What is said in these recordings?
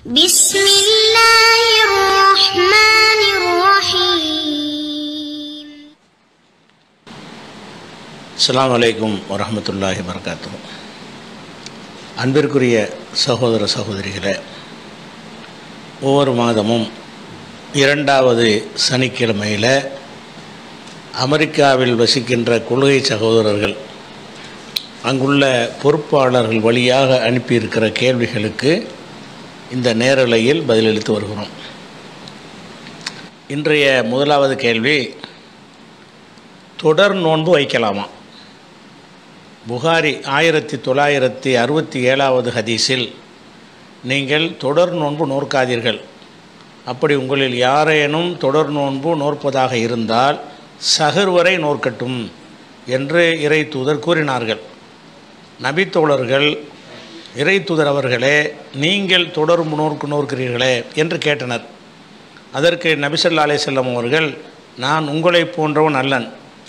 بسم الله الرحمن الرحيم. அஸ்ஸலாமு அலைக்கும் வரஹ்மத்துல்லாஹி வபரகாத்துஹு. அன்பிற்குரிய சகோதர சகோதரிகளே, ஒவ்வொரு மாதமும் இரண்டாவது சனிக்கிழமையில் அமெரிக்காவில் வசிக்கின்ற கொள்கை சகோதரர்கள் அங்குள்ள பொறுப்பாளர்கள் வழியாக அனுப்பியிருக்கிற கேள்விகளுக்கு இந்த நேரலையில் பதிலளித்து வருகிறோம். இன்றைய முதலாவது கேள்வி, தொடர் நோன்பு வைக்கலாமா? புகாரி 1967 ஹதீஸில், நீங்கள் தொடர் நோன்பு நோற்காதீர்கள், அப்படி உங்களில் யாரேனும் தொடர் நோன்பு நோற்பதாக இருந்தால் சஹர் வரை நோற்கட்டும் என்று இறை தூதர் கூறினார்கள். நபித்தோழர்கள், இறை தூதர் அவர்களே, நீங்கள் தொடர் நோற்கிறீர்களே என்று கேட்டனர். அதற்கு நபி ஸல்லல்லாஹு அலைஹி வஸல்லம் அவர்கள், நான் உங்களைப் போன்றவன் அல்லன்,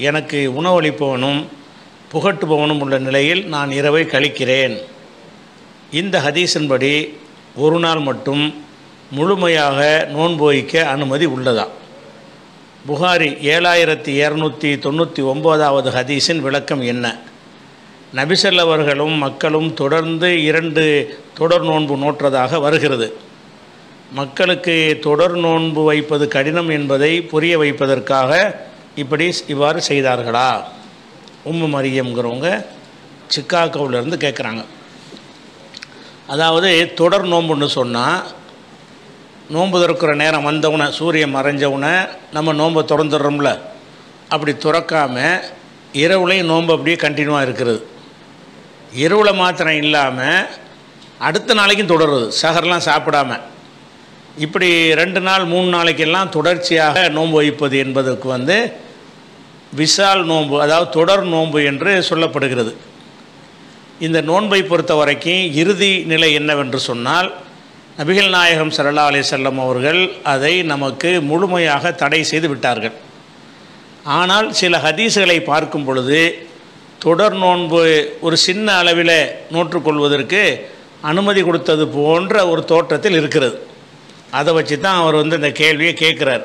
எனக்கு உணவளிப்பவனும் புகட்டுபவனும் உள்ள நிலையில் நான் இரவை கழிக்கிறேன். இந்த ஹதீஸின்படி ஒரு நாள் மட்டும் முழுமையாக நோன்பு வைக்க அனுமதி உள்ளதா? புகாரி 7299 ஹதீஸின் விளக்கம் என்ன? நபிசல் அவர்களும் மக்களும் தொடர்ந்து 2 தொடர் நோன்பு நோற்றதாக வருகிறது. மக்களுக்கு தொடர் நோன்பு வைப்பது கடினம் என்பதை புரிய வைப்பதற்காக இவ்வாறு செய்தார்களா? உம்மு மரியம்ங்கிறவங்க சிக்காகோவிலேருந்து கேட்குறாங்க. அதாவது தொடர் நோன்புன்னு சொன்னால், நோன்பு திறக்கிற நேரம் வந்தவுடனே, சூரியன் மறைஞ்சவுடனே நம்ம நோன்பை திறந்துடுறோம்ல, அப்படி திறக்காமல் இரவுலையும் நோன்பு அப்படியே கண்டினியூவாக இருக்கிறது. இரவில் மாத்திரம் இல்லாமல் அடுத்த நாளைக்கும் தொடருது, சஹர்லாம் சாப்பிடாம. இப்படி 2 நாள் 3 நாளைக்கெல்லாம் தொடர்ச்சியாக நோன்பு வைப்பது என்பதற்கு விசால் நோன்பு, அதாவது தொடர் நோன்பு என்று சொல்லப்படுகிறது. இந்த நோன்பை பொறுத்த வரைக்கும் இறுதி நிலை என்னவென்று சொன்னால், நபிகள் நாயகம் ஸல்லல்லாஹு அலைஹி வஸல்லம் அவர்கள் அதை நமக்கு முழுமையாக தடை செய்து விட்டார்கள். ஆனால் சில ஹதீஸ்களை பார்க்கும் பொழுது தொடர் நோன்பு ஒரு சின்ன அளவில் நோற்றுக்கொள்வதற்கு அனுமதி கொடுத்தது போன்ற ஒரு தோற்றத்தில் இருக்கிறது. அதை வச்சு தான் அவர் இந்த கேள்வியை கேட்குறார்.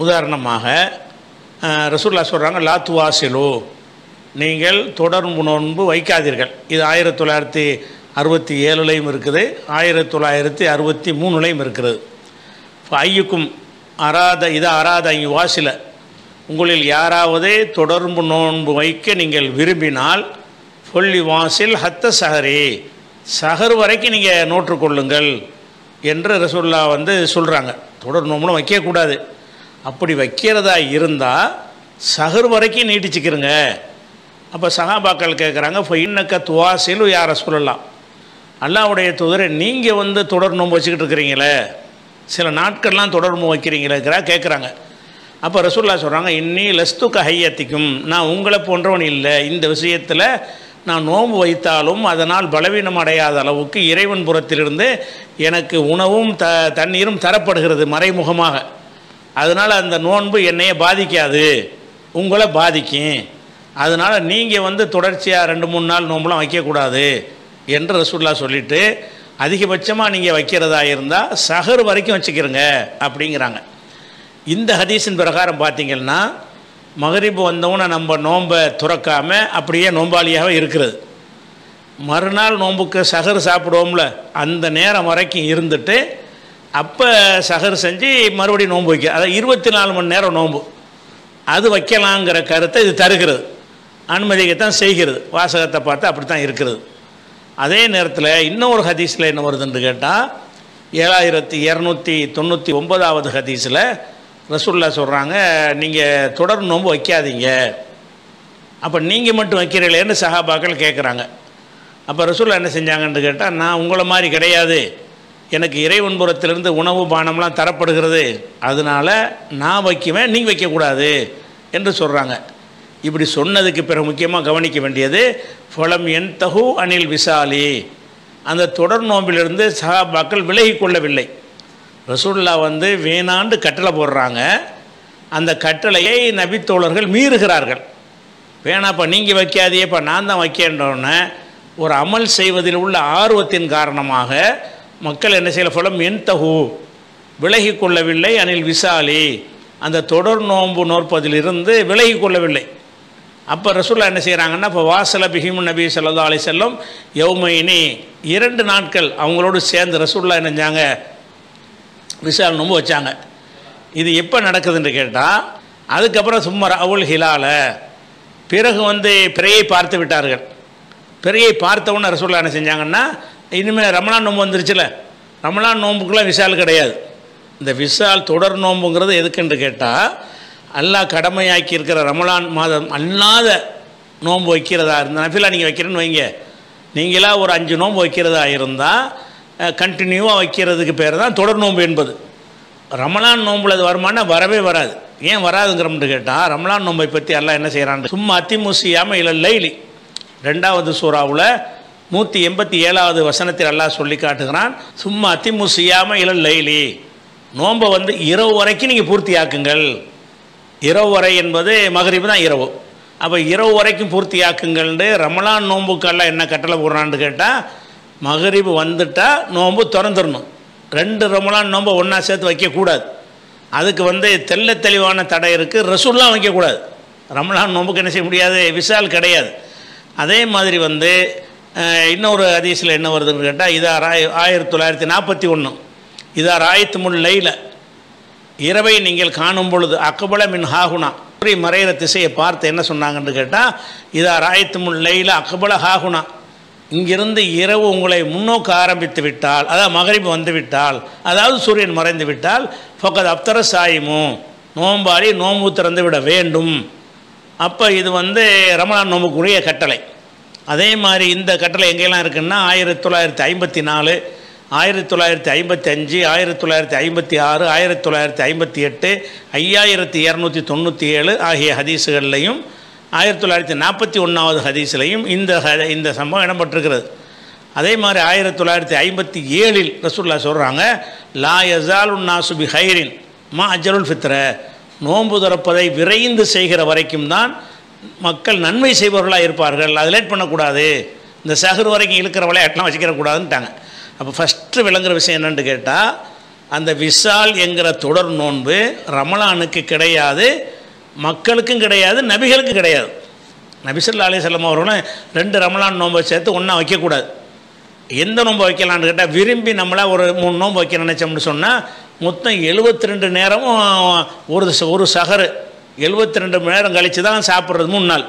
உதாரணமாக ரசூலுல்லாஹ் சொல்கிறாங்க, லா துவாசிலு, நீங்கள் தொடர் நோன்பு வைக்காதீர்கள். இது 1967லையும் இருக்குது, 1963லையும் இருக்கிறது. ஐயுக்கும் அராத வாசில, உங்களில் யாராவது தொடர்பு நோன்பு வைக்க நீங்கள் விரும்பினால் சொல்லி வாசில் ஹத்த சஹரே, சஹர் வரைக்கும் நீங்கள் நோற்றுக்கொள்ளுங்கள் என்று ரசூலுல்லாஹ் சொல்கிறாங்க. தொடர் நோன்புலாம் வைக்கக்கூடாது. அப்படி வைக்கிறதா இருந்தால் சஹர் வரைக்கும் நீட்டிச்சுக்கிறங்க. அப்போ சஹாபாக்கள் கேட்குறாங்க, இப்போ இன்னக்க துவாசிலு யா ரசூலல்லாஹ், அல்லாஹ்வுடைய தூதரை, நீங்கள் தொடர் நோன்பு வச்சுக்கிட்டு இருக்கிறீங்களே, சில நாட்கள்லாம் தொடர் நோன்பு வைக்கிறீங்களேங்கிறா கேட்குறாங்க. அப்போ ரசூலுல்லாஹ் சொல்கிறாங்க, இன்னி லஸ்து கஹையத்திக்கும், நான் உங்களை போன்றவன் இல்லை, இந்த விஷயத்தில் நான் நோன்பு வைத்தாலும் அதனால் பலவீனம் அடையாத அளவுக்கு இறைவன் புறத்திலிருந்து எனக்கு உணவும் தண்ணீரும் தரப்படுகிறது மறைமுகமாக. அதனால் அந்த நோன்பு என்னைய பாதிக்காது, உங்களை பாதிக்கும். அதனால் நீங்கள் தொடர்ச்சியாக 2-3 நாள் நோன்புலாம் வைக்கக்கூடாது என்று ரசூலுல்லாஹ் சொல்லிவிட்டு, அதிகபட்சமாக நீங்கள் வைக்கிறதா இருந்தால் சஹர் வரைக்கும் வச்சுக்கிறங்க அப்படிங்கிறாங்க. இந்த ஹதீஸின் பிரகாரம் பார்த்திங்கன்னா, மகரிபு வந்தவுடனே நம்ம நோன்பை துறக்காமல் அப்படியே நோம்பாளியாக இருக்கிறது. மறுநாள் நோன்புக்கு சஹர் சாப்பிடுவோம்ல, அந்த நேரம் வரைக்கும் இருந்துட்டு அப்போ சஹர் செஞ்சு மறுபடியும் நோன்பு வைக்க, அதாவது 24 மணி நேரம் நோன்பு அது வைக்கலாங்கிற கருத்தை இது தருகிறது, அனுமதிக்கத்தான் செய்கிறது. வாசகத்தை பார்த்து அப்படி தான் இருக்கிறது. அதே நேரத்தில் இன்னொரு ஹதீஸில் என்ன வருதுன்னு கேட்டால், 7299 ஹதீஸில் ரசூலுல்லாஹ் சொல்கிறாங்க, நீங்கள் தொடர் நோன்பு வைக்காதீங்க. அப்போ நீங்கள் மட்டும் வைக்கிறீங்களேன்னு சஹாபாக்கள் கேட்குறாங்க. அப்போ ரசூலுல்லாஹ் என்ன செஞ்சாங்கன்னு கேட்டால், நான் உங்களை மாதிரி கிடையாது, எனக்கு இறைவன்புறத்திலிருந்து உணவு பானம்லாம் தரப்படுகிறது, அதனால் நான் வைக்குவேன், நீங்கள் வைக்கக்கூடாது என்று சொல்கிறாங்க. இப்படி சொன்னதுக்கு பிறகு முக்கியமாக கவனிக்க வேண்டியது, ஃபலம் என்தஹு அனில் விசாலி, அந்த தொடர் நோம்பிலிருந்து சஹாபாக்கள் விலகி கொள்ளவில்லை. ரசூலுல்லாஹ் வேணாண்டு கட்டளை போடுறாங்க, அந்த கட்டளையை நபித்தோழர்கள் மீறுகிறார்கள். வேணாப்பா நீங்கள் வைக்காதேப்பா நான் தான் வைக்கின்றோன்னு ஒரு அமல் செய்வதில் உள்ள ஆர்வத்தின் காரணமாக மக்கள் என்ன செய்யல ஃபலம் என்தஹு விலகி கொள்ளவில்லை அனில் விசாலி அந்த தொடர் நோன்பு நோற்பதிலிருந்து விலகி கொள்ளவில்லை. அப்போ ரசூல்லா என்ன செய்கிறாங்கன்னா இப்போ வாசல பிஹிமுன் நபி ஸல்லல்லாஹு அலைஹி வஸல்லம் யௌமைனி 2 நாட்கள் அவங்களோடு சேர்ந்து ரசூல்லா என்ன செஞ்சாங்க விசால் நோன்பு வச்சாங்க. இது எப்போ நடக்குதுன்னு கேட்டால் அதுக்கப்புறம் சும்மர் அவுல் ஹிலால பிறகு பிறையை பார்த்து விட்டார்கள். பிறையை பார்த்தவுடனே ரசூல்லா என்ன செஞ்சாங்கன்னா இனிமேல் ரமலான் நோன்பு வந்துருச்சுல, ரமலான் நோன்புக்குலாம் விசால் கிடையாது. இந்த விசால் தொடர் நோன்புங்கிறது எதுக்குன்னு கேட்டால் அல்லாஹ் கடமையாக்கி இருக்கிற ரமலான் மாதம் அல்லாத நோன்பு வைக்கிறதா இருந்தால் நஃபிலா நீங்கள் வைக்கிறேன்னு வைங்க, நீங்களா ஒரு 5 நோன்பு வைக்கிறதா இருந்தால் கண்டினியூவாக வைக்கிறதுக்கு பேர் தான் தொடர் நோன்பு என்பது. ரமலான் நோன்புல அது வருமானா வரவே வராது. ஏன் வராதுங்கிறோம்னு கேட்டால் ரமலான் நோன்பை பற்றி அல்லாஹ் என்ன செய்கிறான், சும்மா அத்திமுசியாமல் இல்லை லைலி 2வது சூறாவில் 187வது வசனத்தில் அல்லாஹ் சொல்லி காட்டுகிறான். சும்மா அத்திமுசியாமல் இல்லை லைலி நோன்பை இரவு வரைக்கும் நீங்கள் பூர்த்தி ஆக்குங்கள். இரவு வரை என்பது மகரிபு தான் இரவு. அப்போ இரவு வரைக்கும் பூர்த்தி ஆக்குங்கள்னு ரமலான் நோன்புக்கெல்லாம் என்ன கட்டளை போடுறான்னு கேட்டால் மகரிபு வந்துட்டால் நோன்பு திறந்துடணும். 2 ரமலான் நோன்பை ஒன்றா சேர்த்து வைக்கக்கூடாது. அதுக்கு தெள்ள தெளிவான தடை இருக்குது. ரசூல்லாம் வைக்கக்கூடாது. ரமலான் நோன்புக்கு என்ன செய்ய முடியாது, விசால் கிடையாது. அதே மாதிரி இன்னொரு ஹதீஸில் என்ன வருதுன்னு கேட்டால் இதா 1941 இதா ராயத்துமுல் லைல இரவை நீங்கள் காணும் பொழுது அக்பல மின் ஹாகுனா மறைகிற திசையை பார்த்து என்ன சொன்னாங்கன்னு கேட்டால் இதா ராயத்துமுல் லைல அக்பல ஹாகுனா இங்கிருந்து இரவு உங்களை முன்னோக்க ஆரம்பித்து விட்டால், அதாவது மகரிபு வந்து விட்டால், அதாவது சூரியன் மறைந்து விட்டால் ஃபக்கத் அப்தர சாயிமு நோம்பாரி நோம்பு திறந்து விட வேண்டும். அப்போ இது ரமலான் நோம்புக்குரிய கட்டளை. அதே மாதிரி இந்த கட்டளை எங்கெல்லாம் இருக்குன்னா 1954, 1955, 1956, 1958, 5297 ஆகிய ஹதீஸுகள்லையும் 1941வது ஹதீஸ்லையும் இந்த சம்பவம் இடம்பெற்றிருக்கிறது. அதே மாதிரி 1957 ரசூலுல்லாஹ் சொல்கிறாங்க லா யஸாலுன் நாசு பி ஹைரின் மா அஜ்ருல் ஃபித்ர நோன்பு திறப்பதை விரைந்து செய்கிற வரைக்கும் தான் மக்கள் நன்மை செய்பவர்களாக இருப்பார்கள். அது லேட் பண்ணக்கூடாது, இந்த சஹர் வரைக்கும் இழுக்கிற விளையாட்டெலாம் வச்சுக்கிறக்கூடாதுன்ட்டாங்க. அப்போ ஃபஸ்ட்டு விளங்குற விஷயம் என்னென்னு கேட்டால் அந்த விசால் என்கிற தொடர் நோன்பு ரமலானுக்கு கிடையாது, மக்களுக்கும் கிடையாது, நபிகளுக்கும் கிடையாது. நபி ஸல்லல்லாஹு அலைஹி வஸல்லம் அவர்களும் 2 ரமலான் நோன்பை சேர்த்து ஒன்றா வைக்கக்கூடாது. எந்த நோன்பு வைக்கலான்னு கேட்டால் விரும்பி நம்மளா ஒரு 3 நோன்பு வைக்க நினச்சோம்னு சொன்னால் மொத்தம் 72 நேரமும் ஒரு சஹர் 72 மணி நேரம் கழித்து தான் சாப்பிட்றது 3 நாள்.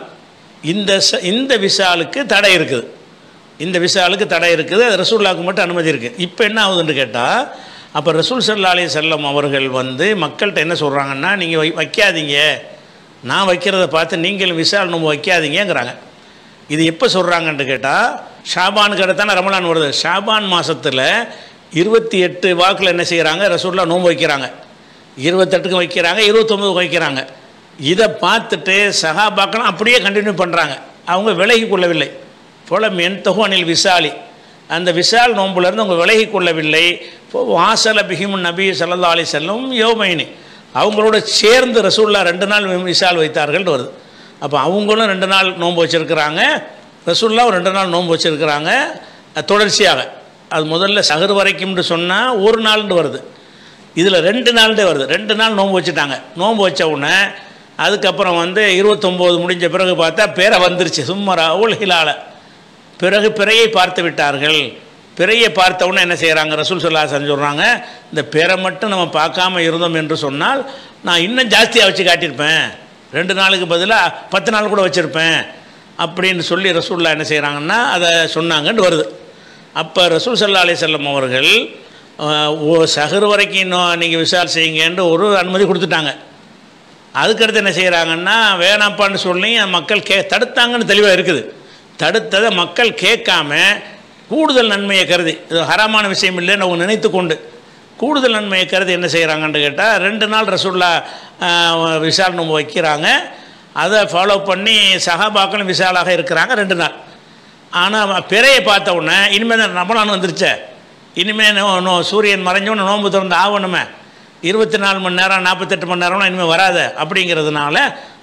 இந்த விசாலுக்கு தடை இருக்குது. இந்த விசாலுக்கு தடை இருக்குது. அது ரசூலுல்லாஹ்க்கு மட்டும் அனுமதி இருக்குது. இப்போ என்ன ஆகுதுன்னு கேட்டால் அப்போ ரசூல் ஸல்லல்லாஹு அலைஹி வஸல்லம் அவர்கள் மக்கள்கிட்ட என்ன சொல்கிறாங்கன்னா நீங்கள் வைக்காதீங்க, நான் வைக்கிறத பார்த்து நீங்களும் விசால் நோன்பு வைக்காதீங்கிறாங்க. இது எப்போ சொல்கிறாங்கன்னு கேட்டால் ஷாபானுக்கு அடுத்தான ரமலான் வருது. ஷாபான் மாதத்தில் 28 வாக்கில் என்ன செய்கிறாங்க, ரசூலுல்லாஹ் நோன்பு வைக்கிறாங்க. 28க்கு வைக்கிறாங்க, 29க்கு வைக்கிறாங்க. இதை பார்த்துட்டு சஹாபாக்கள் அப்படியே கண்டினியூ பண்ணுறாங்க. அவங்க விலகி கொள்ளவில்லை. போல மென்தகு அனில் விசாலி அந்த விசால் நோன்புலேருந்து அவங்க விலகி கொள்ளவில்லை. வாசல பிஹிமுன் நபி ஸல்லல்லாஹு அலைஹி வஸல்லம் யௌமைனி அவங்களோட சேர்ந்து ரசூலுல்லாஹ் 2 நாள் விசால் வைத்தார்கள்னு வருது. அப்போ அவங்களும் 2 நாள் நோன்பு வச்சுருக்கிறாங்க, ரசூலுல்லாஹ் 2 நாள் நோன்பு வச்சுருக்கிறாங்க தொடர்ச்சியாக. அது முதல்ல சஹர் வரைக்கும்னு சொன்னால் 1 நாள்னு வருது, இதில் 2 நாள்னே வருது. 2 நாள் நோன்பு வச்சுட்டாங்க. நோன்பு வச்ச உடனே அதுக்கப்புறம் 29 முடிஞ்ச பிறகு பார்த்தா பேரை வந்துருச்சு. சும்மரா உல் ஹிலால பிறகு பிறையை பார்த்து விட்டார்கள். பிறையை பார்த்தவுடனே என்ன செய்கிறாங்க, ரசூல் ஸல்லல்லாஹு அலைஹி வஸல்லம் சொல்கிறாங்க இந்த பிறை மட்டும் நம்ம பார்க்காம இருந்தோம் என்று சொன்னால் நான் இன்னும் ஜாஸ்தியாக வச்சு காட்டியிருப்பேன், 2 நாளுக்கு பதிலாக 10 நாள் கூட வச்சுருப்பேன் அப்படின்னு சொல்லி ரசூலுல்லாஹ் என்ன செய்கிறாங்கன்னா அதை சொன்னாங்கன்னு வருது. அப்போ ரசூல் ஸல்லல்லாஹு அலைஹி வஸல்லம் அவர்கள் சஹர் வரைக்கும் நீங்கள் விசால் செய்யுங்கன்னு ஒரு அனுமதி கொடுத்துட்டாங்க. அதுக்கடுத்து என்ன செய்கிறாங்கன்னா வேணாப்பான்னு சொல்லி மக்கள் தடுத்தாங்கன்னு தெளிவாக இருக்குது. தடுத்ததை மக்கள் கேட்காம கூடுதல் நன்மையை கருதி, இது ஹராமான விஷயம் இல்லைன்னு அவங்க நினைத்து கொண்டு கூடுதல் நன்மையை கருதி என்ன செய்கிறாங்கன்னு கேட்டால் 2 நாள் ரசூலுல்லாஹ் விசால் நோன்பு வைக்கிறாங்க. அதை ஃபாலோ பண்ணி சஹாபாக்களும் விசாலாக இருக்கிறாங்க 2 நாள். ஆனால் பிறையை பார்த்த உடனே இனிமேல் தான் ரமலான் வந்துருச்சே, இனிமேல் சூரியன் மறைஞ்சோன்னு நோன்பு திறந்து ஆகணுமே, 24 மணி நேரம் 48 மணி நேரம்லாம் இனிமேல் வராத அப்படிங்கிறதுனால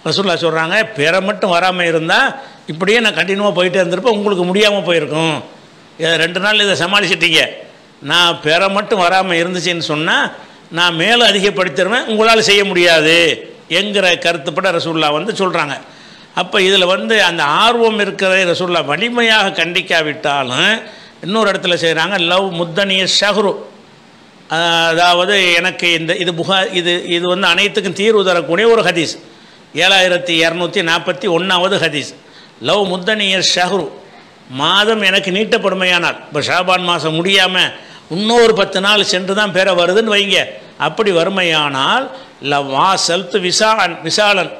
ரசூலுல்லாஹ் சொல்கிறாங்க பிறை மட்டும் வராமல் இருந்தால் இப்படியே நான் கண்டினியூவாக போயிட்டே இருந்திருப்பேன், உங்களுக்கு முடியாமல் போயிருக்கும். 2 நாள் இதை சமாளிச்சிட்டீங்க, நான் பெற மட்டும் வராமல் இருந்துச்சுன்னு சொன்னால் நான் மேலும் அதிகப்படுத்திடுவேன், உங்களால் செய்ய முடியாது என்கிற கருத்துப்பட ரசூல்லா வந்து சொல்கிறாங்க. அப்போ இதில் வந்து அந்த ஆர்வம் இருக்கிற ரசூல்லா வலிமையாக கண்டிக்காவிட்டாலும் இன்னொரு இடத்துல செய்கிறாங்க, லவ் முத்தனிய ஷஹ்ரு, அதாவது எனக்கு இது வந்து அனைத்துக்கும் தீர்வு தரக்கூடிய ஒரு ஹதீஸ், 7241வது ஹதீஸ். லவ் முத்தனிய ஷஹ்ரு, மாதம் எனக்கு நீட்டப்படுமையானால், இப்போ ஷாபான் மாதம் முடியாமல் இன்னொரு 10 நாள் சென்று தான் பெற வருதுன்னு வைங்க, அப்படி வறுமையானால் லவாசல்த்து விசாலன்,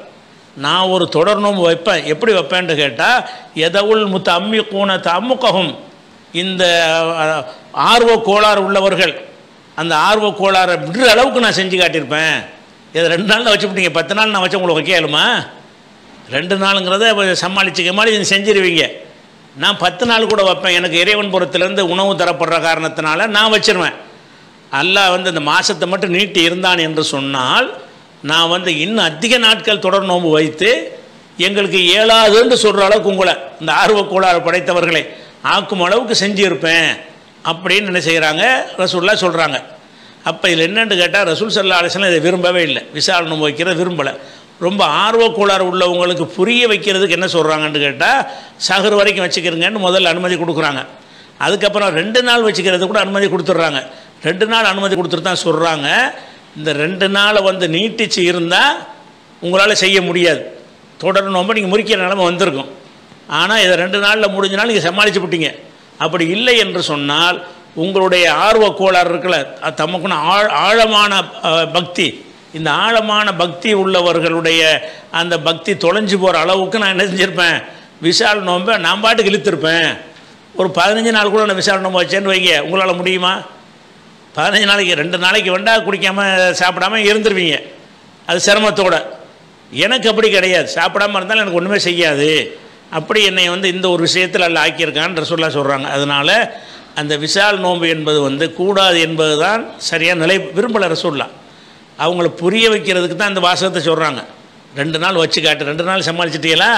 நான் ஒரு தொடர் நோன்பு வைப்பேன். எப்படி வைப்பேன்னு கேட்டால், எதவுள் முத்த அம்மி கூன அம்முகவும், இந்த ஆர்வ கோளாறு உள்ளவர்கள் அந்த ஆர்வ கோளாறை விடுற அளவுக்கு நான் செஞ்சு காட்டியிருப்பேன். இதை 2 நாளில் வச்சுவிட்டீங்க, 10 நாள் நான் வச்சு உங்களுக்கு வைக்கலுமா? 2 நாளுங்கிறத சமாளிச்சுக்க மாதிரி நீங்கள் செஞ்சிருவீங்க. நான் 10 நாள் கூட வைப்பேன், எனக்கு இறைவன் புறத்திலேருந்து உணவு தரப்படுற காரணத்தினால நான் வச்சிருவேன். அல்லாஹ் வந்து இந்த மாதத்தை மட்டும் நீட்டி இருந்தான் என்று சொன்னால், நான் வந்து இன்னும் அதிக நாட்கள் தொடர் நோன்பு வைத்து எங்களுக்கு இயலாதுன்னு சொல்கிற அளவுக்கு உங்களை இந்த ஆர்வ கோளாறு படைத்தவர்களை ஆக்கும் அளவுக்கு செஞ்சுருப்பேன் அப்படின்னு என்ன செய்கிறாங்க ரசூல்லா சொல்கிறாங்க. அப்போ இதில் என்னென்னு கேட்டால், ரசூல் ஸல்லல்லாஹு அலைஹி வஸல்லம் இதை விரும்பவே இல்லை, விசால் நோன்பு வைக்கிறத விரும்பலை. ரொம்ப ஆர்வ கோளாறு உள்ளவங்களுக்கு புரிய வைக்கிறதுக்கு என்ன சொல்கிறாங்கன்னு கேட்டால், சஹர் வரைக்கும் வச்சுக்கிறங்கன்னு முதல்ல அனுமதி கொடுக்குறாங்க. அதுக்கப்புறம் 2 நாள் வச்சுக்கிறது கூட அனுமதி கொடுத்துட்றாங்க. 2 நாள் அனுமதி கொடுத்துட்டு தான் சொல்கிறாங்க, இந்த 2 நாளை வந்து நீட்டிச்சு இருந்தால் உங்களால் செய்ய முடியாது, தொடர் நோன்பை நீங்கள் முறிக்கிற நிலைமை வந்திருக்கும். ஆனால் இதை 2 நாளில் முடிஞ்சனாலும் நீங்கள் சமாளித்து விட்டீங்க. அப்படி இல்லை என்று சொன்னால் உங்களுடைய ஆர்வ கோளாறு இருக்குல்ல, தமக்குன்னு ஆழமான பக்தி, இந்த ஆழமான பக்தி உள்ளவர்களுடைய அந்த பக்தி தொலைஞ்சு போகிற அளவுக்கு நான் என்ன செஞ்சுருப்பேன், விசால் நோன்பை நான் பாட்டுக்கு இழுத்துருப்பேன். ஒரு 15 நாள் கூட நான் விசால் நோன்பை வச்சேன்னு வைங்க, உங்களால் முடியுமா? 15 நாளைக்கு 2 நாளைக்கு வேண்டாம் குடிக்காமல் சாப்பிடாமல் இருந்துருவீங்க, அது சிரமத்தோட. எனக்கு அப்படி கிடையாது, சாப்பிடாமல் இருந்தாலும் எனக்கு ஒன்றுமே செய்யாது. அப்படி என்னை வந்து இந்த ஒரு விஷயத்தில் அல்ல ஆக்கியிருக்கான்னு ரசூலுல்லாஹ் சொல்கிறாங்க. அதனால் அந்த விசால் நோன்பு என்பது வந்து கூடாது என்பது தான் சரியான நிலை. விரும்பலை ரசூலுல்லாஹ், அவங்கள புரிய வைக்கிறதுக்கு தான் இந்த வாசகத்தை சொல்கிறாங்க. 2 நாள் வச்சு காட்டு, 2 நாள் சமாளிச்சிட்டீங்களா,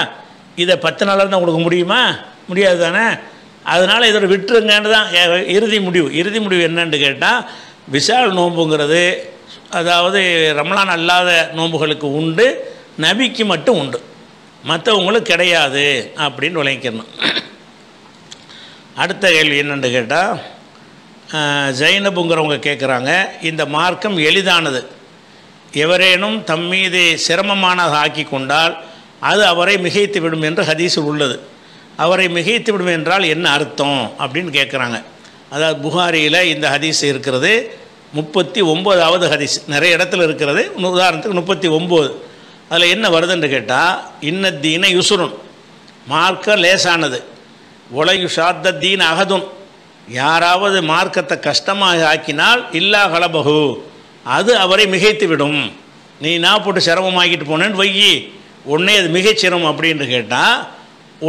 இதை 10 நாளாக தான் கொடுக்க முடியுமா? முடியாது தானே. அதனால் இதோட விட்டுருங்கன்னு தான் இறுதி முடிவு என்னன்னு கேட்டால், விசால் நோன்புங்கிறது அதாவது ரமலான் அல்லாத நோன்புகளுக்கு உண்டு, நபிக்கு மட்டும் உண்டு, மற்றவங்களுக்கு கிடையாது அப்படின்னு விளங்கிக்கணும். அடுத்த கேள்வி என்னென்னு கேட்டால், ஜைனபுங்கிறவங்க கேட்குறாங்க, இந்த மார்க்கம் எளிதானது, எவரேனும் தம்மீது சிரமமானதாக ஆக்கி கொண்டால் அது அவரை மிகைத்து விடும் என்று ஹதீஸில் உள்ளது. அவரை மிகைத்து விடும் என்றால் என்ன அர்த்தம் அப்படின்னு கேட்குறாங்க. அதாவது புகாரியில் இந்த ஹதீஸ் இருக்கிறது, 39வது ஹதீஸ், நிறைய இடத்துல இருக்கிறது. உதாரணத்துக்கு 39, அதில் என்ன வருதுன்னு கேட்டால், இன்னத்தீன யுசுருன், மார்க்கம் லேசானது, ஒலையு ஷாத்த தீன் அகதுன், யாராவது மார்க்கத்தை கஷ்டமாக ஆக்கினால் இல்லா கலபகு, அது அவரை மிகைத்து விடும். நீ நான் போட்டு சிரமமாக்கிட்டு போனேன்னு வையி, உடனே அது மிகைச்சிரும் அப்படின்னு கேட்டால்,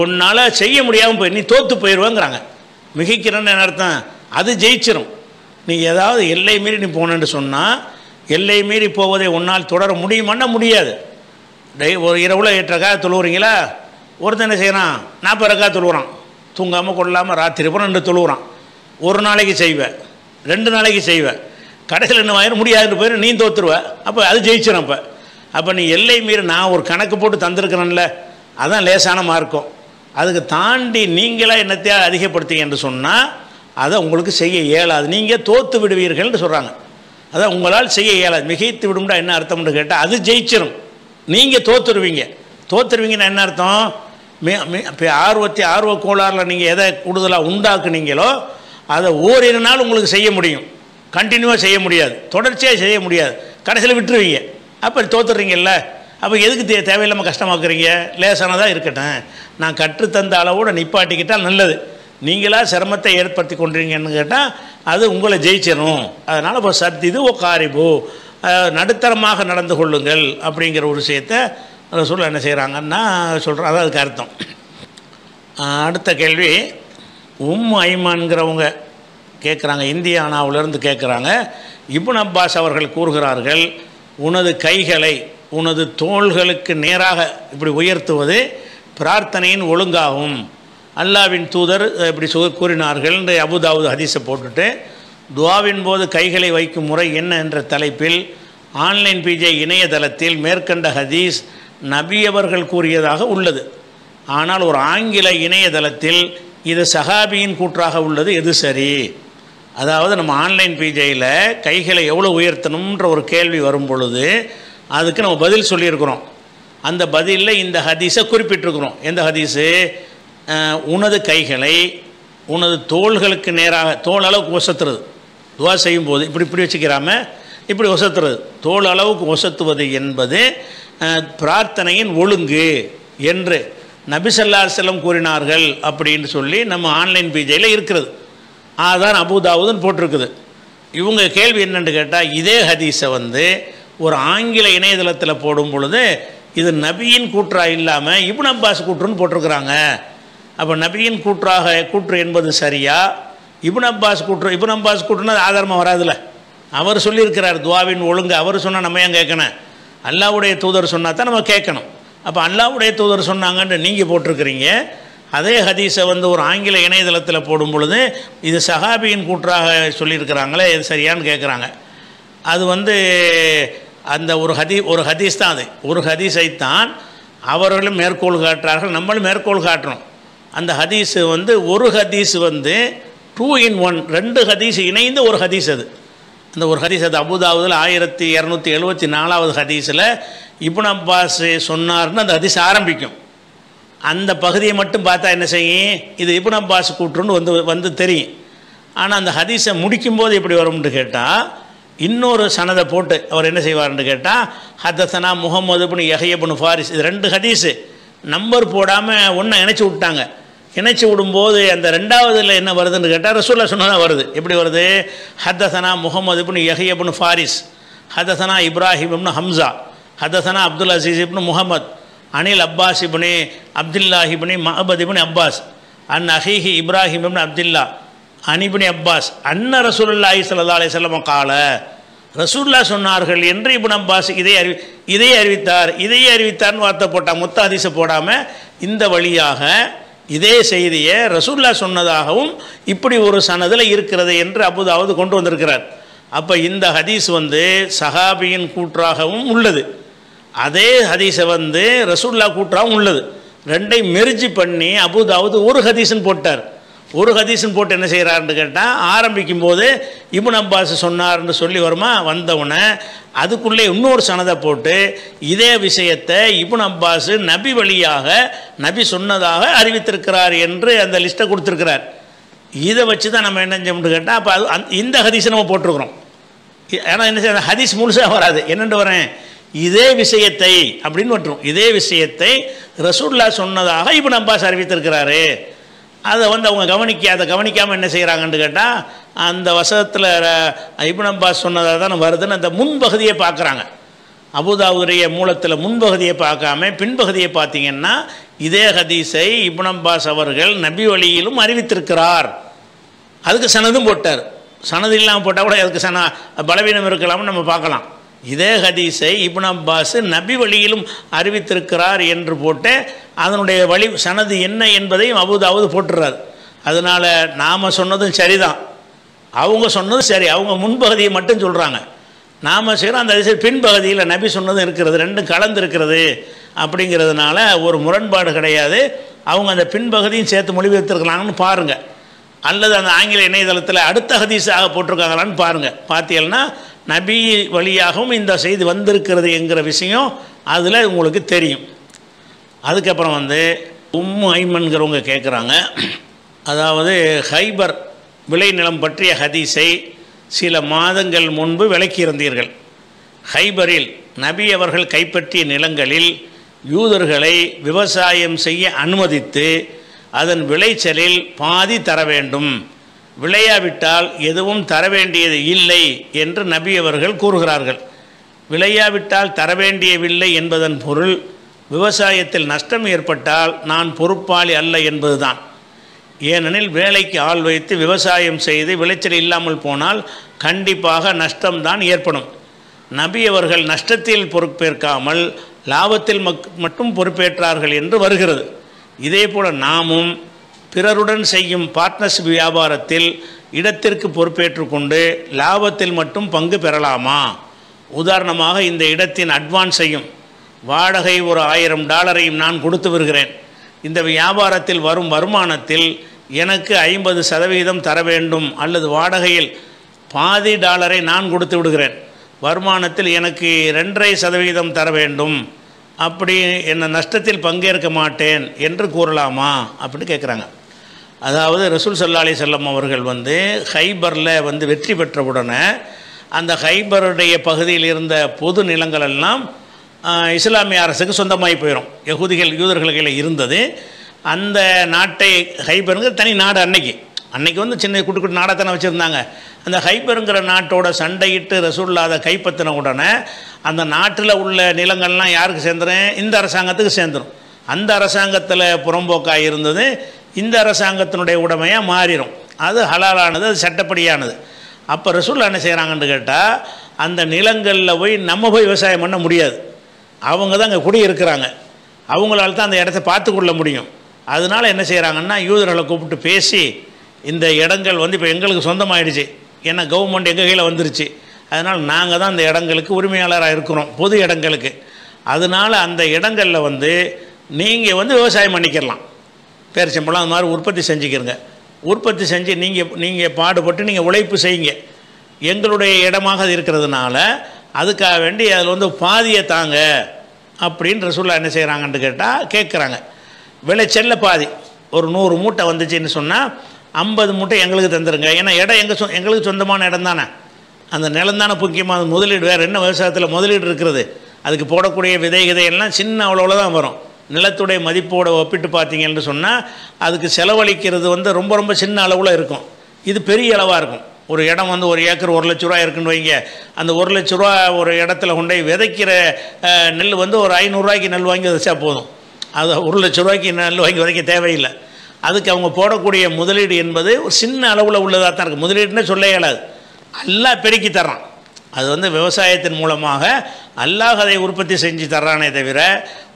உன்னால் செய்ய முடியாமல் போய் நீ தோற்று போயிடுவேங்கிறாங்க. மிகைக்கிறன்னு என்ன அர்த்தம், அது ஜெயிச்சிரும். நீ ஏதாவது எல்லை மீறி நீ போனேன்னு சொன்னால், எல்லை மீறி போவதை உன்னால் தொடர முடியுமான்னா முடியாது. ஒரு இரவில் 8 ரக்காத் தொழுவுறீங்களா, ஒருத்தன் என்ன செய்கிறான் 40 ரக்காத் தொழுவுறான், தூங்காமல் கொள்ளாமல் ராத்திரி பூரா 2 தொழுவுறான். ஒரு நாளைக்கு செய்வேன், 2 நாளைக்கு செய்வேன், கடைசியில் என்ன ஆயிரும், முடியாதுன்னு போயிடும், நீ தோற்றுருவேன். அப்போ அது ஜெயிச்சிடும். அப்போ நீ எல்லை மீறி நான் ஒரு கணக்கு போட்டு தந்திருக்கிறேன்ல, அதான் லேசான மார்க்கம். அதுக்கு தாண்டி நீங்களாக என்னத்தையா அதிகப்படுத்திங்க என்று சொன்னால் அதை உங்களுக்கு செய்ய இயலாது, நீங்கள் தோற்று விடுவீர்கள்னு சொல்கிறாங்க. அதான் உங்களால் செய்ய இயலாது. மிகைத்து விடும்டா என்ன அர்த்தம்னு கேட்டால், அது ஜெயிச்சிடும், நீங்கள் தோற்றுருவீங்கன்னா என்ன அர்த்தம், இப்போ ஆர்வ கோளாறில் நீங்கள் எதை கூடுதலாக உண்டாக்குனீங்களோ அதை ஓரிரு நாள் உங்களுக்கு செய்ய முடியும், கண்டினியூவாக செய்ய முடியாது, தொடர்ச்சியாக செய்ய முடியாது, கடைசியில் விட்டுருவீங்க. அப்போ தோற்றுறீங்கல்ல, அப்போ எதுக்கு தேவையில்லாமல் கஷ்டமாக்குறீங்க? லேசானதாக இருக்கட்டும், நான் கற்றுத்தந்த அளவோடு நிப்பாட்டிக்கிட்டால் நல்லது. நீங்களாக சிரமத்தை ஏற்படுத்தி கொண்டீங்கன்னு கேட்டால் அது உங்களை ஜெயிச்சிடும். அதனால் இப்போ சத்திது ஓ காரிபு, நடுத்தரமாக நடந்து கொள்ளுங்கள் அப்படிங்கிற ஒரு விஷயத்தை சொல்ல என்ன செய்கிறாங்கன்னா சொல்கிறேன். அதான் அதுக்கு அர்த்தம். அடுத்த கேள்வி, ஐமான்கிறவங்க கேட்குறாங்க, இந்தியானாவிலிருந்து கேட்குறாங்க. இப்னு அப்பாஸ் அவர்கள் கூறுகிறார்கள், உனது கைகளை உனது தோள்களுக்கு நேராக இப்படி உயர்த்துவது பிரார்த்தனையின் ஒழுங்காகும். அல்லாவின் தூதர் இப்படி கூறினார்கள் என்று அபுதாவுத் ஹதீஸை போட்டுட்டு, துஆவின் போது கைகளை வைக்கும் முறை என்ன என்ற தலைப்பில் ஆன்லைன் பிஜே இணையதளத்தில் மேற்கண்ட ஹதீஸ் நபி அவர்கள் கூறியதாக உள்ளது. ஆனால் ஒரு ஆங்கில இணையதளத்தில் இது சஹாபியின் கூற்றாக உள்ளது. எது சரி? அதாவது நம்ம ஆன்லைன் பிஜேயில் கைகளை எவ்வளோ உயர்த்தணுன்ற ஒரு கேள்வி வரும் பொழுது அதுக்கு நம்ம பதில் சொல்லியிருக்கிறோம். அந்த பதிலில் இந்த ஹதீஸை குறிப்பிட்டிருக்கிறோம். எந்த ஹதீஸு? உனது கைகளை உனது தோள்களுக்கு நேராக தோள் அளவுக்கு ஒசத்துறது. துவா செய்யும்போது இப்படி இப்படி வச்சுக்கிறாம இப்படி ஒசத்துறது. தோள் அளவுக்கு ஒசத்துவது என்பது பிரார்த்தனையின் ஒழுங்கு என்று நபி ஸல்லல்லாஹு அலைஹி வஸல்லம் கூறினார்கள் அப்படின்னு சொல்லி நம்ம ஆன்லைன் பிஜேயில் இருக்கிறது. அதான் அபூதாவுதுன்னு போட்டிருக்குது. இவங்க கேள்வி என்னென்னு கேட்டால், இதே ஹதீஸை ஒரு ஆங்கில இணையதளத்தில் போடும் பொழுது இது நபியின் கூற்றா இல்லாமல் இப்னு அப்பாஸ் கூற்றுன்னு போட்டிருக்கிறாங்க. அப்போ நபியின் கூற்று என்பது சரியா? இப்னு அப்பாஸ் கூற்றுன்னா அது ஆதாரமாக வராதுல்ல. அவர் சொல்லியிருக்கிறார் துஆவின் ஒழுங்கு. அவர் சொன்னால் நம்ம ஏன் கேட்கணும்? அல்லாஹ்வுடைய தூதர் சொன்னால் தான் நம்ம கேட்கணும். அப்போ அல்லாஹ்வுடைய தூதர் சொன்னாங்கன்னு நீங்கள் போட்டிருக்கிறீங்க. அதே ஹதீஸை ஒரு ஆங்கில இணையதளத்தில் போடும் பொழுது இது சஹாபியின் கூற்றாக சொல்லியிருக்கிறாங்களே, இது சரியான்னு கேட்குறாங்க. அது அந்த ஒரு ஹதீஸ் தான். அது ஒரு ஹதீஸைத்தான் அவர்களும் மேற்கோள் காட்டுறார்கள், நம்மளும் மேற்கோள் காட்டுறோம். அந்த ஹதீஸு ஒரு ஹதீஸ் 2 in 1, 2 ஹதீஸ் இணைந்த ஒரு ஹதீஸ். அந்த ஒரு ஹதீஸ் அது அபூதாவுதில் 1274வது ஹதீஸில் இப்னு அப்பாஸ் சொன்னார்னு அந்த ஹதீஸ் ஆரம்பிக்கும். அந்த பகுதியை மட்டும் பார்த்தா என்ன செய்யும்? இது இப்னு அப்பாஸ் கூற்றுன்னு தெரியும். ஆனால் அந்த ஹதீஸை முடிக்கும்போது எப்படி வரும்னு கேட்டால், இன்னொரு சனதை போட்டு அவர் என்ன செய்வார்னு கேட்டால், ஹதஸனா முஹம்மது இப்னு யஹ்யா இப்னு ஃபாரிஸ். இது 2 ஹதீஸு நம்பர் போடாமல் ஒன்றை இணைச்சி விட்டாங்க. இணைச்சி விடும்போது அந்த 2வதுல என்ன வருதுன்னு கேட்டால் ரசூலுல்லாஹ் சொன்னதான் வருது. எப்படி வருது? ஹதஸனா முஹம்மது இப்னு யஹ்யா இப்னு ஃபாரிஸ், ஹதஸனா இப்ராஹிம் இப்னு ஹம்சா, ஹதஸனா அப்துல் அசீஸ் இப்னு முஹம்மத், அனில் அப்பாஸ் இப்னு அப்துல்லாஹ் இப்னு மஅபத் இப்னு அப்பாஸ், அன் அஹீஹி இப்ராஹிம் இப்னு அப்துல்லா, அனிபினி அப்பாஸ், அன்ன ரசூலுல்லாஹி ஸல்லல்லாஹு அலைஹி வஸல்லம் கால, ரசூலுல்லாஹ் சொன்னார்கள் என்று இப்னு அப்பாஸ் இதையே அறிவித்தார்னு வார்த்தை போட்டான். மொத்த ஹதீஸை போடாமல் இந்த வழியாக இதே செய்தியை ரசூலுல்லாஹ் சொன்னதாகவும் இப்படி ஒரு சனதில் இருக்கிறது என்று அபூதாவுது கொண்டு வந்திருக்கிறார். அப்போ இந்த ஹதீஸ் சஹாபியின் கூற்றாகவும் உள்ளது, அதே ஹதீஸை ரசூலுல்லாஹ் கூற்றாகவும் உள்ளது. ரெண்டையும் மெர்ஜி பண்ணி அபூதாவுது ஒரு ஹதீஸ்ன்னு போட்டார். ஒரு ஹதீஸ்ன்னு போட்டு என்ன செய்கிறாருன்னு கேட்டால், ஆரம்பிக்கும் போது இப்னு அப்பாஸ் சொன்னார்னு சொல்லி வருமா, வந்தவுடனே அதுக்குள்ளே இன்னொரு சனதை போட்டு இதே விஷயத்தை இப்னு அப்பாஸ் நபி வழியாக நபி சொன்னதாக அறிவித்திருக்கிறார் என்று அந்த லிஸ்ட்டை கொடுத்துருக்கிறார். இதை வச்சு தான் நம்ம என்ன செஞ்சோம்னு கேட்டால், அப்போ இந்த ஹதீஸை நம்ம போட்டிருக்கிறோம். ஏன்னா என்ன செய்ய, ஹதீஸ் முழுசாக வராது. என்னென்று வரேன், இதே விஷயத்தை அப்படின்னு வட்டுரும். இதே விஷயத்தை ரசூலுல்லாஹ் சொன்னதாக இப்னு அப்பாஸ் அறிவித்திருக்கிறாரு. அதை அவங்க கவனிக்காமல் என்ன செய்கிறாங்கன்னு கேட்டால், அந்த வசனத்தில் இப்னு அப்பாஸ் சொன்னதாக தான் வருதுன்னு அந்த முன்பகுதியை பார்க்குறாங்க. அபூதாவுடைய மூலத்தில் முன்பகுதியை பார்க்காம பின்பகுதியை பார்த்தீங்கன்னா, இதே ஹதீஸை இப்னு அப்பாஸ் அவர்கள் நபி வழியிலும் அறிவித்திருக்கிறார். அதுக்கு சனதும் போட்டார். சனது இல்லாமல் போட்டால் கூட அதுக்கு பலவீனம் இருக்கலாம்னு நம்ம பார்க்கலாம். இதே ஹதீஸை இப்னு அப்பாஸ் நபி வழியிலும் அறிவித்திருக்கிறார் என்று போட்டு அதனுடைய வழி சனது என்ன என்பதையும் அபூதாவுது போட்டுறார். அதனால் நாம் சொன்னதும் சரிதான், அவங்க சொன்னதும் சரி. அவங்க முன்பகுதியை மட்டும் சொல்கிறாங்க, நாம் செய்கிறோம் அந்த ஹதீஸை பின்பகுதியில் நபி சொன்னதும் இருக்கிறது, ரெண்டும் கலந்து இருக்கிறது. அப்படிங்கிறதுனால ஒரு முரண்பாடு கிடையாது. அவங்க அந்த பின்பகுதியும் சேர்த்து மொழிபெயர்த்திருக்கலாம்னு பாருங்கள். அல்லது அந்த ஆங்கில இணையதளத்தில் அடுத்த ஹதீஸாக போட்டிருக்காங்களான்னு பாருங்கள். பார்த்தீங்கன்னா நபி வழியாகவும் இந்த செய்தி வந்திருக்கிறது என்கிற விஷயம் அதில் உங்களுக்கு தெரியும். அதுக்கப்புறம் உம்மு ஐமன்கிறவங்க கேட்குறாங்க, அதாவது ஹைபர் விளைநிலம் பற்றிய ஹதீஸை சில மாதங்கள் முன்பு விளக்கியிருந்தீர்கள். ஹைபரில் நபி அவர்கள் கைப்பற்றிய நிலங்களில் யூதர்களை விவசாயம் செய்ய அனுமதித்து அதன் விளைச்சலில் பாதி தர வேண்டும், விளையாவிட்டால் எதுவும் தர வேண்டியது இல்லை என்று நபி அவர்கள் கூறுகிறார்கள். விளையாவிட்டால் தர வேண்டியவில்லை என்பதன் பொருள் விவசாயத்தில் நஷ்டம் ஏற்பட்டால் நான் பொறுப்பாளி அல்ல என்பதுதான். ஏனெனில் வேலைக்கு ஆள் வைத்து விவசாயம் செய்து விளைச்சல் இல்லாமல் போனால் கண்டிப்பாக நஷ்டம்தான் ஏற்படும். நபி அவர்கள் நஷ்டத்தில் பொறுப்பேற்காமல் லாபத்தில் மட்டும் பொறுப்பேற்றார்கள் என்று வருகிறது. இதே போல் நாமும் பிறருடன் செய்யும் பார்ட்னர்ஷிப் வியாபாரத்தில் இடத்திற்கு பொறுப்பேற்று கொண்டு லாபத்தில் மட்டும் பங்கு பெறலாமா? உதாரணமாக இந்த இடத்தின் அட்வான்ஸையும் வாடகை ஒரு $1000 நான் கொடுத்து வருகிறேன். இந்த வியாபாரத்தில் வரும் வருமானத்தில் எனக்கு 50% தர வேண்டும், அல்லது வாடகையில் பாதி டாலரை நான் கொடுத்து விடுகிறேன், வருமானத்தில் எனக்கு 2.5% தர வேண்டும், அப்படி என்ன நஷ்டத்தில் பங்கேற்க மாட்டேன் என்று கூறலாமா அப்படின்னு கேட்குறாங்க. அதாவது ரசூல் ஸல்லல்லாஹு அலைஹி வஸல்லம் அவர்கள் ஹைபரில் வெற்றி பெற்றவுடனே அந்த ஹைபருடைய பகுதியில் இருந்த பொது நிலங்கள் எல்லாம் இஸ்லாமிய அரசுக்கு சொந்தமாகி போயிடும். யூதர்களுக்கு இருந்தது அந்த நாட்டை, ஹைபருங்கிற தனி நாடு, அன்னைக்கு சின்ன குட்டி குட்டி நாடத்தானே வச்சுருந்தாங்க. அந்த ஹைபருங்கிற நாட்டோட சண்டையிட்டு ரசூலுல்லாஹ் அதை கைப்பற்றின உடனே அந்த நாட்டில் உள்ள நிலங்கள்லாம் யாருக்கு சேர்ந்துடும்? இந்த அரசாங்கத்துக்கு சேர்ந்துடும். அந்த அரசாங்கத்தில் புறம்போக்காக இருந்தது இந்த அரசாங்கத்தினுடைய உடைமையாக மாறிடும். அது ஹலாலானது, அது சட்டப்படியானது. அப்போ ரசூலுல்லாஹ் என்ன செய்கிறாங்கன்னு கேட்டால், அந்த நிலங்களில் நம்ம போய் விவசாயம் பண்ண முடியாது. அவங்க தான் அங்கே குடியிருக்கிறாங்க, அவங்களால தான் அந்த இடத்த பார்த்து கொள்ள முடியும். அதனால் என்ன செய்கிறாங்கன்னா, யூதர்களை கூப்பிட்டு பேசி இந்த இடங்கள் இப்போ எங்களுக்கு சொந்தமாயிடுச்சு, ஏன்னா கவர்மெண்ட் எங்கள் கையில் வந்துருச்சு, அதனால் நாங்கள் தான் அந்த இடங்களுக்கு உரிமையாளராக இருக்கிறோம், பொது இடங்களுக்கு. அதனால் அந்த இடங்களில் நீங்கள் விவசாயம் பண்ணிக்கிறலாம், பேரிச்சம்பழம் அது மாதிரி உற்பத்தி செஞ்சுக்கிறங்க. உற்பத்தி செஞ்சு நீங்கள் பாடுபட்டு நீங்கள் உழைப்பு செய்யுங்க. எங்களுடைய இடமாக அது இருக்கிறதுனால அதுக்காக வேண்டி அதில் பாதியை தாங்க அப்படின்னு ரசூலுல்லாஹ் என்ன செய்கிறாங்கன்னு கேட்டால் கேட்குறாங்க. விளைச்சல்ல பாதி ஒரு 100 மூட்டை வந்துச்சுன்னு சொன்னால் 50 மூட்டை எங்களுக்கு தந்துடுங்க. ஏன்னா இடம் எங்களுக்கு சொந்தமான இடம் தானே, அந்த நிலம் தானே முக்கியமான முதலீடு. வேறு என்ன விவசாயத்தில் முதலீடு இருக்கிறது? அதுக்கு போடக்கூடிய விதையெல்லாம் சின்ன அளவில் தான் வரும். நிலத்துடைய மதிப்போடு ஒப்பிட்டு பார்த்தீங்கன்னு சொன்னால் அதுக்கு செலவழிக்கிறது ரொம்ப ரொம்ப சின்ன அளவில் இருக்கும். இது பெரிய அளவாக இருக்கும். ஒரு இடம் 1 ஏக்கர் 1 லட்ச ரூபா இருக்குன்னு வைங்க, அந்த 1 லட்ச ரூபா ஒரு இடத்துல கொண்டு விதைக்கிற நெல் ஒரு 500 ரூபாய்க்கு நெல் வாங்கி விதைச்சா போதும். அது 1 லட்ச ரூபாய்க்கு நெல் வாங்கி விதைக்க தேவையில்லை. அதுக்கு அவங்க போடக்கூடிய முதலீடு என்பது ஒரு சின்ன அளவில் உள்ளதாக தான் இருக்குது. முதலீடுன்னு சொல்ல இயலாது, அல்லாஹ் பெருக்கி தர்றான். அது விவசாயத்தின் மூலமாக அல்லாஹ் அதை உற்பத்தி செஞ்சு தர்றானே தவிர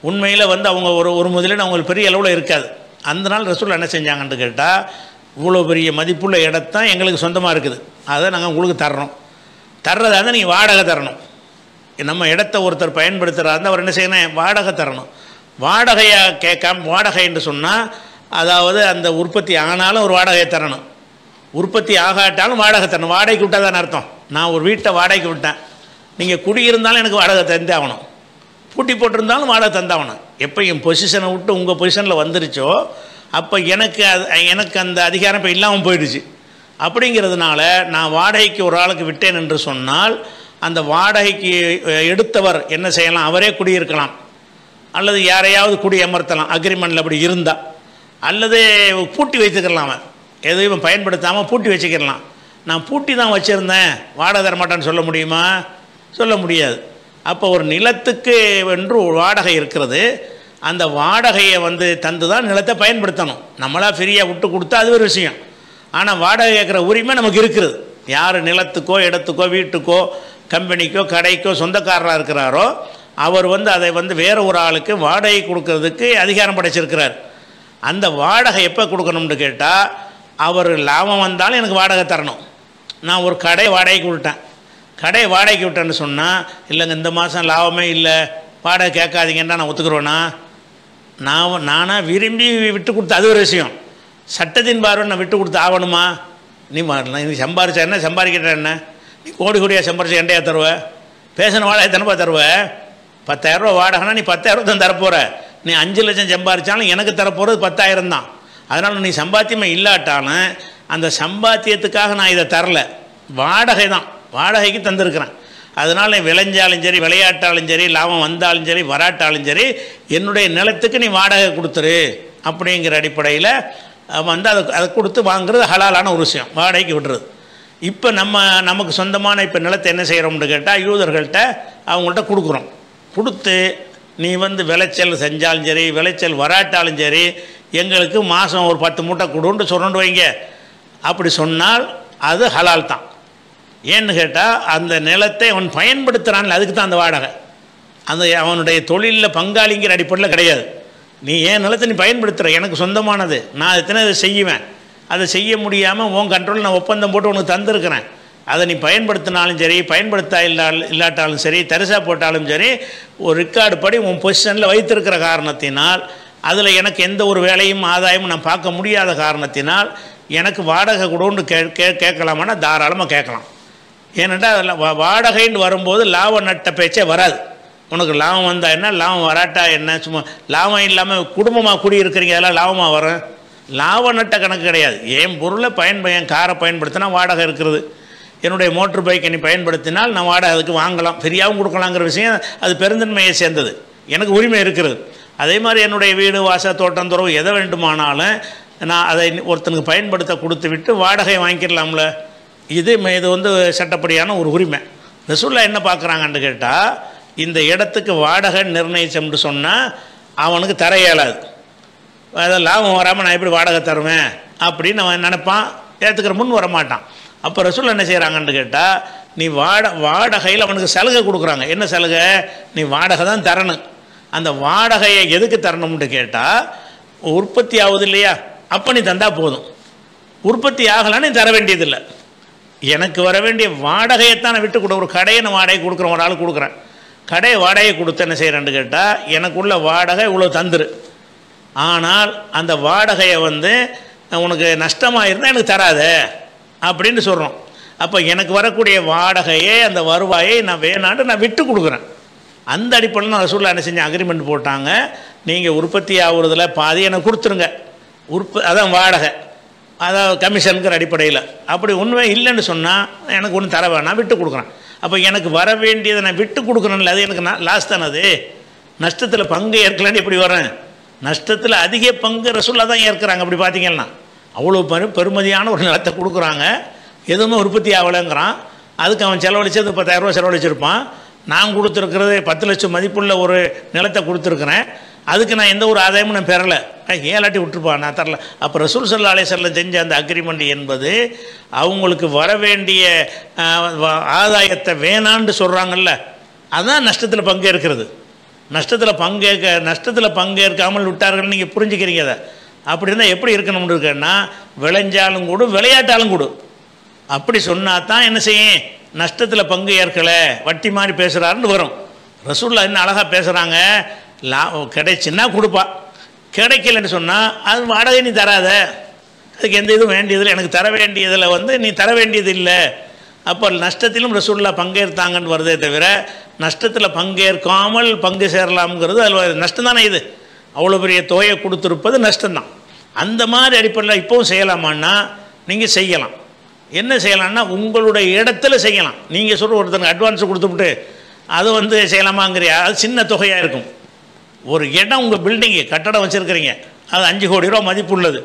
உண்மையில் அவங்க ஒரு முதலீடு அவங்களுக்கு பெரிய அளவில் இருக்காது. அந்த நாள் ரசூலுல்லாஹ் என்ன செஞ்சாங்கன்னு கேட்டால், இவ்வளோ பெரிய மதிப்புள்ள இடத்தான் எங்களுக்கு சொந்தமாக இருக்குது, அதை நாங்கள் உங்களுக்கு தர்றதாக தான் நீங்கள் வாடகை தரணும். நம்ம இடத்த ஒருத்தர் பயன்படுத்துகிறாருந்தால் அவர் என்ன செய்யணும்? வாடகை தரணும். வாடகையாக கேட்காம, வாடகை என்று சொன்னால் அதாவது அந்த உற்பத்தி ஆனாலும் ஒரு வாடகையை தரணும், உற்பத்தி ஆகாட்டாலும் வாடகை தரணும். வாடகைக்கு விட்டால் தானே அர்த்தம். நான் ஒரு வீட்டை வாடகைக்கு விட்டேன், நீங்கள் குடியிருந்தாலும் எனக்கு வாடகை தந்தாகணும், பூட்டி போட்டிருந்தாலும் வாடகை தந்தாகணும். எப்போ என் பொசிஷனை விட்டு உங்கள் பொசிஷனில் வந்துருச்சோ அப்போ எனக்கு அந்த அதிகாரம் இப்போ இல்லாமல் போயிடுச்சு. அப்படிங்கிறதுனால நான் வாடகைக்கு ஒரு ஆளுக்கு விட்டேன் என்று சொன்னால் அந்த வாடகைக்கு எடுத்தவர் என்ன செய்யலாம்? அவரே குடியிருக்கலாம், அல்லது யாரையாவது குடியமர்த்தலாம் அக்ரிமெண்ட்டில் அப்படி இருந்தால், அல்லது பூட்டி வைத்துக்கலாம். எதையும் பயன்படுத்தாமல் பூட்டி வச்சுக்கிடலாம். நான் பூட்டி தான் வச்சுருந்தேன், வாடகை தரமாட்டான்னு சொல்ல முடியுமா? சொல்ல முடியாது. அப்போ ஒரு நிலத்துக்கு என்று வாடகை இருக்கிறது, அந்த வாடகையை தந்து தான் நிலத்தை பயன்படுத்தணும். நம்மளாக ஃப்ரீயாக விட்டு கொடுத்தா அது ஒரு விஷயம். ஆனால் வாடகை கேட்குற உரிமை நமக்கு இருக்குது. யார் நிலத்துக்கோ இடத்துக்கோ வீட்டுக்கோ கம்பெனிக்கோ கடைக்கோ சொந்தக்காரராக இருக்கிறாரோ அவர் அதை வேறு ஒரு ஆளுக்கு வாடகை கொடுக்கறதுக்கு அதிகாரம் படைச்சிருக்கிறார். அந்த வாடகை எப்போ கொடுக்கணும்னு கேட்டால், அவர் லாபம் வந்தாலும் எனக்கு வாடகை தரணும். நான் ஒரு கடை வாடகைக்கு விட்டேன், கடை வாடகைக்கு விட்டேன்னு சொன்னால், இல்லைங்க இந்த மாதம் லாபமே இல்லை வாடகை கேட்காதீங்கன்னா நான் ஒத்துக்குறேன்னா? நானாக விரும்பி விட்டு கொடுத்த அது ஒரு விஷயம். சட்டத்தின் பார்வை நான் விட்டு கொடுத்து ஆகணுமா? நீ சம்பாரிச்சா என்ன, சம்பாதிக்கிட்ட என்ன, நீ கோடி கோடியாக சம்பாரிச்சா எண்டையா தருவ? பேசின வாடகை தானப்பா தருவ. 10,000 ரூபா வாடகைனா நீ 10,000 தான் தரப்போகிற. நீ 5 லட்சம் சம்பாதிச்சாலும் எனக்கு தரப்போகிறது 10,000 தான். அதனால் நீ சம்பாத்தியமே இல்லாட்டாலும் அந்த சம்பாத்தியத்துக்காக நான் இதை தரல, வாடகை தான், வாடகைக்கு தந்திருக்கிறேன். அதனால் விளைஞ்சாலும் சரி, விளையாட்டாலும் சரி, லாபம் வந்தாலும் சரி, வராட்டாலும் சரி, என்னுடைய நிலத்துக்கு நீ வாடகை கொடுத்துரு அப்படிங்கிற அடிப்படையில் அதை கொடுத்து வாங்குறது ஹலாலான ஒரு விஷயம், வாடகைக்கு விடுறது. இப்போ நமக்கு சொந்தமான இப்போ நிலத்தை என்ன செய்கிறோம்னு கேட்டால், யூதர்கள்ட்ட அவங்கள்ட்ட கொடுக்குறோம். கொடுத்து நீ விளைச்சல் செஞ்சாலும் சரி, விளைச்சல் வராட்டாலும் சரி, எங்களுக்கு மாதம் ஒரு 10 மூட்டை கொடுன்னு சொன்னு வைங்க. அப்படி சொன்னால் அது ஹலால் தான். ஏன்னு கேட்டால் அந்த நிலத்தை அவன் பயன்படுத்துகிறான்ல, அதுக்கு தான் அந்த வாடகை. அந்த அவனுடைய தொழிலில் பங்காளிங்கிற அடிப்படையில் கிடையாது. நீ ஏன் நிலத்தை நீ பயன்படுத்துகிற, எனக்கு சொந்தமானது, நான் எத்தனை இதை செய்வேன், அதை செய்ய முடியாமல் உன் கண்ட்ரோல் நான் ஒப்பந்தம் போட்டு உனக்கு தந்திருக்கிறேன், அதை நீ பயன்படுத்தினாலும் சரி இல்லாட்டாலும் சரி தரிசா போட்டாலும் சரி ஒரு ரெக்கார்டு படி உன் பொசிஷனில் வைத்திருக்கிற காரணத்தினால் அதில் எனக்கு எந்த ஒரு வேலையும் ஆதாயமும் நான் பார்க்க முடியாத காரணத்தினால் எனக்கு வாடகை கொடுன்னு கேட்கலாமான்னா தாராளமாக கேட்கலாம். ஏனென்றால் அதில் வாடகைன்னு வரும்போது லாப நட்ட பேச்சே வராது. உனக்கு லாபம் வந்தால் என்ன, லாபம் வராட்டா என்ன, சும்மா லாபம் இல்லாமல் குடும்பமாக குடியிருக்கிறீங்க அதெல்லாம் லாபமாக வரும். லாப நட்ட கணக்கு கிடையாது. என் பொருளை என் காரை பயன்படுத்தினா வாடகை இருக்கிறது, என்னுடைய மோட்டர் பைக்கை நீ பயன்படுத்தினால் நான் வாடகை அதுக்கு வாங்கலாம், ஃப்ரீயாகவும் கொடுக்கலாங்கிற விஷயம் அது பெருந்தன்மையை சேர்ந்தது, எனக்கு உரிமை இருக்கிறது. அதே மாதிரி என்னுடைய வீடு வாசல் தோட்டம் துறவு எதை வேண்டுமானாலும் நான் அதை ஒருத்தனுக்கு பயன்படுத்த கொடுத்து விட்டு வாடகை வாங்கிக்கலாம்ல. இது வந்து சட்டப்படியான ஒரு உரிமை. ரசூலுல்லாஹ் என்ன பார்க்குறாங்கன்னு கேட்டால், இந்த இடத்துக்கு வாடகை நிர்ணயிச்சோம்னு சொன்னால் அவனுக்கு தர இயலாது. அதை லாபம் வராமல் நான் எப்படி வாடகை தருவேன் அப்படின்னு அவன் நினைப்பான், ஏற்றுக்கிற முன் வரமாட்டான். அப்போ ரசூலுல்லாஹ் என்ன செய்கிறாங்கன்னு கேட்டால், நீ வாடகையில் அவனுக்கு சலுகை கொடுக்குறாங்க. என்ன சலுகை? நீ வாடகை தான் தரணும். அந்த வாடகையை எதுக்கு தரணும்னு கேட்டால், உற்பத்தி ஆகுது இல்லையா, அப்போ நீ தந்தால் போதும். உற்பத்தி ஆகலான்னு நீ தர வேண்டியதில்லை. எனக்கு வர வேண்டிய வாடகையைத்தான் நான் விட்டு கொடு. ஒரு கடையை நான் வாடகை கொடுக்குறேன், ஒரு ஆள் கொடுக்குறேன், கடையை வாடகை கொடுத்து என்ன செய்கிறேன்னு கேட்டால், எனக்குள்ள வாடகை இவ்வளோ தந்துரு, ஆனால் அந்த வாடகையை உனக்கு நஷ்டமாக இருந்தால் எனக்கு தராத அப்படின்னு சொல்கிறோம். அப்போ எனக்கு வரக்கூடிய வாடகையே அந்த வருவாயை நான் வேணான்னு நான் விட்டு கொடுக்குறேன். அந்த அடிப்படையில் ரசூலுல்லாஹ் என்ன செஞ்ச அக்ரிமெண்ட் போட்டாங்க, நீங்கள் உற்பத்தி ஆகுறதுல பாதி எனக்கு கொடுத்துருங்க, அதான் வாடகை, அதாவது கமிஷனுங்கிற அடிப்படையில். அப்படி உண்மை இல்லைன்னு சொன்னால் எனக்கு ஒன்றும் தர வேணாம், விட்டு கொடுக்குறேன். அப்போ எனக்கு வர வேண்டியதை நான் விட்டு கொடுக்குறேன்ல, அது எனக்கு லாஸ் தானே. அது நஷ்டத்தில் பங்கு ஏற்கலான்னு எப்படி வரேன்? நஷ்டத்தில் அதிக பங்கு ரசூலுல்லாஹ் தான் ஏற்கிறாங்க. அப்படி பார்த்தீங்கன்னா அவ்வளோ பெருமதியான ஒரு நிலத்தை கொடுக்குறாங்க, எதுவுமே உற்பத்தி ஆகலைங்கிறான். அதுக்கு அவன் செலவழிச்சது 10,000 ரூபா செலவழிச்சிருப்பான். நான் கொடுத்துருக்கிறது 10 லட்சம் மதிப்புள்ள ஒரு நிலத்தை கொடுத்துருக்குறேன், அதுக்கு நான் எந்த ஒரு ஆதாயமும் நான் பெறலை, ஏலாட்டி விட்டுருப்பான், நான் தரல. அப்போ ரசூல் ஸல்லல்லாஹு அலைஹி வஸல்லம் செஞ்ச அந்த அக்ரிமெண்ட் என்பது அவங்களுக்கு வர வேண்டிய ஆதாயத்தை வேணான்னு சொல்கிறாங்கல்ல, அதுதான் நஷ்டத்தில் பங்கேற்கிறது. நஷ்டத்தில் பங்கேற்காமல் விட்டார்கள். நீங்கள் புரிஞ்சுக்கிறீங்க அதை. அப்படி இருந்தால் எப்படி இருக்கணும்னு இருக்குன்னா, விளைஞ்சாலும் கூடு விளையாட்டாலும் கூடு அப்படி சொன்னால் தான் என்ன செய்யும், நஷ்டத்தில் பங்கு ஏற்கலை வட்டி மாதிரி பேசுகிறாருன்னு வரும். ரசூலுல்லாஹ் என்ன அழகாக பேசுகிறாங்க, கிடைச்சுன்னா கொடுப்பா, கிடைக்கலன்னு சொன்னால் அது வாடகை நீ தராத, அதுக்கு எந்த இதுவும் வேண்டியதில்லை, எனக்கு தர வேண்டியதில் நீ தர வேண்டியது இல்லை. அப்போ நஷ்டத்திலும் ரசூலுல்லாஹ் பங்கேற்றாங்கன்னு வருதே தவிர, நஷ்டத்தில் பங்கேற்காமல் பங்கு சேரலாம்ங்கிறது அதில் நஷ்டம் தானே. இது அவ்வளோ பெரிய தொகையை கொடுத்துருப்பது நஷ்டம்தான். அந்த மாதிரி அடிப்படையில் இப்போவும் செய்யலாமான்னா நீங்கள் செய்யலாம். என்ன செய்யலாம்னா உங்களுடைய இடத்துல செய்யலாம். நீங்கள் சொல்கிற ஒருத்தனுக்கு அட்வான்ஸ் கொடுத்துவிட்டு அது செய்யலாமாங்கிறியா, அது சின்ன தொகையாக இருக்கும். ஒரு இடம் உங்கள் பில்டிங்கு கட்டடம் வச்சுருக்கிறீங்க, அது 5 கோடி ரூபா மதிப்பு உள்ளது,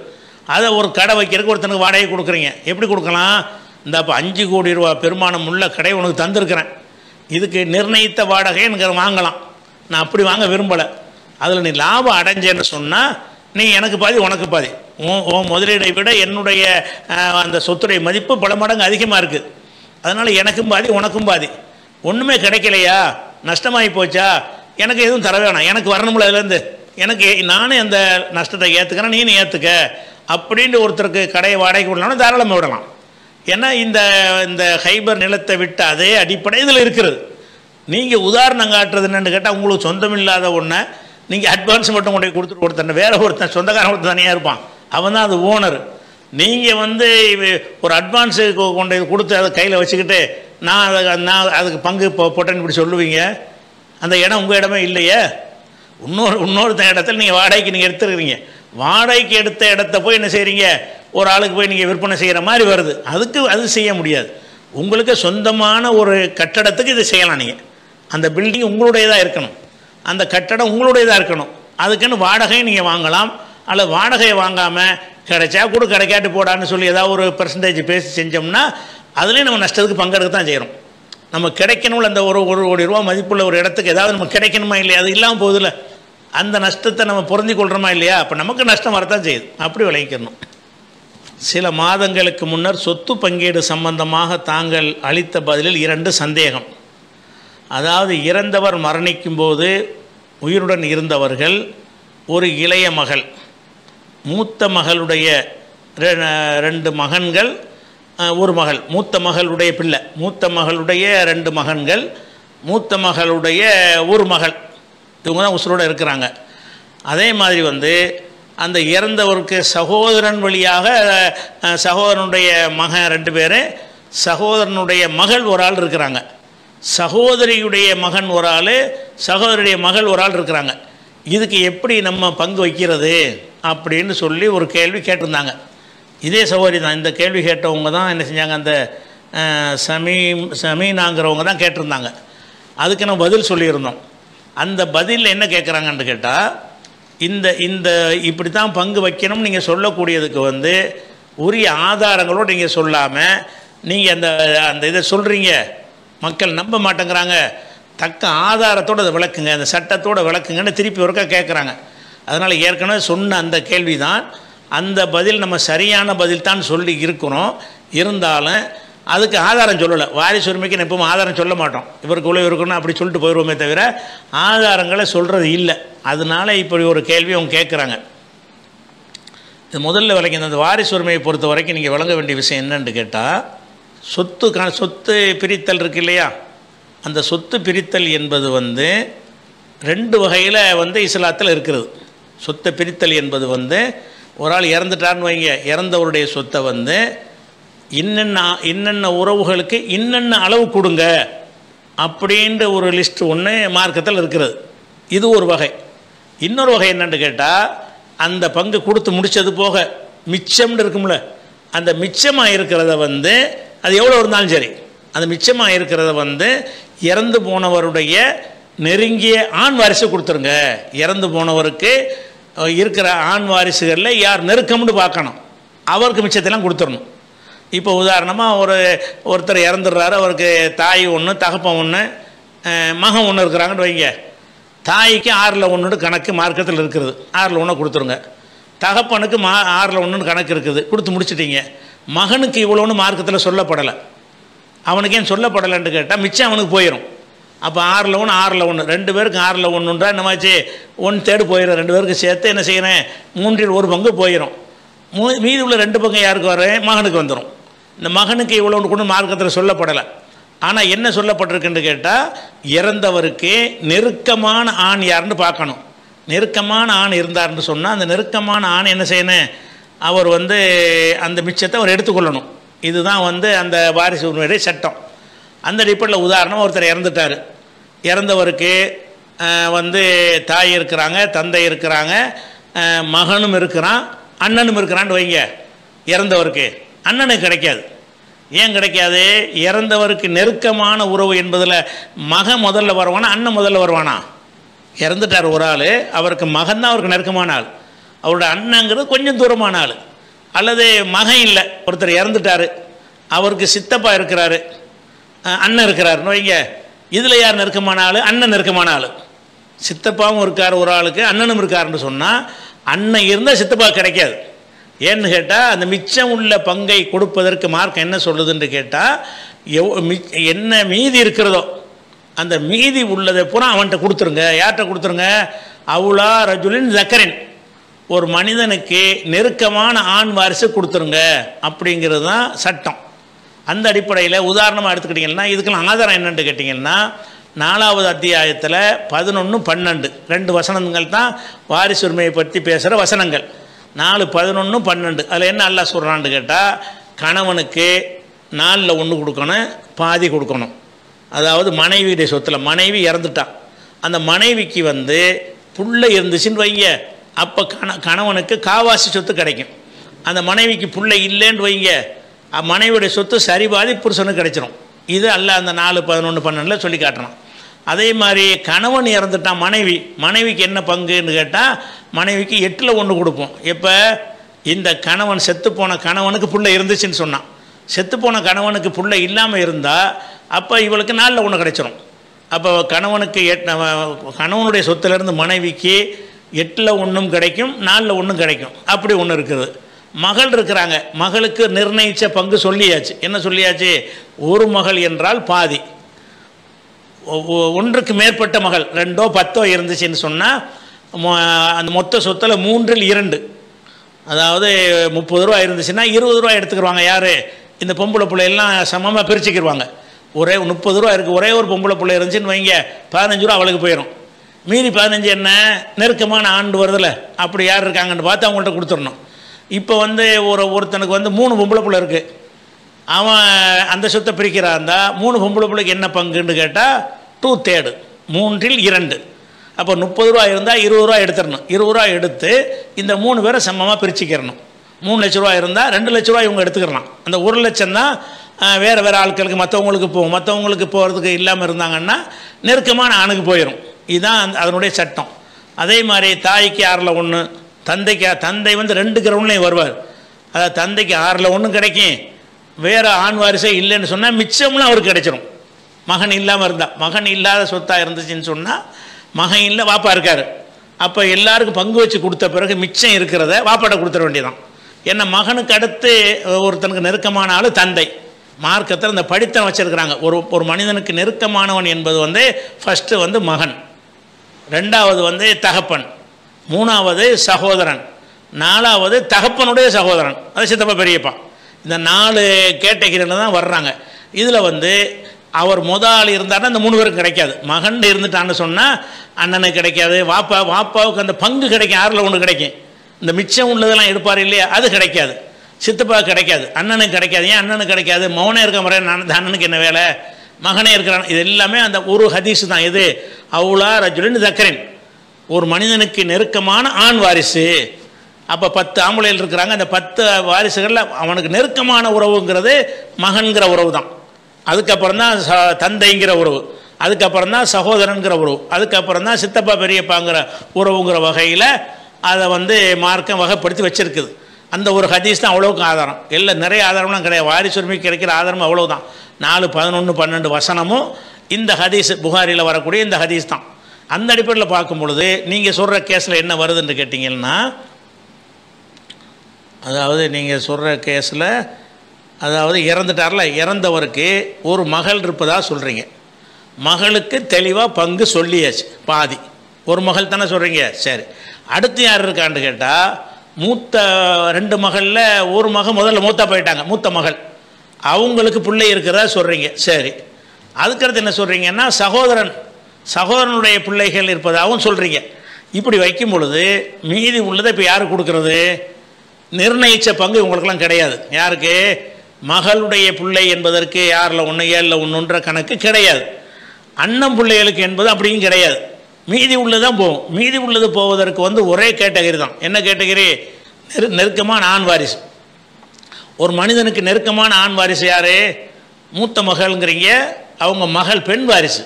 அதை ஒரு கடை வைக்கிறதுக்கு ஒருத்தனுக்கு வாடகை கொடுக்குறீங்க. எப்படி கொடுக்கலாம்? இந்த அப்போ 5 கோடி ரூபா பெருமானம் உள்ள கடை உனக்கு தந்திருக்கிறேன், இதுக்கு நிர்ணயித்த வாடகை எனக்கு வாங்கலாம், நான் அப்படி வாங்க விரும்பலை, அதில் நீ லாபம் அடைஞ்சேன்னு சொன்னால் நீ எனக்கு பாதி உனக்கு பாதி, உன் முதலீடை விட என்னுடைய அந்த சொத்துடைய மதிப்பு பல மடங்கு அதிகமாக இருக்குது, அதனால் எனக்கும் பாதி உனக்கும் பாதி. ஒன்றுமே கிடைக்கலையா, நஷ்டமாகி போச்சா, எனக்கு எதுவும் தர வேணாம், எனக்கு வரணும்ல அதுலேருந்து, எனக்கு நானே அந்த நஷ்டத்தை ஏற்றுக்கிறேன், நீனு ஏற்றுக்க அப்படின்னு ஒருத்தருக்கு கடையை வாடகைக்கு விடலாம்னா தாராளமாக விடலாம். ஏன்னா இந்த ஹைபர் நிலத்தை விட்டு அதே அடிப்படை இதில் இருக்கிறது. நீங்கள் உதாரணம் காட்டுறது என்னென்னு கேட்டால், உங்களுக்கு சொந்தம் இல்லாத ஒன்றை நீங்கள் அட்வான்ஸ் மட்டும் கொண்டு கொடுத்துட்டு ஒருத்தன் வேற ஒருத்தன் சொந்தக்காரன் ஒருத்தன் தனியாக இருப்பான், அவன் தான் அது ஓனர். நீங்கள் ஒரு அட்வான்ஸு கொண்டு கொடுத்து அதை கையில் வச்சுக்கிட்டு நான் அதுக்கு பங்கு போட்டேன்னு இப்படி சொல்லுவீங்க. அந்த இடம் உங்கள் இடமே இல்லையே, இன்னொருத்த இடத்துல நீங்கள் வாடகைக்கு நீங்கள் எடுத்துருக்கிறீங்க. வாடகைக்கு எடுத்த இடத்த போய் என்ன செய்கிறீங்க, ஒரு ஆளுக்கு போய் நீங்கள் விற்பனை செய்கிற மாதிரி வருது. அது செய்ய முடியாது. உங்களுக்கு சொந்தமான ஒரு கட்டடத்துக்கு இது செய்யலாம். நீங்கள் அந்த பில்டிங் உங்களுடையதாக இருக்கணும், அந்த கட்டடம் உங்களுடையதாக இருக்கணும், அதுக்குன்னு வாடகையை நீங்கள் வாங்கலாம். அல்லது வாடகையை வாங்காமல் கிடைச்சா கூட கிடைக்காட்டு போடான்னு சொல்லி ஏதாவது ஒரு பெர்சன்டேஜ் பேசி செஞ்சோம்னா அதுலேயும் நம்ம நஷ்டத்துக்கு பங்கெடுக்க தான் செய்கிறோம். நம்ம கிடைக்கணும்ல, அந்த ஒரு கோடி ரூபா மதிப்புள்ள ஒரு இடத்துக்கு ஏதாவது நம்ம கிடைக்கணுமா இல்லையா, அது இல்லாமல் போகுதுல்ல, அந்த நஷ்டத்தை நம்ம பொருந்தி கொள்கிறோமா இல்லையா, அப்போ நமக்கு நஷ்டம் வரத்தான் செய்யுது. அப்படி விளைவிக்கணும். சில மாதங்களுக்கு முன்னர் சொத்து பங்கீடு சம்பந்தமாக தாங்கள் அளித்த பதிலில் 2 சந்தேகம். அதாவது இறந்தவர் மரணிக்கும் போது உயிருடன் இருந்தவர்கள் ஒரு இளைய மகள் மூத்த மகளுடைய 2 மகன்கள், ஒரு மகள், மூத்த மகளுடைய பிள்ளை, மூத்த மகளுடைய 2 மகன்கள், மூத்த மகளுடைய ஒரு மகள், இவங்க தான் உசுரோடு இருக்கிறாங்க. அதே மாதிரி வந்து அந்த இறந்தவருக்கு சகோதரன் வழியாக சகோதரனுடைய மகன் 2 பேர், சகோதரனுடைய மகள் ஒரு ஆள் இருக்கிறாங்க, சகோதரியுடைய மகன் ஒரு ஆள், சகோதரியுடைய மகள் ஒரு ஆள் இருக்கிறாங்க. இதுக்கு எப்படி நம்ம பங்கு வைக்கிறது அப்படின்னு சொல்லி ஒரு கேள்வி கேட்டிருந்தாங்க. இதே சகோதரி தான், இந்த கேள்வி கேட்டவங்க தான் என்ன செஞ்சாங்க, அந்த சமீனாங்கிறவங்க தான் கேட்டிருந்தாங்க. அதுக்கு நம்ம பதில் சொல்லியிருந்தோம். அந்த பதில் என்ன கேட்குறாங்கன்னு கேட்டால், இந்த இப்படி தான் பங்கு வைக்கணும்னு நீங்கள் சொல்லக்கூடியதுக்கு வந்து உரிய ஆதாரங்களோடு நீங்கள் சொல்லாமல் நீங்கள் அந்த இதை சொல்கிறீங்க, மக்கள் நம்ப மாட்டேங்கிறாங்க, தக்க ஆதாரத்தோடு அதை விளக்குங்க, அந்த சட்டத்தோடு விளக்குங்கன்னு திருப்பி ஒருக்கா கேட்குறாங்க. அதனால் ஏற்கனவே சொன்ன அந்த கேள்வி தான், அந்த பதில் நம்ம சரியான பதில் தான் சொல்லி இருக்கிறோம். இருந்தாலும் அதுக்கு ஆதாரம் சொல்லலை. வாரிசு உரிமைக்கு எப்பவும் ஆதாரம் சொல்ல மாட்டோம், இவருக்கு உள்ள இருக்கணும் அப்படி சொல்லிட்டு போயிடுவோமே தவிர ஆதாரங்களை சொல்கிறது இல்லை. அதனால் இப்படி ஒரு கேள்வி அவங்க கேட்குறாங்க. இது முதல்ல விளக்கி, அந்த வாரிசு உரிமையை பொறுத்த வரைக்கும் நீங்கள் விளங்க வேண்டிய விஷயம் என்னன்னு கேட்டால், சொத்து பிரித்தல் இருக்கு இல்லையா, அந்த சொத்து பிரித்தல் என்பது வந்து 2 வகையில் வந்து இஸ்லாத்தில் இருக்கிறது. சொத்தை பிரித்தல் என்பது வந்து ஒரு ஆள் இறந்துட்டார்னு வைங்க, இறந்தவருடைய சொத்தை வந்து இன்னென்ன உறவுகளுக்கு இன்னென்ன அளவு கொடுங்க அப்படின்ற ஒரு லிஸ்ட் ஒன்று மார்க்கத்தில் இருக்கிறது. இது ஒரு வகை. இன்னொரு வகை என்னென்னு கேட்டால், அந்த பங்கு கொடுத்து முடித்தது போக மிச்சம்னு இருக்கும்ல, அந்த மிச்சமாக இருக்கிறத வந்து அது எவ்வளோ இருந்தாலும் சரி, அந்த மிச்சமாக இருக்கிறத வந்து இறந்து போனவருடைய நெருங்கிய ஆண் வாரிசு கொடுத்துருங்க. இறந்து போனவருக்கு இருக்கிற ஆண் வாரிசுகளில் யார் நெருக்கம்னு பார்க்கணும், அவருக்கு மிச்சத்தெல்லாம் கொடுத்துடணும். இப்போ உதாரணமாக ஒருத்தர் இறந்துடுறாரு, அவருக்கு தாய் ஒன்று, தகப்பன் ஒன்று, மகன் ஒன்று இருக்கிறாங்கன்னு வைங்க. தாய்க்கு 6ல் 1 கணக்கு மார்க்கத்தில் இருக்கிறது, 6ல் 1 கொடுத்துருங்க. தகப்பனுக்கு 6ல் 1 கணக்கு இருக்குது, கொடுத்து முடிச்சிட்டிங்க. மகனுக்கு இவ்வளோன்னு மார்க்கத்தில் சொல்லப்படலை. அவனுக்கு ஏன் சொல்லப்படலைன்னு கேட்டால் மிச்சம் அவனுக்கு போயிடும். அப்போ 6ல் 1 6ல் 1 2 பேருக்கு 6ல் 1ன்றா என்னமாச்சு, 1/3 போயிடும். 2 பேருக்கு சேர்த்து என்ன செய்கிறேன், 3ல் 1 பங்கு போயிடும். மீதி உள்ள 2 பங்கு யாருக்கு வர, மகனுக்கு வந்துடும். இந்த மகனுக்கு இவ்வளோன்னு கூட மார்க்கத்தில் சொல்லப்படலை. ஆனால் என்ன சொல்லப்பட்டிருக்குன்னு கேட்டால், இறந்தவருக்கு நெருக்கமான ஆண் யாருன்னு பார்க்கணும். நெருக்கமான ஆண் இருந்தார்னு சொன்னால் அந்த நெருக்கமான ஆண் என்ன செய்யணும், அவர் வந்து அந்த மிச்சத்தை அவர் எடுத்துக்கொள்ளணும். இதுதான் வந்து அந்த வாரிசு உரிமையுடைய சட்டம். அந்த அடிப்படையில் உதாரணம், ஒருத்தர் இறந்துட்டார், இறந்தவருக்கு வந்து தாய் இருக்கிறாங்க, தந்தை இருக்கிறாங்க, மகனும் இருக்கிறான், அண்ணனும் இருக்கிறான்னு வைங்க. இறந்தவருக்கு அண்ணனுக்கு கிடைக்காது. ஏன் கிடைக்காது, இறந்தவருக்கு நெருக்கமான உறவு என்பதில் மகன் முதல்ல வருவானா அண்ணன் முதல்ல வருவானா? இறந்துட்டார் ஒரு ஆள், அவருக்கு மகன் தான் அவருக்கு நெருக்கமான ஆள், அவரோட அண்ணங்கிறது கொஞ்சம் தூரமான ஆள். அல்லது மகன் இல்லை, ஒருத்தர் இறந்துட்டார், அவருக்கு சித்தப்பா இருக்கிறாரு, அண்ணன் இருக்கிறாருன்னு வைங்க. இதில் யார் நெருக்கமான ஆள், அண்ணன் நெருக்கமான ஆள். சித்தப்பாவும் இருக்கார் ஒரு ஆளுக்கு, அண்ணனும் இருக்காருன்னு சொன்னால் அண்ணன் இருந்தால் சித்தப்பா கிடைக்காது. ஏன்னு கேட்டால், அந்த மிச்சம் உள்ள பங்கை கொடுப்பதற்கு மார்க்கம் என்ன சொல்லுதுன்னு கேட்டால், என்ன மீதி இருக்கிறதோ அந்த மீதி உள்ளதை பூரா அவன்கிட்ட கொடுத்துருங்க. யார்கிட்ட கொடுத்துருங்க, அவுலா ரஜுலின் ஜக்கரின், ஒரு மனிதனுக்கு நெருக்கமான ஆண் வாரிசு கொடுத்துருங்க அப்படிங்கிறது தான் சட்டம். அந்த அடிப்படையில் உதாரணமாக எடுத்துக்கிட்டிங்கன்னா, இதுக்கெல்லாம் ஆதாரம் என்னென்னு கேட்டிங்கன்னா, 4வது அத்தியாயத்தில் 11, 12 2 வசனங்கள் தான் வாரிசு உரிமையை பற்றி பேசுகிற வசனங்கள். 4, 11, 12 அதில் என்ன அல்லாஹ் சொல்கிறான்னு கேட்டால், கணவனுக்கு 4ல் 1 கொடுக்கணும், பாதி கொடுக்கணும். அதாவது மனைவியுடைய சொத்தில், மனைவி இறந்துட்டான், அந்த மனைவிக்கு வந்து புள்ள இருந்துச்சுன்னு வைங்க, அப்போ கணவனுக்கு காவாசி சொத்து கிடைக்கும். அந்த மனைவிக்கு புள்ள இல்லைன்னு வைங்க, மனைவியுடைய சொத்து சரிபாதி புருஷனுக்கு கிடைச்சிடும். இது அல்லாஹ் அந்த 4, 11, 12 சொல்லி காட்டணும். அதே மாதிரி கணவன் இறந்துட்டான், மனைவிக்கு என்ன பங்குன்னு கேட்டால், மனைவிக்கு 8ல் 1 கொடுப்போம். எப்போ இந்த கணவன் செத்துப்போன கணவனுக்கு புள்ள இருந்துச்சுன்னு சொன்னான், செத்துப்போன கணவனுக்கு புள்ள இல்லாமல் இருந்தால் அப்போ இவளுக்கு 4ல் 1 கிடைச்சிடும். அப்போ கணவனுக்கு கணவனுடைய சொத்துலேருந்து மனைவிக்கு 8ல் 1 கிடைக்கும், 4ல் 1 கிடைக்கும். அப்படி ஒன்று இருக்குது. மகள் இருக்கிறாங்க, மகளுக்கு நிர்ணயித்த பங்கு சொல்லியாச்சு. என்ன சொல்லியாச்சு, ஒரு மகள் என்றால் பாதி. ஒன்றுக்கு மேற்பட்ட மகள் 2ஓ 10ஓ இருந்துச்சுன்னு சொன்னால் அந்த மொத்த சொத்தில் 3ல் 2, அதாவது 30 ரூபா இருந்துச்சுன்னா 20 ரூபா எடுத்துக்கிடுவாங்க. யார்? இந்த பொம்பளை பிள்ளையெல்லாம் சமமாக பிரிச்சுக்கிடுவாங்க. ஒரே 30 ரூபா இருக்குது, ஒரே ஒரு பொம்பளை பிள்ளை இருந்துச்சுன்னு வைங்க, 15 ரூபா அவளுக்கு போயிடும். மீதி 15 என்ன நெருக்கமான ஆண்டு வருதில்ல, அப்படி யார் இருக்காங்கன்னு பார்த்து அவங்கள்ட்ட கொடுத்துடணும். இப்போ வந்து ஒருத்தனுக்கு வந்து 3 பொம்பளை பிள்ளை இருக்குது, அவன் அந்த சொத்தை பிரிக்கிறான்டா 3 பொம்பளை பிள்ளைக்கு என்ன பங்குன்னு கேட்டால் 2/3, 3/2. அப்போ 30 ரூபா இருந்தால் 20 ரூபா எடுத்துடணும். 20 ரூபா எடுத்து இந்த 3 பேரை சமமாக பிரிச்சுக்கிறணும். 3 லட்ச ரூபா இருந்தால் 2 லட்ச ரூபா இவங்க எடுத்துக்கிறலாம். அந்த 1 லட்சம் தான் வேறு வேறு ஆட்களுக்கு மற்றவங்களுக்கு போகும். மற்றவங்களுக்கு போகிறதுக்கு இல்லாமல் இருந்தாங்கன்னா நெருக்கமான ஆணுக்கு போயிடும். இதுதான் அதனுடைய சட்டம். அதே மாதிரி தாய்க்கு 6/1, தந்தை வந்து 2 கிரவுண்ட்லேயும் வருவார். அதாவது தந்தைக்கு 6/1 கிடைக்கும். வேறு ஆண் வாரிசே இல்லைன்னு சொன்னால் மிச்சம்லாம் அவருக்கு கிடைச்சிடும். மகன் இல்லாமல் இருந்தால், மகன் இல்லாத சொத்தாக இருந்துச்சுன்னு சொன்னால், மகன் இல்லை வாப்பா இருக்கார், அப்போ எல்லாருக்கும் பங்கு வச்சு கொடுத்த பிறகு மிச்சம் இருக்கிறத வாப்பாட்ட கொடுத்துட வேண்டியதான். ஏன்னா மகனுக்கு அடுத்து ஒருத்தனுக்கு நெருக்கமான ஆள் தந்தை. மார்க்கத்தில் இந்த படித்தம் வச்சுருக்கிறாங்க. ஒரு மனிதனுக்கு நெருக்கமானவன் என்பது வந்து ஃபஸ்ட்டு வந்து மகன், 2வது வந்து தகப்பன், 3வது சகோதரன், 4வது தகப்பனுடைய சகோதரன், அது சித்தப்பா பெரியப்பா. இந்த 4 கேட்டகிரியில் தான் வர்றாங்க. இதில் வந்து அவர் முதலாளி இருந்தாருன்னா இந்த 3 பேருக்கு கிடைக்காது. மகன் இருந்துட்டான்னு சொன்னால் அண்ணனுக்கு கிடைக்காது. வாப்பாவுக்கு அந்த பங்கு கிடைக்கும், 6/1 கிடைக்கும். இந்த மிச்சம் உள்ளதெல்லாம் எடுப்பார் இல்லையா, அது கிடைக்காது. சித்தப்பா கிடைக்காது, அண்ணனுக்கு கிடைக்காது. ஏன் அண்ணனுக்கு கிடைக்காது? மௌனே இருக்க முறை அண்ணனுக்கு என்ன வேலை, மகனே இருக்கிறான். இது எல்லாமே அந்த ஒரு ஹதீஸ் தான். இது அவுலா ரஜுலின் தக்கரின், ஒரு மனிதனுக்கு நெருக்கமான ஆண் வாரிசு. அப்போ 10 ஆம்பளைகள் இருக்கிறாங்க. அந்த 10 வாரிசுகளில் அவனுக்கு நெருக்கமான உறவுங்கிறது மகன்கிற உறவு தான். அதுக்கப்புறம் தான் தந்தைங்கிற உறவு, அதுக்கப்புறம் தான் சகோதரன்கிற உறவு, அதுக்கப்புறம் தான் சித்தப்பா பெரியப்பாங்கிற உறவுங்கிற வகையில் அதை வந்து மார்க்கம் வகைப்படுத்தி வச்சுருக்குது. அந்த ஒரு ஹதீஸ் தான் அவ்வளோக்கு ஆதாரம். எல்லாம் நிறைய ஆதாரம்லாம் கிடையாது. வாரிசுரிமைக்கு கிடைக்கிற ஆதாரம் அவ்வளோதான். 4, 11, 12 வசனமும் இந்த ஹதீஸ் புகாரியில் வரக்கூடிய இந்த ஹதீஸ் தான். அந்த அடிப்படையில் பார்க்கும் பொழுது நீங்கள் சொல்கிற கேஸில் என்ன வருதுன்னு கேட்டிங்கன்னா, அதாவது நீங்கள் சொல்கிற கேஸில் அதாவது இறந்துட்டார்ல, இறந்தவருக்கு ஒரு மகள் இருப்பதாக சொல்கிறீங்க. மகளுக்கு தெளிவாக பங்கு சொல்லியாச்சு, பாதி. ஒரு மகள் தானே சொல்கிறீங்க, சரி. அடுத்து யார் இருக்கான்னு கேட்டால், மூத்த 2 மகளில் ஒரு மகள் முதல்ல மூத்தா போயிட்டாங்க, மூத்த மகள், அவங்களுக்கு பிள்ளை இருக்கிறதா சொல்கிறீங்க, சரி. அதுக்கடுத்து என்ன சொல்கிறீங்கன்னா சகோதரனுடைய பிள்ளைகள் இருப்பதாகவும் சொல்கிறீங்க. இப்படி வைக்கும் பொழுது மீதி உள்ளதை இப்போ யாருக்கு கொடுக்கறது? நிர்ணயித்த பங்கு உங்களுக்கெல்லாம் கிடையாது. யாருக்கு? மகளுடைய பிள்ளை என்பதற்கு 6/1, 7/1ன்ற கணக்கு கிடையாது. அண்ணன் பிள்ளைகளுக்கு என்பது அப்படியும் கிடையாது. மீதி உள்ளதான் போகும். மீதி உள்ளது போவதற்கு வந்து ஒரே கேட்டகரி தான். என்ன கேட்டகரி? நெருக்கமான ஆண் வாரிசு. ஒரு மனிதனுக்கு நெருக்கமான ஆண் வாரிசு யார்? மூத்த மகள்ங்கிறீங்க, அவங்க மகள் பெண் வாரிசு,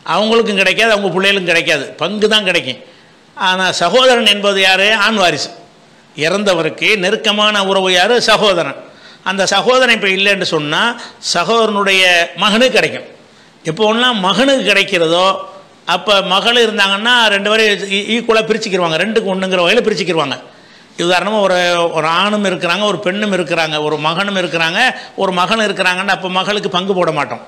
அவங்களுக்கும் கிடைக்காது, அவங்க பிள்ளைகளுக்கும் கிடைக்காது, பங்கு தான் கிடைக்கும். ஆனால் சகோதரன் என்பது யார்? ஆண் வாரிசு. இறந்தவருக்கு நெருக்கமான உறவு யார்? சகோதரன். அந்த சகோதரன் இப்போ இல்லைன்னு சொன்னால் சகோதரனுடைய மகனுக்கு கிடைக்கும். எப்போ ஒன்றா மகனுக்கு கிடைக்கிறதோ அப்போ மகள் இருந்தாங்கன்னா 2 பேரும் ஈக்குவலாக பிரிச்சுக்கிடுவாங்க, 2க்கு 1ங்கிற வகையில் பிரிச்சுக்கிடுவாங்க. உதாரணமாக ஒரு ஆணும் இருக்கிறாங்க, ஒரு பெண்ணும் இருக்கிறாங்க, ஒரு மகனும் இருக்கிறாங்க, ஒரு மகன் இருக்கிறாங்கன்னா அப்போ மகளுக்கு பங்கு போட மாட்டோம்.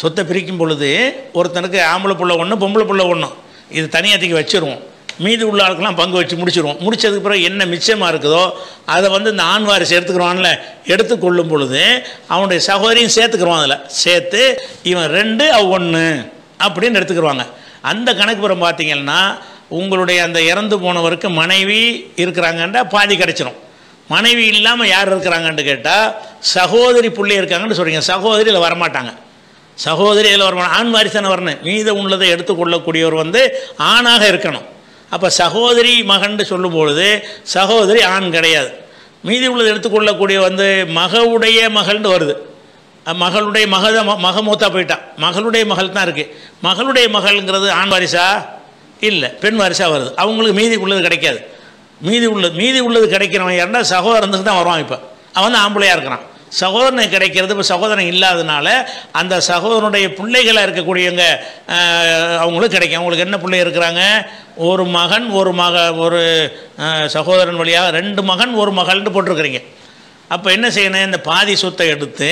சொத்தை பிரிக்கும் பொழுது ஒருத்தனுக்கு ஆம்பளை புள்ள 1, பொம்பளை புள்ள 1, இது தனியாத்துக்கு வச்சுருவோம். மீதி உள்ள ஆளுக்கெல்லாம் பங்கு வச்சு முடிச்சிடுவோம். முடித்ததுக்கு பிறகு என்ன மிச்சமாக இருக்குதோ அதை வந்து இந்த ஆண் வாரிசு எடுத்துக்கிறவான்ல, எடுத்துக்கொள்ளும் பொழுது அவனுடைய சகோதரியும் சேர்த்துக்கிறவான். அதில் சேர்த்து இவன் 2 அவ 1 அப்படின்னு எடுத்துக்கிடுவாங்க. அந்த கணக்கு புறம் பார்த்தீங்கன்னா உங்களுடைய அந்த இறந்து போனவருக்கு மனைவி இருக்கிறாங்கன்றா பாதி கிடச்சிரும். மனைவி இல்லாமல் யார் இருக்கிறாங்கன்னு கேட்டால் சகோதரி பிள்ளை இருக்காங்கன்னு சொல்கிறீங்க. சகோதரியில் வரமாட்டாங்க. சகோதரி இதில் வரமாட்டாங்க. ஆண் வாரிசான வரணும். மீத உள்ளதை எடுத்துக்கொள்ளக்கூடியவர் வந்து ஆணாக இருக்கணும். அப்போ சகோதரி மகன் சொல்லும்பொழுது சகோதரி ஆண் கிடையாது. மீதி உள்ளதை எடுத்துக்கொள்ளக்கூடிய வந்து மகளுடைய மகள்னு வருது. மகளுடைய மக மூத்தா போயிட்டான், மகளுடைய மகள் தான் இருக்குது. மகளுடைய மகள்ங்கிறது ஆண் வாரிசா? இல்லை, பெண் வாரிசாக வருது. அவங்களுக்கு மீதி உள்ளது கிடைக்காது. மீதி உள்ளது கிடைக்கிறவன் யாருன்னா சகோதரனுக்கு தான் வருவான். இப்போ அவன் வந்து ஆம்பளையாக இருக்கிறான். சகோதரனுக்கு கிடைக்கிறது இப்போ சகோதரன் இல்லாதனால அந்த சகோதரனுடைய பிள்ளைகளாக இருக்கக்கூடியவங்க அவங்களுக்கு கிடைக்கும். அவங்களுக்கு என்ன பிள்ளை இருக்கிறாங்க? ஒரு மகன் ஒரு சகோதரன் வழியாக 2 மகன் 1 மகள்னு போட்டிருக்கிறீங்க. அப்போ என்ன செய்யணும்? இந்த பாதி சொத்தை எடுத்து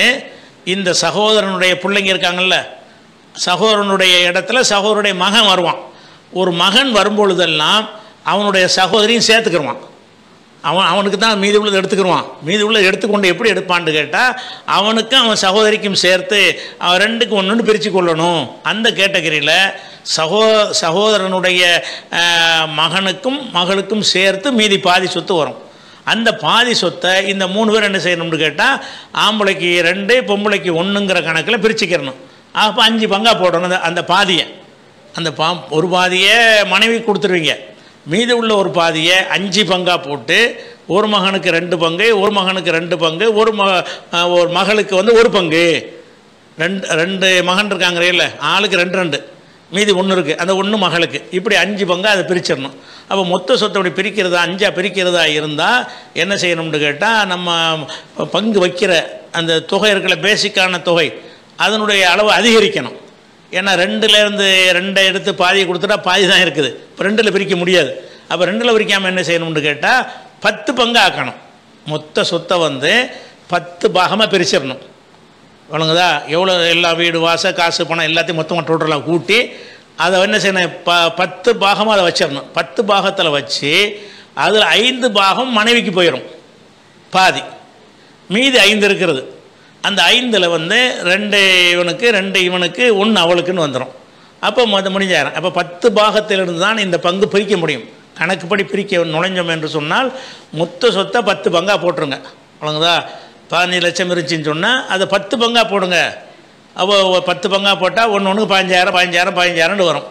இந்த சகோதரனுடைய பிள்ளைங்க இருக்காங்கல்ல, சகோதரனுடைய இடத்துல சகோதரனுடைய மகன் வருவான். ஒரு மகன் வரும்பொழுதெல்லாம் அவனுடைய சகோதரியும் சேர்த்துக்கிடுவான். அவனுக்கு தான் மீதி உள்ளதை எடுத்துக்கிடுவான். மீதி உள்ளதை எடுத்துக்கொண்டு எப்படி எடுப்பான்னு கேட்டால் அவனுக்கும் அவன் சகோதரிக்கும் சேர்த்து அவன் 2க்கு 1 பிரித்து கொள்ளணும். அந்த கேட்டகரியில் சகோதரனுடைய மகனுக்கும் மகளுக்கும் சேர்த்து மீதி பாதி சொத்து வரும். அந்த பாதி சொத்தை இந்த 3 பேர் என்ன செய்யணும்னு கேட்டால் ஆம்பளைக்கு 2 பொம்பளைக்கு 1ங்கிற கணக்கில் பிரிச்சுக்கிறணும். அப்போ 5 பங்காக போடணும். அந்த பாதியை ஒரு பாதியை மனைவி கொடுத்துருவீங்க, மீதி உள்ள ஒரு பாதியை 5 பங்காக போட்டு ஒரு மகனுக்கு 2 பங்கு, ஒரு மகனுக்கு 2 பங்கு, ஒரு மகளுக்கு வந்து 1 பங்கு. 2 மகன் இருக்காங்க இல்லை, ஆளுக்கு 2 மீதி 1 இருக்குது, அந்த 1 மகளுக்கு. இப்படி 5 பங்காக அதை பிரிச்சிடணும். அப்போ மொத்த சொத்தை அப்படி பிரிக்கிறதா 5ஆக பிரிக்கிறதா இருந்தால் என்ன செய்யணும்னு கேட்டால் நம்ம பங்கு வைக்கிற அந்த தொகை இருக்கிற பேசிக்கான தொகை அதனுடைய அளவு அதிகரிக்கணும். ஏன்னா 2லேருந்து 2 எடுத்து பாதியை கொடுத்துட்டா பாதி தான் இருக்குது, இப்போ 2ல் பிரிக்க முடியாது. அப்போ 2ல் பிரிக்காமல் என்ன செய்யணும்னு கேட்டால் 10 பங்கு ஆக்கணும். மொத்த சொத்தை வந்து 10 பாகமாக பிரிச்சிடணும். வழங்குதா? எவ்வளோ எல்லா வீடு வாச காசு பணம் எல்லாத்தையும் மொத்தமாக டோட்டலாக கூட்டி அதை என்ன செய்யணும், 10 பாகமாக அதை வச்சிடணும். 10 பாகத்தில் வச்சு அதில் 5 பாகம் மனைவிக்கு போயிடும் பாதி, மீதி 5 இருக்கிறது. அந்த 5ல் வந்து 2 இவனுக்கு 2 இவனுக்கு 1 அவளுக்குன்னு வந்துடும். அப்போ முடிஞ்சாயிரம். அப்போ 10 பாகத்திலிருந்து தான் இந்த பங்கு பிரிக்க முடியும். கணக்குப்படி பிரிக்க நுழைஞ்சோம் என்று சொன்னால் மொத்த சொத்தை 10 பங்காக போட்டுருங்க. வழங்குதா? 15 லட்சம் இருந்துச்சின்னு சொன்னால் அதை 10 பங்காக போடுங்க. அப்போ 10 பங்காக போட்டால் 1 15,000 வரும்.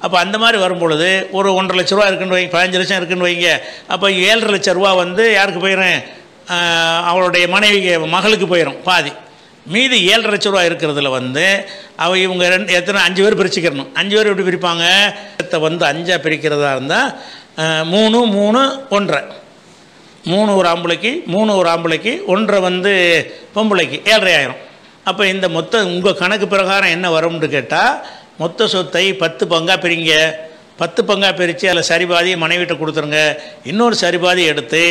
அப்போ அந்த மாதிரி வரும்பொழுது ஒரு 1,50,000 லட்ச ரூபா இருக்குன்னு வைங்க, 15 லட்சம் இருக்குன்னு வைங்க. அப்போ 7,50,000 லட்ச ரூபா வந்து யாருக்கு போயிடும், அவளுடைய மகளுக்கு போயிடும் பாதி. மீதி 7,50,000 லட்ச ரூபா இருக்கிறதுல வந்து இவங்க எத்தனை 5 பேர் பிரிச்சுக்கிறணும். 5 பேர் எப்படி பிரிப்பாங்க, வந்து 5ஆக பிரிக்கிறதா இருந்தால் 3 3 1.5, 3 ஒரு ஆம்பளைக்கு 3 ஒரு ஆம்பளைக்கு 1.5 வந்து பொம்பளைக்கு 7,500 ஆயிரும். அப்போ இந்த மொத்த உங்கள் கணக்கு பிரகாரம் என்ன வரும்னு கேட்டால் மொத்த சொத்தை 10 பங்காக பிரிங்க. 10 பங்காக பிரித்து அதில் சரிபாதியை மனைவிட்ட கொடுத்துருங்க. இன்னொரு சரிபாதி எடுத்து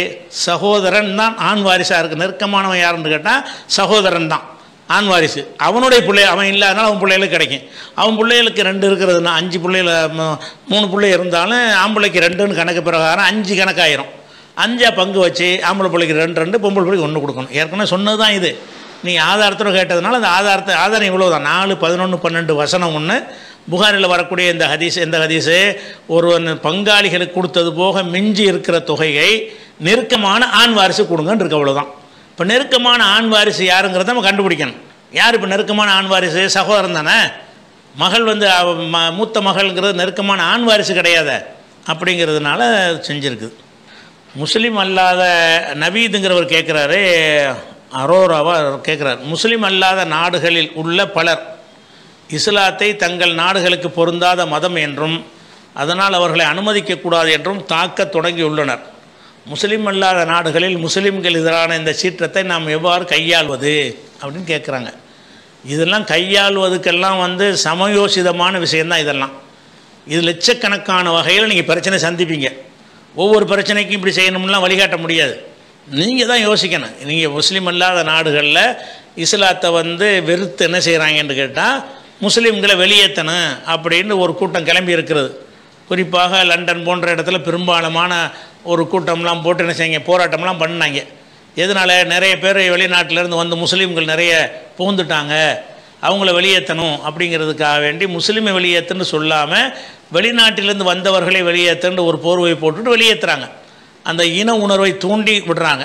சகோதரன் தான் ஆண் வாரிசாக இருக்குது. நெருக்கமானவன் யாருன்னு கேட்டால் சகோதரன் தான் ஆண் வாரிசு. அவனுடைய பிள்ளை அவன் இல்லாதனால அவன் பிள்ளைகளுக்கு கிடைக்கும். அவன் பிள்ளைகளுக்கு 2 இருக்கிறதுனா 5 பிள்ளைகள் 3 பிள்ளை இருந்தாலும் ஆம்பளைக்கு 2ன்னு கணக்கு பிரகாரம் 5 கணக்காயிரும். 5ஆக பங்கு வச்சு ஆம்பளை பிள்ளைக்கு 2 பொம்பளை பிள்ளைக்கு 1 கொடுக்கணும். ஏற்கனவே சொன்னது தான் இது. நீங்கள் ஆதாரத்தோடு கேட்டதுனால அந்த ஆதாரம் இவ்வளோ தான். 4, 11, 12 வசனம் 1 புகாரில் வரக்கூடிய இந்த ஹதீஸு ஒரு பங்காளிகளுக்கு கொடுத்தது போக மிஞ்சி இருக்கிற தொகையை நெருக்கமான ஆண் வாரிசு கொடுங்கன்னு இருக்கு. அவ்வளோதான். இப்போ நெருக்கமான ஆண் வாரிசு யாருங்கிறத நம்ம கண்டுபிடிக்கணும். யார் இப்போ நெருக்கமான ஆண் வாரிசு? சகோதரன் தானே. மகள் வந்து மூத்த மகள்ங்கிறது நெருக்கமான ஆண் வாரிசு கிடையாது. அப்படிங்கிறதுனால செஞ்சுருக்குது. முஸ்லீம் அல்லாத நவீதுங்கிறவர் கேட்குறாரு, அரோராவாக கேட்குறார், முஸ்லீம் அல்லாத நாடுகளில் உள்ள பலர் இஸ்லாத்தை தங்கள் நாடுகளுக்கு பொருந்தாத மதம் என்றும் அதனால் அவர்களை அனுமதிக்கக்கூடாது என்றும் தாக்கத் தொடங்கியுள்ளனர். முஸ்லீம் அல்லாத நாடுகளில் முஸ்லீம்கள் எதிரான இந்த சீற்றத்தை நாம் எவ்வாறு கையாள்வது அப்படின்னு கேட்குறாங்க. இதெல்லாம் கையாள்வதுக்கெல்லாம் வந்து சமயோசிதமான விஷயந்தான். இதெல்லாம் இது லட்சக்கணக்கான வகையில் நீங்கள் பிரச்சனை சந்திப்பீங்க. ஒவ்வொரு பிரச்சனைக்கும் இப்படி செய்யணும்லாம் வழிகாட்ட முடியாது. நீங்கள் தான் யோசிக்கணும். நீங்கள் முஸ்லீம் அல்லாத நாடுகளில் இஸ்லாத்தை வந்து வெறுத்து என்ன செய்கிறாங்கன்னு கேட்டால் முஸ்லீம்களை வெளியேற்றணும் அப்படின்னு ஒரு கூட்டம் கிளம்பி இருக்கிறது. குறிப்பாக லண்டன் போன்ற இடத்துல பெரும்பாலுமான ஒரு கூட்டம்லாம் போட்டு என்ன செய்யுங்க, போராட்டம்லாம் பண்ணினாங்க. எதனால்? நிறைய பேர் வெளிநாட்டிலேருந்து வந்து முஸ்லீம்கள் நிறைய புகுந்துட்டாங்க, அவங்கள வெளியேற்றணும் அப்படிங்கிறதுக்காக வேண்டி முஸ்லீமை வெளியேற்றுன்னு சொல்லாமல் வெளிநாட்டிலேருந்து வந்தவர்களை வெளியேற்றுன்னு ஒரு போர்வை போட்டுட்டு வெளியேற்றுறாங்க. அந்த இன உணர்வை தூண்டி விடுறாங்க.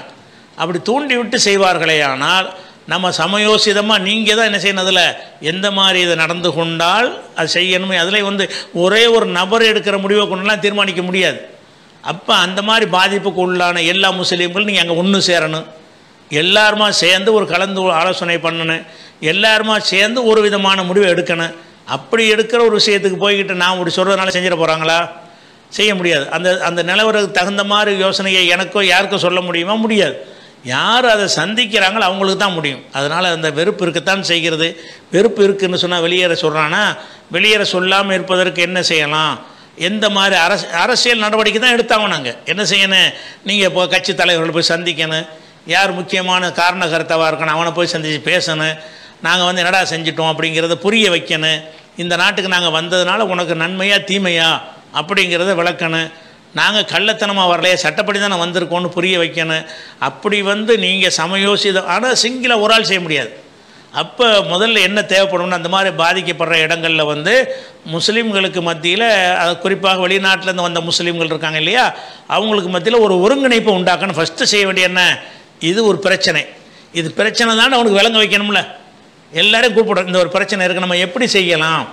அப்படி தூண்டி விட்டு செய்வார்களே ஆனால் நம்ம சமயோசிதமாக நீங்கள் தான் என்ன செய்யணும், அதில் எந்த மாதிரி இதை நடந்து கொண்டால் அது செய்யணுமே, அதில் வந்து ஒரே ஒரு நபர் எடுக்கிற முடிவை கொண்டுலாம் தீர்மானிக்க முடியாது. அப்போ அந்த மாதிரி பாதிப்புக்கு உள்ளான எல்லா முஸ்லீம்களும் நீங்கள் அங்கே ஒன்று சேரணும். எல்லாருமா சேர்ந்து ஒரு கலந்து ஆலோசனை பண்ணணும். எல்லாருமா சேர்ந்து ஒரு விதமான முடிவை எடுக்கணும். அப்படி எடுக்கிற ஒரு விஷயத்துக்கு போய்கிட்டு நான் அப்படி சொல்கிறதுனால செஞ்சிட போகிறாங்களா? செய்ய முடியாது. அந்த நிலவரத்துக்கு தகுந்த மாதிரி யோசனையை எனக்கோ யாருக்கோ சொல்ல முடியுமா? முடியாது. யார் அதை சந்திக்கிறாங்களோ அவங்களுக்கு தான் முடியும். அதனால் அந்த வெறுப்பு இருக்கத்தான் செய்கிறது. வெறுப்பு இருக்குதுன்னு சொன்னால் வெளியேற சொல்கிறான்னா வெளியேற சொல்லாமல் இருப்பதற்கு என்ன செய்யலாம், எந்த மாதிரி அரசியல் நடவடிக்கை தான் எடுத்தாங்க. நாங்கள் என்ன செய்யணும், நீங்கள் இப்போ கட்சி தலைவர்களை போய் சந்திக்கணும். யார் முக்கியமான காரண கருத்தாவாக இருக்கணும் அவனை போய் சந்தித்து பேசணும். நாங்கள் வந்து என்னடா செஞ்சிட்டோம் அப்படிங்கிறத புரிய வைக்கணும். இந்த நாட்டுக்கு நாங்கள் வந்ததுனால உனக்கு நன்மையா தீமையா அப்படிங்கிறத விளக்கணும். நாங்கள் கள்ளத்தனமாக வரலையே, சட்டப்படி தான் வந்திருக்கோன்னு புரிய வைக்கணும். அப்படி நீங்கள் சமயோசிதம், ஆனால் சிங்கிளாக ஒரு ஆள் செய்ய முடியாது. அப்போ முதல்ல என்ன தேவைப்படும்னு அந்த மாதிரி பாதிக்கப்படுற இடங்களில் முஸ்லீம்களுக்கு மத்தியில், அது குறிப்பாக வெளிநாட்டிலேருந்து வந்த முஸ்லீம்கள் இருக்காங்க இல்லையா, அவங்களுக்கு மத்தியில் ஒரு ஒருங்கிணைப்பை உண்டாக்கணும். ஃபஸ்ட்டு செய்ய வேண்டிய என்ன, இது ஒரு பிரச்சனை, இது பிரச்சனை தான் அவனுக்கு விளங்க வைக்கணும்ல. எல்லோரும் கூப்பிடுறோம், இந்த ஒரு பிரச்சனை இருக்குது, நம்ம எப்படி செய்யலாம்,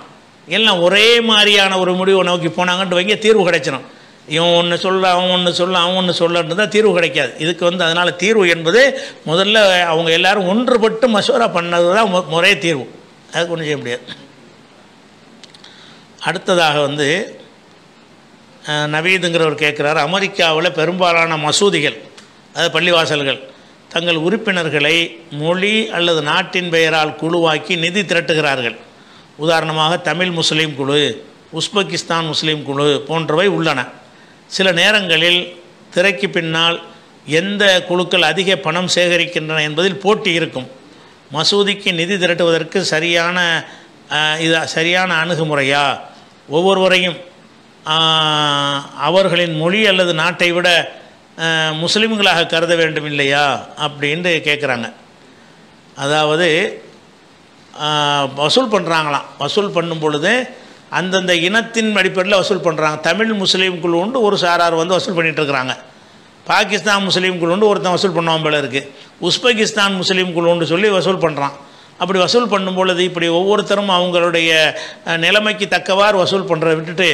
எல்லாம் ஒரே மாதிரியான ஒரு முடிவை நோக்கி போனாங்கன்ட்டு வைங்க, தீர்வு கிடைச்சிடும். இவன் ஒன்று சொல்ல, அவன் ஒன்று சொல்ல, அவன் ஒன்று சொல்லன்றது தான் தீர்வு கிடைக்காது. இதுக்கு அதனால் தீர்வு என்பது முதல்ல அவங்க எல்லோரும் ஒன்றுபட்டு மசோரா பண்ணது தான் முறை தீர்வு. அதுக்கு ஒன்றும் செய்ய முடியாது. அடுத்ததாக நவீதுங்கிறவர் கேட்குறாரு, அமெரிக்காவில் பெரும்பாலான மசூதிகள், அதாவது பள்ளிவாசல்கள், தங்கள் உறுப்பினர்களை மொழி அல்லது நாட்டின் பெயரால் குழுவாக்கி நிதி திரட்டுகிறார்கள். உதாரணமாக தமிழ் முஸ்லீம் குழு, உஸ்பெகிஸ்தான் முஸ்லீம் குழு போன்றவை உள்ளன. சில நேரங்களில் திரைக்கு பின்னால் எந்த குழுக்கள் அதிக பணம் சேகரிக்கின்றன என்பதில் போட்டி இருக்கும். மசூதிக்கு நிதி திரட்டுவதற்கு சரியான அணுகுமுறையா, ஒவ்வொருவரையும் அவர்களின் மொழி அல்லது நாட்டை விட முஸ்லீம்களாக கருத வேண்டும் இல்லையா அப்படின்ட்டு கேட்குறாங்க. அதாவது வசூல் பண்ணுறாங்களாம். வசூல் பண்ணும் பொழுது அந்தந்த இனத்தின் அடிப்படையில் வசூல் பண்ணுறாங்க. தமிழ் முஸ்லீம் குழு உண்டு, ஒரு சாரார் வசூல் பண்ணிகிட்ருக்குறாங்க. பாகிஸ்தான் முஸ்லீம் குழு உண்டு, ஒருத்தன் வசூல் பண்ணுவான் போல இருக்குது. உஸ்பெகிஸ்தான் முஸ்லீம் குழுன்னு சொல்லி வசூல் பண்ணுறான். அப்படி வசூல் பண்ணும் பொழுது இப்படி ஒவ்வொருத்தரும் அவங்களுடைய நிலைமைக்கு தக்கவாறு வசூல் பண்ணுறதை விட்டுட்டு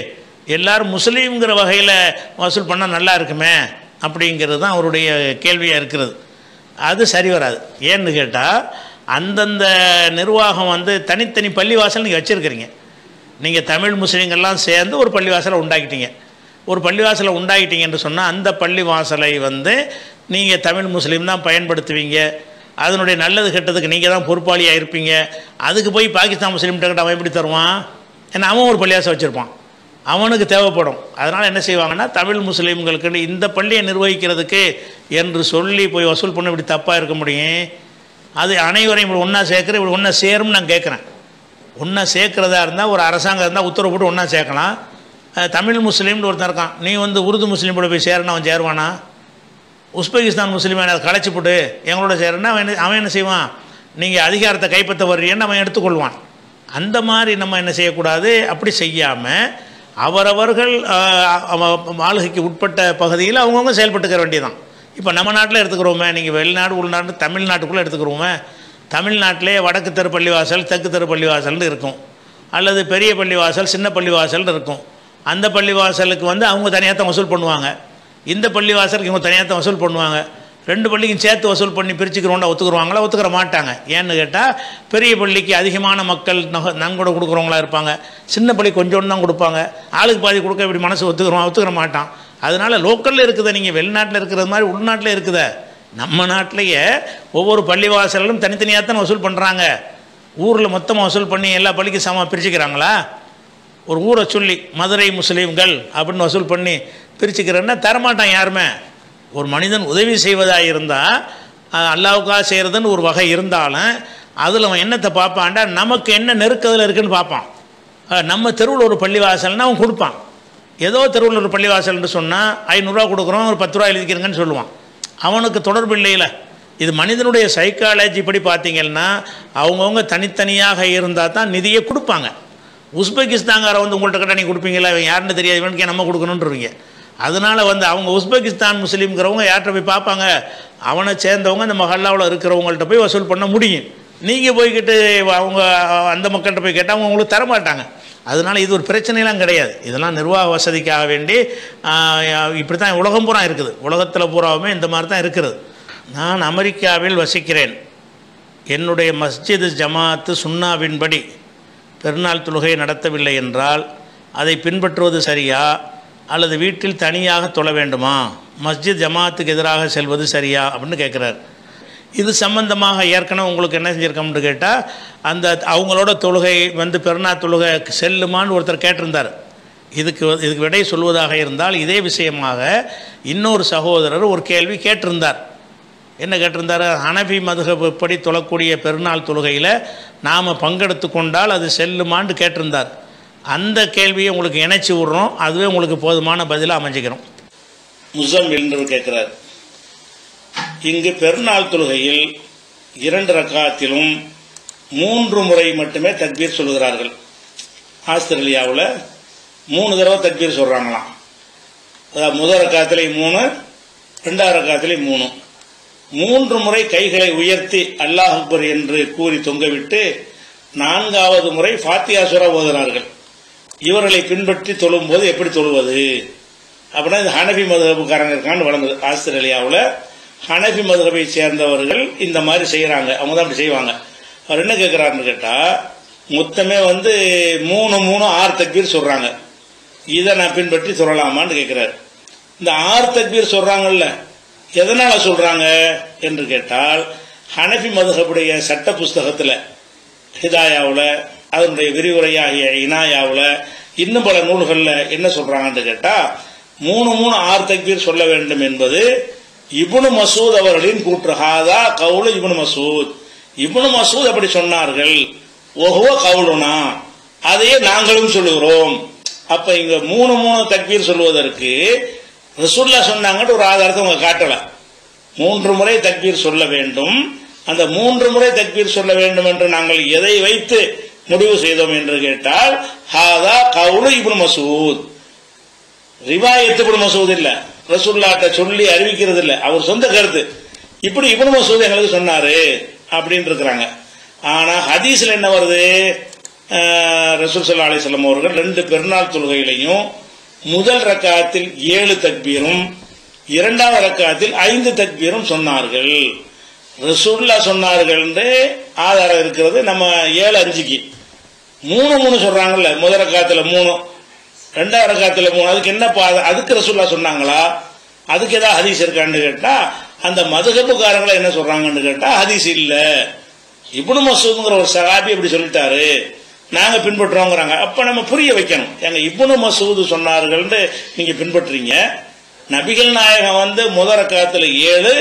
எல்லோரும் முஸ்லீம்ங்கிற வகையில் வசூல் பண்ணால் நல்லா இருக்குமே அப்படிங்கிறது தான் அவருடைய கேள்வியாக இருக்கிறது. அது சரி வராது. ஏன்னு கேட்டால் அந்தந்த நிர்வாகம் தனித்தனி பள்ளிவாசல் நீங்கள் வச்சுருக்கிறீங்க. நீங்கள் தமிழ் முஸ்லீம்கள்லாம் சேர்ந்து ஒரு பள்ளிவாசலை உண்டாக்கிட்டீங்க. ஒரு பள்ளிவாசலை உண்டாக்கிட்டீங்கன்னு சொன்னால் அந்த பள்ளிவாசலை நீங்கள் தமிழ் முஸ்லீம் தான் பயன்படுத்துவீங்க. அதனுடைய நல்லது கெட்டதுக்கு நீங்கள் தான் பொறுப்பாளியாக இருப்பீங்க. அதுக்கு போய் பாகிஸ்தான் முஸ்லீம்கிட்ட கிட்ட அவன் எப்படி தருவான்? ஏன்னா அவன் ஒரு பள்ளிவாசல் வச்சுருப்பான், அவனுக்கு தேவைப்படும். அதனால் என்ன செய்வாங்கன்னா, தமிழ் முஸ்லீம்களுக்கு இந்த பள்ளியை நிர்வகிக்கிறதுக்கு என்று சொல்லி போய் வசூல் பண்ண இப்படி தப்பாக இருக்க முடியும்? அது அனைவரையும் இப்படி ஒன்றா சேர்க்குற, இப்படி ஒன்றா சேரும்னு நான் கேட்குறேன். ஒன்றா சேர்க்குறதா இருந்தால் ஒரு அரசாங்கம் இருந்தால் உத்தரவு போட்டு ஒன்றா சேர்க்கலாம். தமிழ் முஸ்லீம்னு ஒருத்தன் இருக்கான், நீ உருது முஸ்லீமோட போய் சேரணும், அவன் சேருவானா? உஸ்பெகிஸ்தான் முஸ்லீம் அதை களைச்சி போட்டு எங்களோட சேரன்னா அவன் என்ன செய்வான்? நீங்கள் அதிகாரத்தை கைப்பற்ற வர்றீன்னு அவன் எடுத்துக்கொள்வான். அந்த மாதிரி நம்ம என்ன செய்யக்கூடாது. அப்படி செய்யாமல் அவரவர்கள் ஆளுகைக்கு உட்பட்ட பகுதியில் அவங்கவுங்க செயல்பட்டுக்கிற வேண்டியதான். இப்போ நம்ம நாட்டில் எடுத்துக்கிறோமே, நீங்கள் வெளிநாடு உள்நாடு தமிழ்நாட்டுக்குள்ளே எடுத்துக்கிறோமே, தமிழ்நாட்டிலே வடக்கு தெரு பள்ளிவாசல், தெற்கு தெரு பள்ளிவாசல்னு இருக்கும், அல்லது பெரிய பள்ளிவாசல், சின்ன பள்ளிவாசல்னு இருக்கும். அந்த பள்ளிவாசலுக்கு அவங்க தனியாக தான் வசூல் பண்ணுவாங்க, இந்த பள்ளிவாசலுக்கு இவங்க தனியாக தான் வசூல் பண்ணுவாங்க. ரெண்டு பள்ளிக்கும் சேர்த்து வசூல் பண்ணி பிரிச்சுக்கிறோண்டா ஒத்துக்குருவாங்களா? ஒத்துக்கிற மாட்டாங்க. ஏன்னு கேட்டால் பெரிய பள்ளிக்கு அதிகமான மக்கள் நன்கொடை கொடுக்குறவங்களா இருப்பாங்க, சின்ன பள்ளி கொஞ்சோன்னு தான் கொடுப்பாங்க. ஆளுக்கு பாதி கொடுக்க இப்படி மனசு ஒத்துக்கிற மாட்டான். அதனால் லோக்கலில் இருக்குத, நீங்கள் வெளிநாட்டில் இருக்கிறது மாதிரி உள்நாட்டில் இருக்குத. நம்ம நாட்டிலேயே ஒவ்வொரு பள்ளிவாசலும் தனித்தனியாக தான் வசூல் பண்ணுறாங்க. ஊரில் மொத்தமாக வசூல் பண்ணி எல்லா பள்ளிக்கும் சமமாக பிரிச்சுக்கிறாங்களா? ஒரு ஊரை சொல்லி மதுரை முஸ்லீம்கள் அப்படின்னு வசூல் பண்ணி பிரிச்சுக்கிறேன்னா தரமாட்டான் யாருமே. ஒரு மனிதன் உதவி செய்வதாக இருந்தால் அல்லாவுக்காக செய்கிறதுன்னு ஒரு வகை இருந்தாலும் அதில் அவன் என்னத்தை பார்ப்பான்டா, நமக்கு என்ன நெருக்கத்தில் இருக்குதுன்னு பார்ப்பான். நம்ம தெருவில் ஒரு பள்ளிவாசல்னா அவன் கொடுப்பான். ஏதோ தெருவில் ஒரு பள்ளிவாசல்னு சொன்னால் 500 ரூபா கொடுக்குறோம், ஒரு 10 ரூபா எழுதிக்கிறங்கன்னு சொல்லுவான். அவனுக்கு தொடர்பு இல்லையில. இது மனிதனுடைய சைக்காலஜி படி பார்த்தீங்கன்னா அவங்கவுங்க தனித்தனியாக இருந்தால் தான் நிதியை கொடுப்பாங்க. உஸ்பெகிஸ்தான்கார உங்கள்கிட்ட கிட்ட நீங்கள் கொடுப்பீங்களா? இவன் யாருன்னு தெரியாது, இவனுக்கு நம்ம கொடுக்கணுன்றீங்க. அதனால் அவங்க உஸ்பெகிஸ்தான் முஸ்லீம்ங்கிறவங்க யார்கிட்ட போய் பார்ப்பாங்க? அவனை சேர்ந்தவங்க அந்த மஹல்லாவில் இருக்கிறவங்கள்ட்ட போய் வசூல் பண்ண முடியும். நீங்கள் போய்கிட்டு அவங்க அந்த மக்கள்கிட்ட போய் கேட்டால் அவங்க உங்களுக்கு தரமாட்டாங்க. அதனால் இது ஒரு பிரச்சனைலாம் கிடையாது. இதெல்லாம் நிர்வாக வசதிக்காக வேண்டி இப்படி தான் உலகம் பூரா இருக்குது. உலகத்தில் பூராவுமே இந்த மாதிரி தான் இருக்கிறது. நான் அமெரிக்காவில் வசிக்கிறேன். என்னுடைய மஸ்ஜித் ஜமாத்து சுன்னாவின்படி பெருநாள் தொழுகை நடத்தவில்லை என்றால் அதை பின்பற்றுவது சரியா அல்லது வீட்டில் தனியாக தொழ வேண்டுமா? மஸ்ஜித் ஜமாத்துக்கு எதிராக செல்வது சரியா அப்படின்னு கேட்குறார். இது சம்பந்தமாக ஏற்கனவே உங்களுக்கு என்ன செஞ்சுருக்கோம்னு கேட்டால், அந்த அவங்களோட தொழுகை பெருநாள் தொழுகை செல்லுமான்னு ஒருத்தர் கேட்டிருந்தார். இதுக்கு விடை சொல்வதாக இருந்தால் இதே விஷயமாக இன்னொரு சகோதரர் ஒரு கேள்வி கேட்டிருந்தார். என்ன கேட்டிருந்தார்? ஹனஃபி மதுஹபடி தொழக்கூடிய பெருநாள் தொழுகையில் நாம் பங்கெடுத்து கொண்டால் அது செல்லுமான்னு கேட்டிருந்தார். அந்த கேள்வியை உங்களுக்கு இணைச்சி விட்றோம். அதுவே உங்களுக்கு போதுமான பதிலாக அமைஞ்சிக்கிறோம். முஸம்மில் என்று கேட்கிறார். இங்கு பெருநாள் தொழுகையில் 2 ரக்காத்திலும் 3 முறை மட்டுமே தக்பீர் சொல்கிறார்கள். ஆஸ்திரேலியாவில் 3 தடவை தக்பீர் சொல்றாங்களாம். அதாவது முதல் ரக்காத்திலே 3, 2வது ரக்காத்திலே 3. 3 முறை கைகளை உயர்த்தி அல்லாஹ் அக்பர் என்று கூறி தொங்கவிட்டு 4வது முறை ஃபாத்திஹா சூரா ஓதுகிறார்கள். இவர்களை பின்பற்றி தொழும்போது எப்படி தொழுவது அப்படின்னா, இந்த ஹனஃபி மதுஹபுக்காரங்க இருக்கான்னு வழங்குது. ஆஸ்திரேலியாவில் ஹனஃபி மதுஹபை சேர்ந்தவர்கள் இந்த மாதிரி செய்யறாங்க. அவங்க தான் அப்படி செய்வாங்க. அவர் என்ன கேட்கிறாருன்னு கேட்டா, மொத்தமே 3 6 தக்பீர் சொல்றாங்க. இதை நான் பின்பற்றி சொல்லலாமான்னு கேட்கிறார். இந்த 6 தக்பீர் சொல்றாங்கல்ல, எதனால சொல்றாங்க என்று கேட்டால், ஹனஃபி மதுஹபுடைய சட்ட புஸ்தகத்தில் ஹிதாயாவில், அதனுடைய விரிவுரையாகிய இனாயாவில், இன்னும் பல நூல்களில் என்ன சொல்றாங்கன்னு கேட்டா, 3 6 தக்பீர் சொல்ல வேண்டும் என்பது இப்னு மசூத் அவர்களின் கூற்று. ஹாதா கவுலு இப்னு மசூத். இப்னு மசூத் அப்படி சொன்னார்கள். ஓஹோ கவுலுனா, அதையே நாங்களும் சொல்லுகிறோம். அப்ப இங்க 3 தக்பீர் சொல்வதற்கு ரசூலுல்லாஹ் சொன்னாங்கன்னு ஒரு ஆதாரத்தை அவங்க காட்டல. 3 முறை தக்பீர் சொல்ல வேண்டும். அந்த 3 முறை தக்பீர் சொல்ல வேண்டும் என்று நாங்கள் எதை வைத்து முடிவு செய்தோம் என்று கேட்டால், ஹாதா கவுலு இப்னு மசூத். ரிவாயத் இப்னு மசூத் இல்ல, ரசூலுல்லாஹ்ட்ட சொல்லி அறிவிக்கிறது இல்ல, அவர் சொந்த கருத்து. இப்படி இப்னு மசூத் எங்களுக்கு சொன்னாரு அப்படின்னு இருக்கிறாங்க. ஆனா ஹதீஸ்ல என்ன வருது, ரசூல் ஸல்லல்லாஹு அலைஹி வஸல்லம் அவர்கள் 2 பெருநாள் தொழுகையிலையும் முதல் ரக்காத்தில் 7 தக்பீரும் 2வது ரக்காத்தில் 5 தக்பீரும் சொன்னார்கள். ரசூலுல்லாஹ் சொன்னார்கள் என்று ஆதாரம் இருக்கிறது. நம்ம 7-5க்கு 3 சொல்றாங்கல்ல, முதல் ரக்காத்துல 3, 2வது ரக்காத்துல 3, அதுக்கு என்ன அதுக்கு ரசூலுல்லாஹ் சொன்னாங்களா, அதுக்கு ஏதாவது ஹதீஸ் இருக்கான்னு கேட்டா, அந்த மதுஹபுக்காரங்களை என்ன சொல்றாங்கன்னு கேட்டா ஹதீஸ் இல்ல, இப்னு மசூத்ங்கிற ஒரு சஹாபி இப்படி சொல்லிட்டாரு, நாங்க பின்பற்றுறோங்கிறாங்க. அப்ப நம்ம புரிய வைக்கணும். எங்க இப்னு மசூத் சொன்னார்கள் நீங்க பின்பற்றுறீங்க, நபிகள் நாயகம் முதல் ரக்காத்துல 7,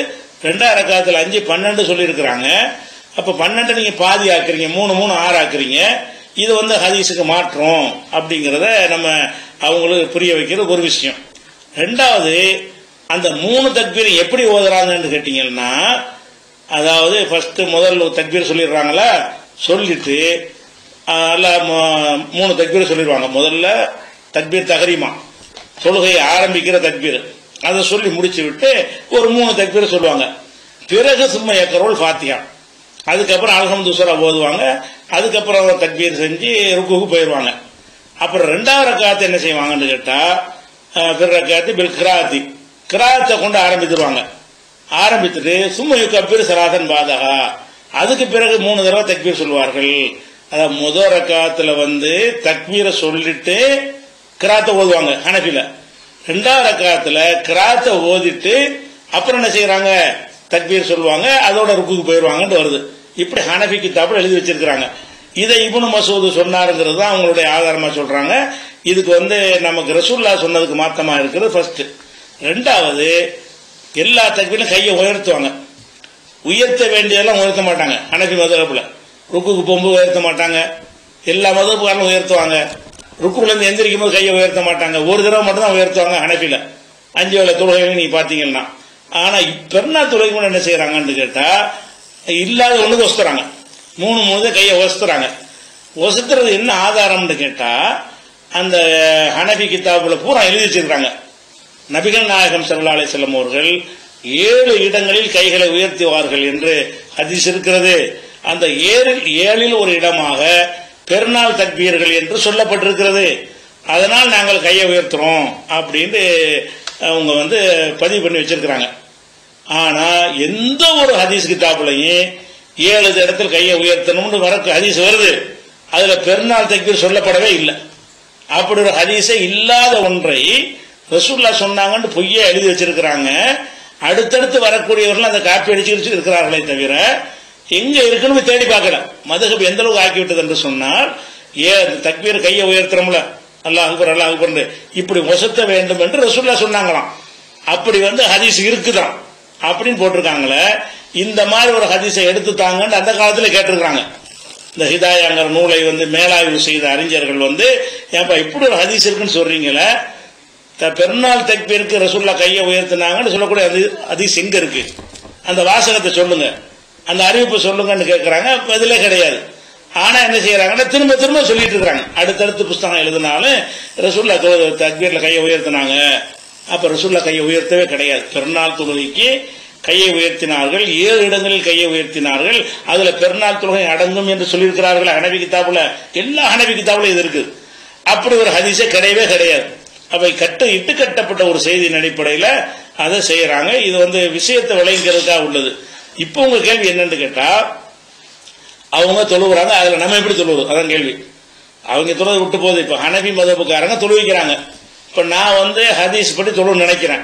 2வது ரக்காத்துல 5, 12 சொல்லி இருக்கிறாங்க. அப்ப 12 நீங்க பாதி ஆக்குறீங்க, 3 6 ஆக்குறீங்க. இது ஹதீஸுக்கு மாற்றம் அப்படிங்கறத நம்ம அவங்களுக்கு புரிய வைக்கிறது ஒரு விஷயம். 2வது, அந்த 3 தக்பீர் எப்படி ஓதுறாங்கன்னு கேட்டீங்கன்னா, அதாவது ஃபர்ஸ்ட் முதல் தக்பீர் சொல்லிடுறாங்களா, சொல்லிட்டு 3 தக்பீர் சொல்லிடுவாங்க. முதல்ல தக்பீர் தஹரீமா, தொழுகையை ஆரம்பிக்கிற தக்பீர், அதை சொல்லி முடிச்சு விட்டு ஒரு 3 தக்பீர் சொல்லுவாங்க. பிறகு சும்மா யக்ரவுல் ஃபாத்திஹா, அதுக்கப்புறம் அல்ஹம்து சூரா ஓதுவாங்க. அதுக்கப்புறம் தக்பீர் செஞ்சு ருக்குக்கு போயிடுவாங்க. அப்புறம் 2வது ரக்காத்து என்ன செய்வாங்கன்னு கேட்டா, பிற ரக்காத்து பில் கிராத்தி, கிராத்தை கொண்டு ஆரம்பித்துருவாங்க. ஆரம்பித்துட்டு சும்மா யுகப்பீர் சலாதன் பாதகா, அதுக்கு பிறகு 3 தடவை தக்பீர் சொல்வார்கள். அதாவது முதல் ரக்காத்துல தக்பீரை சொல்லிட்டு கிராத்தை ஓதுவாங்க ஹனஃபில. 2வது ரக்காத்துல கிராத்தை ஓதிட்டு அப்புறம் என்ன செய்யறாங்க, தக்பீர் சொல்லுவாங்க, அதோட ருக்குக்கு போயிடுவாங்கன்னு வருது. இப்படி ஹனஃபி கிதாபுல எழுதி வச்சிருக்கிறாங்க. இதை இப்னு மசூத் சொன்னாருங்கிறது தான் அவங்களுடைய ஆதாரமா சொல்றாங்க. இதுக்கு நமக்கு ரசூலுல்லாஹ் சொன்னதுக்கு மாத்தமா இருக்கிறது ஃபர்ஸ்ட். 2வது, எல்லா தக்பீரும் கையை உயர்த்துவாங்க. உயர்த்த வேண்டியதெல்லாம் உயர்த்த மாட்டாங்க ஹனஃபி மதுஹப்ல. ருக்குக்கு போகும்போது உயர்த்த மாட்டாங்க. எல்லா மதுஹப்காரங்களும் உயர்த்துவாங்க. ருக்குல இருந்து எந்திரிக்கும் போது கையை உயர்த்த மாட்டாங்க. ஒரு தடவை மட்டும் தான் உயர்த்துவாங்க ஹனஃபில. 5 வேளை தொழுகைன்னு நீங்க பாத்தீங்கன்னா. ஆனா பெருநாள் தொழுகை என்ன செய்யறாங்கன்னு கேட்டா, இல்லாத ஒண்ணுக்கு ஒசுத்துறாங்க. 3 கையை ஒசுத்துறாங்க. ஒசுத்துறது என்ன ஆதாரம்னு கேட்டா, அந்த ஹனஃபி கிதாபுல பூரா எழுதி வச்சிருக்காங்க. நபிகள் நாயகம் ஸல்லல்லாஹு அலைஹி வஸல்லம் அவர்கள் 7 இடங்களில் கைகளை உயர்த்துவார்கள் என்று ஹதீஸ் இருக்கிறது. அந்த 7ல் ஒரு இடமாக பெருநாள் தக்பீர்கள் என்று சொல்லப்பட்டிருக்கிறது. அதனால் நாங்கள் கையை உயர்த்துறோம் அப்படின்னு அவங்க பதிவு பண்ணி வச்சிருக்கிறாங்க. ஆனா எந்த ஒரு ஹதீஸ் கிதாபுலையும் 7 இடத்தில் கையை உயர்த்தணும்னு ஹதீஸ் வருது. அதுல பெருநாள் தக்பீர் சொல்லப்படவே இல்லை. அப்படி ஒரு ஹதீஸே இல்லாத ஒன்றை ரசூலுல்லாஹ் சொன்னாங்கன்னு பொய்யா எழுதி வச்சிருக்கிறாங்க. அடுத்தடுத்து வரக்கூடியவர்கள் அந்த காப்பி அடிச்சு இருக்கிறார்களே தவிர எங்க இருக்குன்னு தேடி பார்க்கல. மதுஹப் எந்த அளவுக்கு ஆக்கி விட்டது என்று சொன்னால், தக்பீர் கையை உயர்த்துறோம்ல, அல்லாஹ் அக்பர் அல்லாஹ் அக்பர் இப்படி ஒசத்த வேண்டும் என்று ரசூலுல்லாஹ் சொன்னாங்களாம். அப்படி ஹதீஸ் இருக்குதான் அப்படின்னு போட்டிருக்காங்களே. இந்த மாதிரி ஒரு ஹதீஸை எடுத்து தாங்கன்னு அந்த காலத்துல கேட்டிருக்காங்க. இந்த ஹிதாயாங்கிற நூலை மேலாய்வு செய்த அறிஞர்கள் ஏன்பா இப்படி ஒரு ஹதீஸ் இருக்குன்னு சொல்றீங்களே, பெருநாள் தக்பீருக்கு ரசூல்லா கையை உயர்த்தினாங்கன்னு சொல்லக்கூடிய ஹதீஸ் எங்க இருக்கு? அந்த வாசகத்தை சொல்லுங்க, அந்த அறிவிப்பு சொல்லுங்கன்னு கேட்கறாங்க. பதிலே கிடையாது. ஆனா என்ன செய்யறாங்கன்னா திரும்ப திரும்ப சொல்லிட்டு இருக்காங்க. அடுத்தடுத்து புஸ்தகம் எழுதினாலும் ரசூல்லா தக்பீர்ல கையை உயர்த்தினாங்க. அப்ப ரசூல்லா கையை உயர்த்தவே கிடையாது. பெருநாள் தொழுகைக்கு கையை உயர்த்தினார்கள், 7 இடங்களில் கையை உயர்த்தினார்கள். அதுல பெருநாள் தொழுகை அடங்கும் என்று சொல்லியிருக்கிறார்கள். ஹனபி கிதாபுல, எல்லா ஹனபி கிதாபுல இது இருக்குது. அப்படி ஒரு ஹதீஸே கிடையவே கிடையாது. அவை இட்டு கட்டப்பட்ட ஒரு செய்தியின் அடிப்படையில் அதை செய்யறாங்க. இது விஷயத்தை விளங்கிறதுக்காக உள்ளது. இப்போ உங்க கேள்வி என்னன்னு கேட்டா, அவங்க தொழுகிறாங்க, அதுல நம்ம எப்படி தொழுவது? அதான் கேள்வி. அவங்க தொழுவது விட்டு போகுது. இப்ப ஹனபி மதப்புக்காரங்க தொழுவிக்கிறாங்க. இப்ப நான் ஹதீஸ் படி தொழு நினைக்கிறேன்.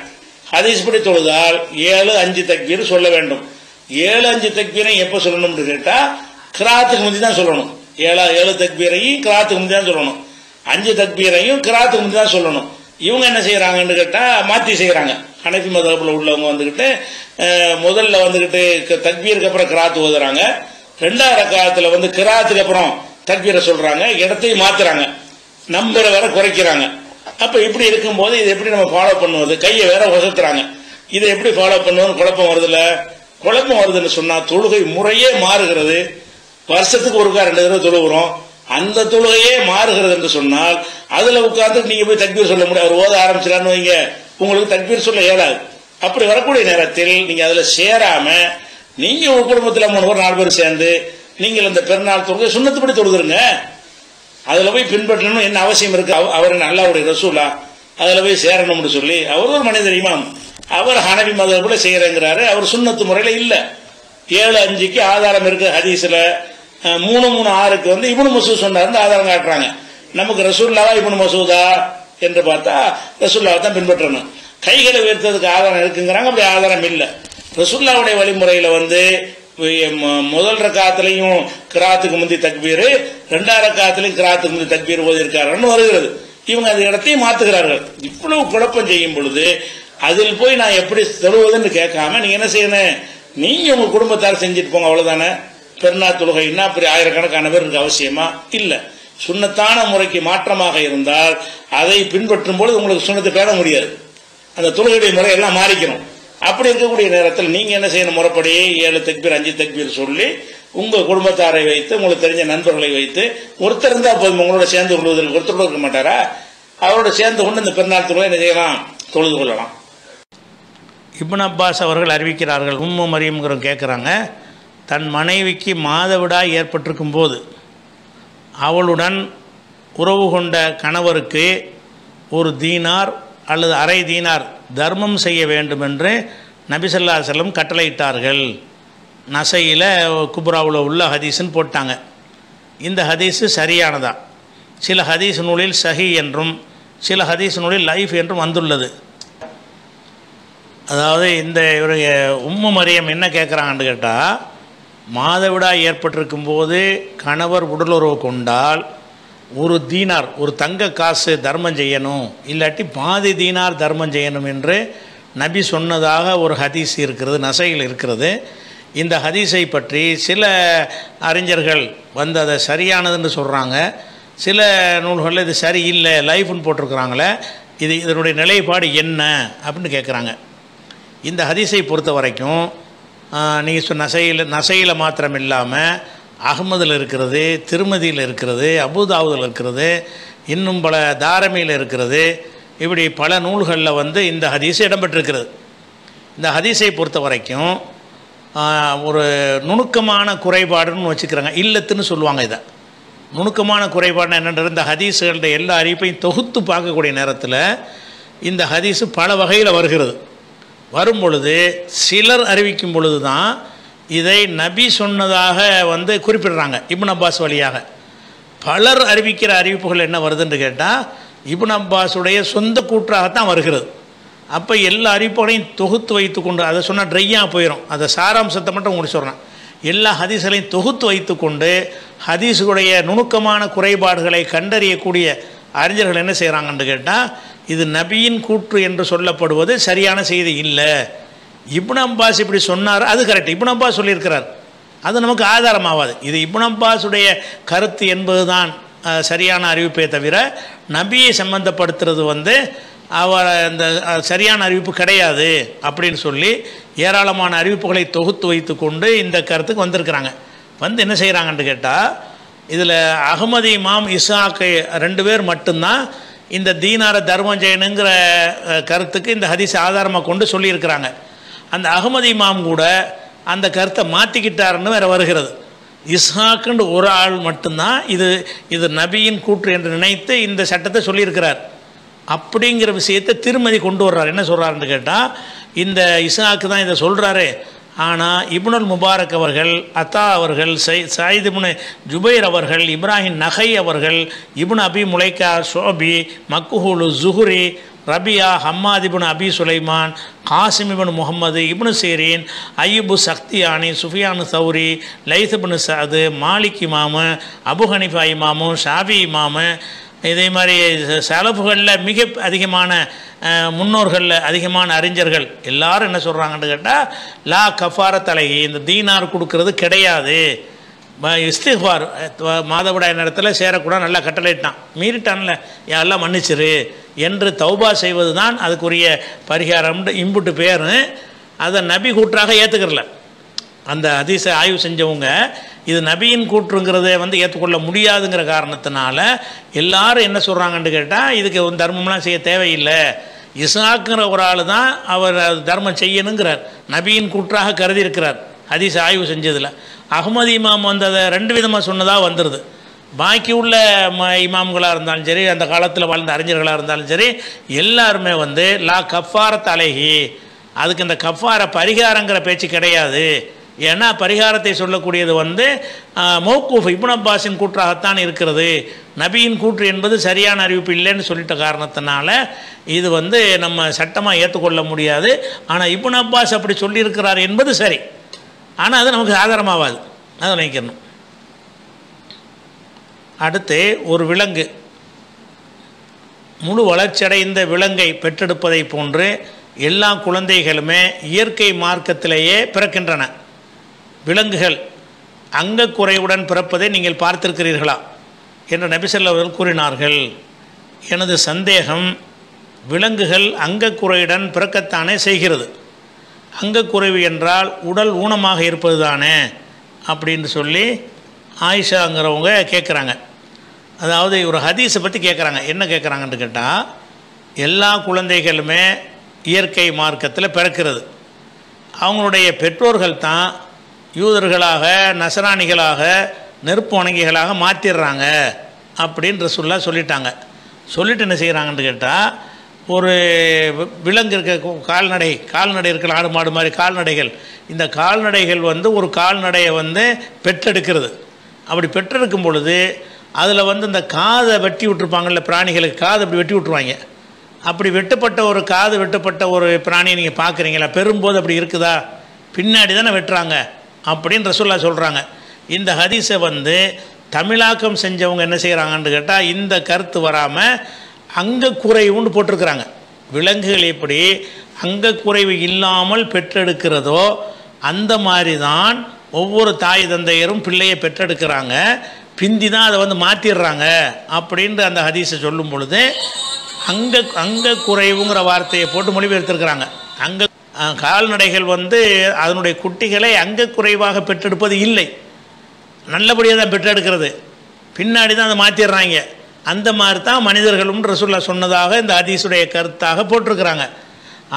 ஹதீஸ் படி தொழுதால் 7-5 தக்பீர் சொல்ல வேண்டும். 7-5 தக்பீரை எப்ப சொல்லணும்னு கேட்டா, கிராத்துக்கு முந்தி தான் சொல்லணும். 7 தக்பீரையும் கிராத்துக்கு முந்தி தான் சொல்லணும். 5 தக்பீரையும் கிராத்துக்கு முந்தி தான் சொல்லணும். இவங்க என்ன செய்யறாங்கன்னு கேட்டா மாத்தி செய்யறாங்க. ஹனபி மதப்புல உள்ளவங்க முதல்ல தக்பீருக்கு அப்புறம் கிராத்து ஓதுறாங்க. 2ஆவது ரக்காத்துல கிராத்துக்கு அப்புறம் தக்பீரை சொல்றாங்க. இடத்தையும் மாத்துறாங்க, நம்பரை வேற குறைக்கிறாங்க. அப்ப இப்படி இருக்கும்போது இது எப்படி நம்ம ஃபாலோ பண்ணுவது? கையை வேற உசத்துறாங்க. இதை எப்படி ஃபாலோ பண்ணுவோம்? குழப்பம் வருதுல. குழப்பம் வருதுன்னு சொன்னா தொழுகை முறையே மாறுகிறது. வருஷத்துக்கு ஒருக்கா 2 தடவை தொழுகிறோம். அந்த தொழுகையே மாறுகிறது என்று சொன்னால் அதுல உட்கார்ந்து நீங்க போய் தக்பீர் சொல்ல முடியாது. அவர் ஓத ஆரம்பிச்சிடான்னு வைங்க, உங்களுக்கு தக்பீர் சொல்ல இயலாது. அப்படி வரக்கூடிய நேரத்தில் நீங்க அதுல சேராம நீங்க உங்க குடும்பத்தில் 3 பேர் 4 பேர் சேர்ந்து நீங்கள் இந்த பெருநாள் தொழுகை சுன்னத்துப்படி தொழுதுருங்க. அதுல போய் பின்பற்றணும் என்ன அவசியம் இருக்கு? அவர் அல்லாஹ்வுடைய ரசூலா, அதுல போய் சேரணும்னு சொல்லி அவர் ஒரு மனிதர் இமாம், அவர் ஹனபி மதஹ்புல செய்யறேங்கிறாரு. அவர் சுன்னத்து முறையில இல்ல. 7-5க்கு ஆதாரம் இருக்கு ஹதீஸ்ல. 3-3-6க்கு இப்னு மசூத் சொன்னாருன்னு ஆதாரம் காட்டுறாங்க. நமக்கு ரசூலுல்லாஹ் இப்னு மசூதா என்று பார்த்தா ரசூலுல்லாஹ் தான் பின்பற்றணும். கைகளை உயர்த்ததுக்கு ஆதாரம் இருக்குங்கிறாங்க. அப்படி ஆதாரம் இல்ல. ரசூலுல்லாஹ்வுடைய வழிமுறையில முதல் ரக்காத்திலையும் கிராத்துக்கு முந்தி தக்பீர், 2ஆவது ரக்காத்திலையும் கிராத்துக்கு முந்தி தக்பீர் ஓதி இருக்காருன்னு வருகிறது. இவங்க அந்த இடத்தையும் மாத்துகிறார்கள். இவ்வளவு குழப்பம் செய்யும் பொழுது அதில் போய் நான் எப்படி தொழுவதுன்னு கேட்காம நீங்க என்ன செய்யணும்? நீங்க உங்க குடும்பத்தார் செஞ்சுட்டு போங்க, அவ்வளவுதானே. பெருநாள் தொழுகைன்னா அப்படி ஆயிரக்கணக்கான பேர் இருக்க அவசியமா இல்ல. சுன்னத்தான முறைக்கு மாற்றமாக இருந்தால் அதை பின்பற்றும் பொழுது உங்களுக்கு சுன்னத்தை பேண முடியாது. அந்த தொழுகையுடைய முறை எல்லாம் மாறிக்கணும். அப்படி இருக்கக்கூடிய நேரத்தில் நீங்க என்ன செய்யணும்? முறைப்படி 7 தக்பீர் 5 தக்பீர் சொல்லி உங்க குடும்பத்தாரை வைத்து, உங்களுக்கு தெரிஞ்ச நண்பர்களை வைத்து, ஒருத்தர் இருந்தா போதும் உங்களோட சேர்ந்து கொள்வதற்கு. ஒருத்தரோட இருக்க மாட்டாரா? அவரோட சேர்ந்து கொண்டு இந்த பெருநாள் தொழுகை என்ன செய்யலாம்? தொழுது கொள்ளலாம். இப்னு அப்பாஸ் அவர்கள் அறிவிக்கிறார்கள். உம்மு மரியம்ங்கிற கேட்குறாங்க, தன் மனைவிக்கு மாதவிடாய் ஏற்பட்டிருக்கும் போது அவளுடன் உறவு கொண்ட கணவருக்கு 1 தீனார் அல்லது அரை தீனார் தர்மம் செய்ய வேண்டும் என்று நபி ஸல்லல்லாஹு அலைஹி வஸல்லம் கட்டளையிட்டார்கள். நசையில் குப்ராவில் உள்ள ஹதீஸ்ன்னு போட்டாங்க. இந்த ஹதீஸு சரியானதா? சில ஹதீஸ் நூலில் சஹி என்றும் சில ஹதீஸ் நூலில் லைஃப் என்றும் வந்துள்ளது. அதாவது இந்த இவருடைய உம்மு மரியம் என்ன கேட்குறாங்கன்னு கேட்டால், மாதவிடாய் ஏற்பட்டிருக்கும் போது கணவர் உடலுறவு கொண்டால் 1 தீனார், ஒரு தங்க காசு தர்மம் செய்யணும், இல்லாட்டி பாதி தீனார் தர்மம் செய்யணும் என்று நபி சொன்னதாக ஒரு ஹதீஸ் இருக்கிறது, நசையில் இருக்கிறது. இந்த ஹதீஸை பற்றி சில அறிஞர்கள் அதை சரியானதுன்னு சொல்கிறாங்க. சில நூல்களில் இது சரி இல்லை, லைஃப்னு போட்டிருக்கிறாங்களே, இதனுடைய நிலைப்பாடு என்ன அப்படின்னு கேட்குறாங்க. இந்த ஹதீஸை பொறுத்த வரைக்கும் நீங்கள் நசையில் மாத்திரம் இல்லாமல் அஹ்மதில் இருக்கிறது, திருமதியில் இருக்கிறது, அபூதாவுதில் இருக்கிறது, இன்னும் பல தாரமியில் இருக்கிறது. இப்படி பல நூல்களில் இந்த ஹதீஸ் இடம்பெற்றிருக்கிறது. இந்த ஹதீஸை பொறுத்த வரைக்கும் ஒரு நுணுக்கமான குறைபாடுன்னு வச்சுக்கிறாங்க, இல்லத்துன்னு சொல்லுவாங்க. இதை நுணுக்கமான குறைபாடுன்னு என்னென்றது, இந்த ஹதீஸுகளுடைய எல்லா அறிவிப்பையும் தொகுத்து பார்க்கக்கூடிய நேரத்தில் இந்த ஹதீஸு பல வகையில் வருகிறது. வரும் பொழுது சிலர் அறிவிக்கும் பொழுது தான் இதை நபி சொன்னதாக குறிப்பிடுறாங்க. இப்னு அப்பாஸ் வழியாக பலர் அறிவிக்கிற அறிவிப்புகள் என்ன வருதுன்னு கேட்டால் இப்னு அப்பாஸுடைய சொந்த கூற்றாகத்தான் வருகிறது. அப்போ எல்லா அறிவிப்புகளையும் தொகுத்து வைத்து கொண்டு, அதை சொன்னால் ட்ரையாக போயிடும், அதை சாராம்சத்தை மட்டும் உங்களுக்கு சொல்கிறேன். எல்லா ஹதீஸ்களையும் தொகுத்து வைத்து கொண்டு ஹதீஸுடைய நுணுக்கமான குறைபாடுகளை கண்டறியக்கூடிய அறிஞர்கள் என்ன செய்கிறாங்கன்னு கேட்டால், இது நபியின் கூற்று என்று சொல்லப்படுவது சரியான செய்தி இல்லை. இப்னு அப்பாஸ் இப்படி சொன்னார், அது கரெக்ட், இப்னு அப்பாஸ் சொல்லியிருக்கிறார், அது நமக்கு ஆதாரமாகாது. இது இப்னு அப்பாஸுடைய கருத்து என்பது தான் சரியான அறிவிப்பே தவிர நபியை சம்பந்தப்படுத்துறது அவர் அந்த சரியான அறிவிப்பு கிடையாது அப்படின்னு சொல்லி ஏராளமான அறிவிப்புகளை தொகுத்து வைத்து கொண்டு இந்த கருத்துக்கு வந்திருக்கிறாங்க. வந்து என்ன செய்கிறாங்கன்னு கேட்டால், இதில் அகமது இமாம் இஸ்ஹாக் 2 பேர் மட்டும்தான் இந்த தீனார தர்மம் செய்யணுங்கிற கருத்துக்கு இந்த ஹதீஸ் ஆதாரமாக கொண்டு சொல்லியிருக்கிறாங்க. அந்த அகமது இமாம் கூட அந்த கருத்தை மாற்றிக்கிட்டாருன்னு வேறு வருகிறது. இஸ்ஹாக்குன்னு ஒரு ஆள் மட்டும்தான் இது நபியின் கூற்று என்று நினைத்து இந்த சட்டத்தை சொல்லியிருக்கிறார். அப்படிங்கிற விஷயத்தை திருமதி கொண்டு வர்றார். என்ன சொல்கிறாருன்னு கேட்டால், இந்த இஸ்ஹாக்கு தான் இதை சொல்கிறாரு. ஆனால் இப்னுல் முபாரக் அவர்கள், அத்தா அவர்கள், சயீத் இப்னு ஜுபைர் அவர்கள், இப்ராஹிம் நகை அவர்கள், இப்னு அபி முலைக்கா ஷோபி, மக்குஹூலு ஜுஹுரி, ரபியா, ஹம்மாத் இப்னு அபி சுலைமான், காசிம் இப்னு முகமது, இப்னு சீரின், அய்யூபு சக்தியானி, சுஃபியானு சௌரி, லைத் இப்னு சஅது, மாலிக் இமாமு, அபு ஹனிஃபா இமாமு, ஷாஃபி இமாமு, இதே மாதிரி சலஃபுகளில் மிக அதிகமான முன்னோர்களில் அதிகமான அறிஞர்கள் எல்லாரும் என்ன சொல்கிறாங்கன்னு கேட்டால், லா கஃபாரத் அலைஹி, இந்த தீனார் கொடுக்கறது கிடையாது. இஸ்திக்ஃபார் மாதவிடாய் நேரத்தில் சேரக்கூடாது, நல்லா கட்டளையிட்டான், மீறிட்டான்ல, யாரெல்லாம் மன்னிச்சிரு என்று தௌபா செய்வது தான் அதுக்குரிய பரிகாரம். இம்புட்டு பேர் அதை நபி கூற்றாக ஏற்றுக்கிறல. அந்த ஹதீஸை ஆய்வு செஞ்சவங்க இது நபியின் கூற்றுங்கிறத ஏற்றுக்கொள்ள முடியாதுங்கிற காரணத்தினால எல்லாரும் என்ன சொல்கிறாங்கன்னு கேட்டால், இதுக்கு தர்மம்லாம் செய்ய தேவையில்லை, இஸ்ஹாக்குங்கிற ஒரு ஆள் தான் அவர் தர்மம் செய்யணுங்கிறார், நபியின் கூற்றாக கருதி இருக்கிறார் ஹதீஸை ஆய்வு செஞ்சதில். அஹ்மது இமாம் அதை 2 விதமாக சொன்னதாக வந்துடுது. பாக்கி உள்ள இமாம்களாக இருந்தாலும் சரி, அந்த காலத்தில் வாழ்ந்த அறிஞர்களாக இருந்தாலும் சரி, எல்லாருமே லா கஃபாரத் அலைஹி, அதுக்கு இந்த கஃபார பரிகாரங்கிற பேச்சு கிடையாது. ஏன்னா பரிகாரத்தை சொல்லக்கூடியது மௌகூஃப் இப்னு அப்பாஸின் கூற்றாகத்தான் இருக்கிறது, நபியின் கூற்று என்பது சரியான அறிவிப்பு இல்லைன்னு சொல்லிட்ட காரணத்தினால இது நம்ம சட்டமாக ஏற்றுக்கொள்ள முடியாது. ஆனால் இப்னு அப்பாஸ் அப்படி சொல்லியிருக்கிறார் என்பது சரி, ஆனால் அது நமக்கு ஆதாரமாகாது, அதை நினைக்கணும். அடுத்து, ஒரு விலங்கு முழு வளர்ச்சியடைந்த விலங்கை பெற்றெடுப்பதை போன்று எல்லா குழந்தைகளுமே இயற்கை மார்க்கத்திலேயே பிறக்கின்றன. விலங்குகள் அங்கக்குறைவுடன் பிறப்பதை நீங்கள் பார்த்திருக்கிறீர்களா என்று நபி ஸல்லல்லாஹு அலைஹி வஸல்லம் கூறினார்கள். எனது சந்தேகம், விலங்குகள் அங்கக்குறையுடன் பிறக்கத்தானே செய்கிறது, அங்கக்குறைவு என்றால் உடல் ஊனமாக இருப்பது தானே அப்படின்னு சொல்லி ஆயிஷாங்கிறவங்க கேட்குறாங்க. அதாவது ஒரு ஹதீஸை பற்றி கேட்குறாங்க. என்ன கேட்குறாங்கன்னு கேட்டால், எல்லா குழந்தைகளுமே இயற்கை மார்க்கத்தில் பிறக்கிறது, அவங்களுடைய பெற்றோர்கள் தான் யூதர்களாக நசராணிகளாக நெருப்பு வணங்கிகளாக மாற்றிடுறாங்க அப்படின்னு ரசூலுல்லாஹ் சொல்லிட்டாங்க. சொல்லிட்டு என்ன செய்கிறாங்கன்னு கேட்டால், ஒரு விலங்கு இருக்க கால்நடை இருக்கிற ஆடு மாடு மாதிரி கால்நடைகள், இந்த கால்நடைகள் ஒரு கால்நடையை பெற்றெடுக்கிறது. அப்படி பெற்றெடுக்கும் பொழுது அதில் இந்த காதை வெட்டி விட்டுருப்பாங்கள்ல, பிராணிகளுக்கு காதை அப்படி வெட்டி விட்ருவாங்க. அப்படி வெட்டப்பட்ட ஒரு காது வெட்டப்பட்ட ஒரு பிராணியை நீங்கள் பார்க்குறீங்களா? பெறும்போது அப்படி இருக்குதா? பின்னாடி தானே வெட்டுறாங்க அப்படின்னு ரசூலுல்லாஹ் சொல்கிறாங்க. இந்த ஹதீஸை தமிழாக்கம் செஞ்சவங்க என்ன செய்கிறாங்கன்னு கேட்டால், இந்த கருத்து வராமல் அங்கக்குறைவுன்னு போட்டிருக்கிறாங்க. விலங்குகள் எப்படி அங்கக்குறைவு இல்லாமல் பெற்றெடுக்கிறதோ அந்த மாதிரி தான் ஒவ்வொரு தாய் தந்தையரும் பிள்ளையை பெற்றெடுக்கிறாங்க, பிந்தி தான் அதை மாற்றிடுறாங்க அப்படின்ற அந்த ஹதீஸை சொல்லும் பொழுது அங்கக்குறைவுங்கிற வார்த்தையை போட்டு மொழிபெயர்த்திருக்கிறாங்க. கால்நடைகள் அதனுடைய குட்டிகளை அங்கக்குறைவாக பெற்றெடுப்பது இல்லை, நல்லபடியாக தான் பெற்றெடுக்கிறது, பின்னாடி தான் அதை மாற்றிடுறாங்க. அந்த மாதிரி தான் மனிதர்களும் ரசூலுல்லாஹ் சொன்னதாக இந்த ஹதீஸுடைய கருத்தாக போட்டிருக்கிறாங்க.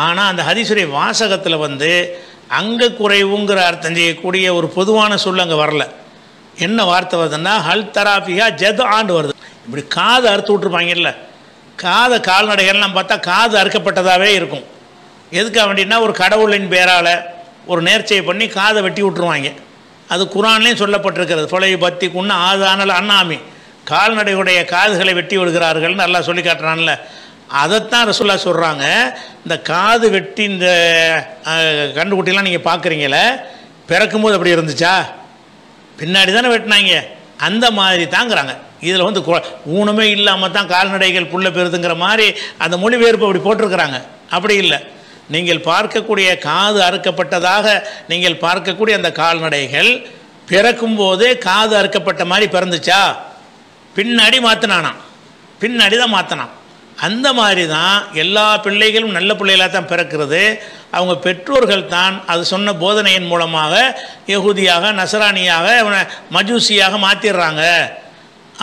ஆனால் அந்த ஹதீஸுடைய வாசகத்தில் அங்கக்குறைவுங்கிற அர்த்தம் செய்யக்கூடிய ஒரு பொதுவான சொல் அங்கே வரல. என்ன வார்த்தை வருதுன்னா, ஹல் தராபியா ஜெத் ஆண்டு வருது. இப்படி காது அறுத்து விட்ருப்பாங்கல்ல, கால்நடைகள்லாம் பார்த்தா காது அறுக்கப்பட்டதாகவே இருக்கும். எதுக்காக வேண்டினா, ஒரு கடவுளின் பேரால் ஒரு நேர்ச்சையை பண்ணி காதை வெட்டி விட்ருவாங்க. அது குர்ஆன்லேயும் சொல்லப்பட்டிருக்கிறது. ஃபலை பத்தி குன்னு ஆதானல் அண்ணாமி, கால்நடையுடைய காதுகளை வெட்டி விடுகிறார்கள்னு நல்லா சொல்லி காட்டுறான்ல. அதைத்தான் ரசூலுல்லாஹ் சொல்கிறாங்க. இந்த காது வெட்டி இந்த கண்டுக்குட்டிலாம் நீங்கள் பார்க்குறீங்களே, பிறக்கும்போது அப்படி இருந்துச்சா? பின்னாடி தானே வெட்டினாங்க, அந்த மாதிரி தாங்கிறாங்க. இதில் ஊனமே இல்லாமல் தான் கால்நடைகள் புள்ள பெறுதுங்கிற மாதிரி அந்த மொழிபெயர்ப்பு அப்படி போட்டிருக்கிறாங்க. அப்படி இல்லை, நீங்கள் பார்க்கக்கூடிய காது அறுக்கப்பட்டதாக நீங்கள் பார்க்கக்கூடிய அந்த கால்நடைகள் பிறக்கும்போதே காது அறுக்கப்பட்ட மாதிரி பிறந்துச்சா? பின்னாடி மாற்றினானாம், பின்னாடி தான் மாற்றினான். அந்த மாதிரி தான் எல்லா பிள்ளைகளும் நல்ல பிள்ளைகளாக தான் பிறக்கிறது. அவங்க பெற்றோர்கள் தான் அது சொன்ன போதனையின் மூலமாக யஹூதியாக நசரானியாக மஜூசியாக மாற்றிடுறாங்க.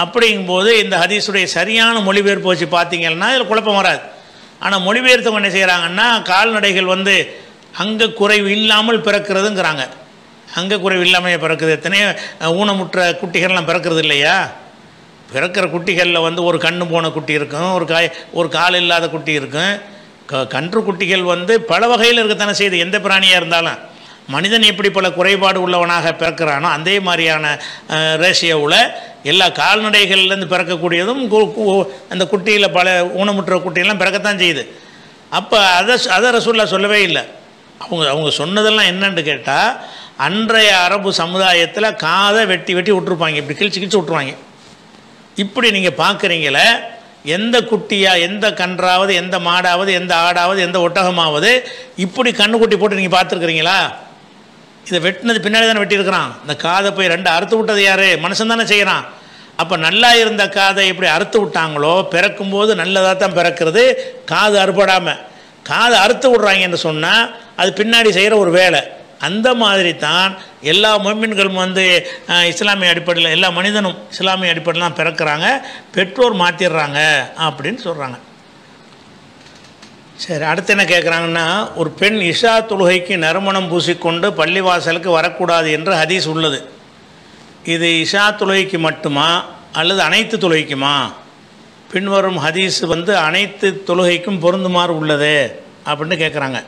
அப்படிங்கும்போது இந்த ஹதீஸுடைய சரியான மொழிபெயர்ப்பு வச்சு பார்த்தீங்கன்னா இதில் குழப்பம் வராது. ஆனால் மொழிபெயர்த்தவங்க என்ன செய்கிறாங்கன்னா, கால்நடைகள் அங்க குறைவு இல்லாமல் பிறக்கிறதுங்கிறாங்க. அங்க குறைவு இல்லாமல் பிறக்குது. எத்தனையோ ஊனமுற்ற குட்டிகள்லாம் பிறக்கிறது இல்லையா? பிறக்கிற குட்டிகளில் ஒரு கண்ணு போன குட்டி இருக்கும், ஒரு கால் இல்லாத குட்டி இருக்கும். கன்று குட்டிகள் பல வகையில் இருக்கத்தானே செய்யுது. எந்த பிராணியாக இருந்தாலும் மனிதன் எப்படி பல குறைபாடு உள்ளவனாக பிறக்கிறானோ அதே மாதிரியான ரேஷியோவில் எல்லா கால்நடைகள்லேருந்து பிறக்கக்கூடியதும் அந்த குட்டியில் பல ஊனமுற்ற குட்டியெல்லாம் பிறக்கத்தான் செய்யுது. அப்போ அதை ரசூலுல்லாஹ் சொல்லவே இல்லை. அவங்க சொன்னதெல்லாம் என்னன்னு கேட்டால், அன்றைய அரபு சமுதாயத்தில் காதை வெட்டி விட்டுருப்பாங்க, இப்படி கிழிச்சு விட்டுருவாங்க. இப்படி நீங்கள் பார்க்குறீங்களே, எந்த குட்டியா எந்த கன்றாவது எந்த மாடாவது எந்த ஆடாவது எந்த ஒட்டகமாவது இப்படி கண்ணுக்குட்டி போட்டு நீங்கள் பார்த்துருக்குறீங்களா? இதை வெட்டினது பின்னாடி தானே வெட்டியிருக்கிறான். இந்த காதை போய் 2 அறுத்து விட்டது யார்? மனுஷன் தானே செய்கிறான். அப்போ நல்லா இருந்த காதை எப்படி அறுத்து விட்டாங்களோ, பிறக்கும்போது நல்லதாக தான் பிறக்கிறது, காது அறுபடாமல். காதை அறுத்து விட்றாங்கன்னு சொன்னால் அது பின்னாடி செய்கிற ஒரு வேலை. அந்த மாதிரி தான் எல்லா முஃமின்களும் இஸ்லாமிய அடிப்படையில், எல்லா மனிதனும் இஸ்லாமிய அடிப்படையில் தான் பிறக்கிறாங்க, பெற்றோர் மாற்றிடுறாங்க அப்படின்னு சொல்கிறாங்க. சரி, அடுத்து என்ன கேட்குறாங்கன்னா, ஒரு பெண் இஷா தொழுகைக்கு நறுமணம் பூசிக்கொண்டு பள்ளிவாசலுக்கு வரக்கூடாது என்று ஹதீஸ் உள்ளது. இது இஷா தொழுகைக்கு மட்டுமா அல்லது அனைத்து தொழுகைக்குமா? பின்வரும் ஹதீஸ் அனைத்து தொழுகைக்கும் பொருந்துமாறு உள்ளது அப்படின்னு கேட்குறாங்க.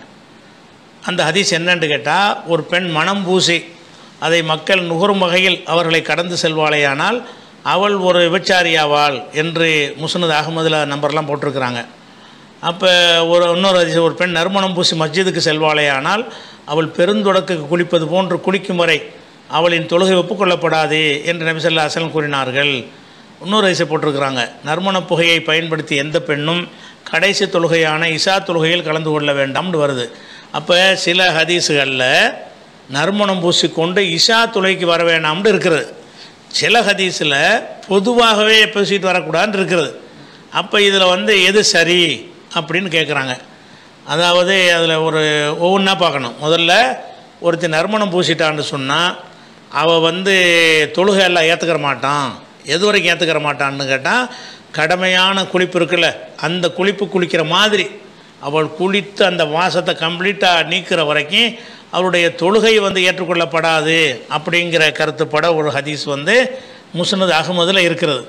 அந்த ஹதீஸ் என்னன்னு கேட்டால், ஒரு பெண் மனம் பூசி அதை மக்கள் நுகரும் வகையில் அவர்களை கடந்து செல்வாளேயானால் அவள் ஒரு விபச்சாரியாவாள் என்று முஸ்னத் அஹ்மதில் நம்பர்லாம் போட்டிருக்கிறாங்க. அப்போ இன்னொரு ஹதீஸ், ஒரு பெண் நறுமணம் பூசி மஸ்ஜிதுக்கு செல்வாளேயானால் அவள் பெருந்தொடக்கு குளிப்பது போன்று குளிக்கும் வரை அவளின் தொழுகை ஒப்புக்கொள்ளப்படாது என்று நபி ஸல்லல்லாஹு அலைஹி வஸல்லம் கூறினார்கள். இன்னொரு ஹதீஸை போட்டிருக்கிறாங்க, நறுமண புகையை பயன்படுத்தி எந்த பெண்ணும் கடைசி தொழுகையான இஷா தொழுகையில் கலந்து கொள்ள வேண்டாம்னு வருது. அப்போ சில ஹதீஸுகளில் நறுமணம் பூசிக்கொண்டு இஷா தொழுகைக்கு வர வேண்டாம்னு இருக்கிறது. சில ஹதீஸில் பொதுவாகவே பூசிட்டு வரக்கூடாதுன்னு இருக்கிறது. அப்போ இதில் எது சரி அப்படின்னு கேட்குறாங்க. அதாவது அதில் ஒவ்வொன்றா பார்க்கணும். முதல்ல ஒருத்தர் நறுமணம் பூசிட்டான்னு சொன்னால் அவள் தொழுகை எல்லாம் ஏற்றுக்கிற மாட்டான். எது வரைக்கும் ஏற்றுக்கிற மாட்டான்னு கேட்டால், கடமையான குளிப்பு இருக்குல்ல, அந்த குளிப்பு குளிக்கிற மாதிரி அவள் குளித்து அந்த வாசத்தை கம்ப்ளீட்டாக நீக்கிற வரைக்கும் அவளுடைய தொழுகை ஏற்றுக்கொள்ளப்படாது அப்படிங்கிற கருத்துப்பட ஒரு ஹதீஸ் முஸ்னத் அஹ்மதில் இருக்கிறது.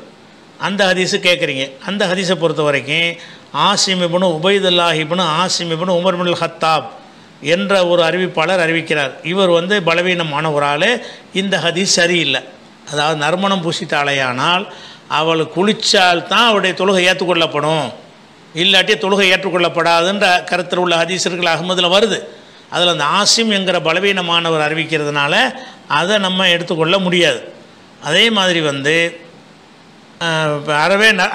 அந்த ஹதீஸு கேட்குறீங்க. அந்த ஹதீஸை பொறுத்த வரைக்கும் ஆசிம் இப்னு உபைதுல்லாஹ் இப்னு ஆசிம் இப்னு உமர் இப்னுல் ஹத்தாப் என்ற ஒரு அறிவிப்பாளர் அறிவிக்கிறார். இவர் பலவீனமான ஒரு ஆள். இந்த ஹதீஸ் சரியில்லை. அதாவது நறுமணம் பூசித்தாலேயானால் அவள் குளித்தால்தான் அவளுடைய தொழுகை ஏற்றுக்கொள்ளப்படும், இல்லாட்டி தொழுகை ஏற்றுக்கொள்ளப்படாதுன்ற கருத்தில் உள்ள ஹதீஸர்கள் அஹ்மதில் வருது. அதில் அந்த ஆசிம் என்கிற பலவீனமானவர் அறிவிக்கிறதுனால அதை நம்ம எடுத்துக்கொள்ள முடியாது. அதே மாதிரி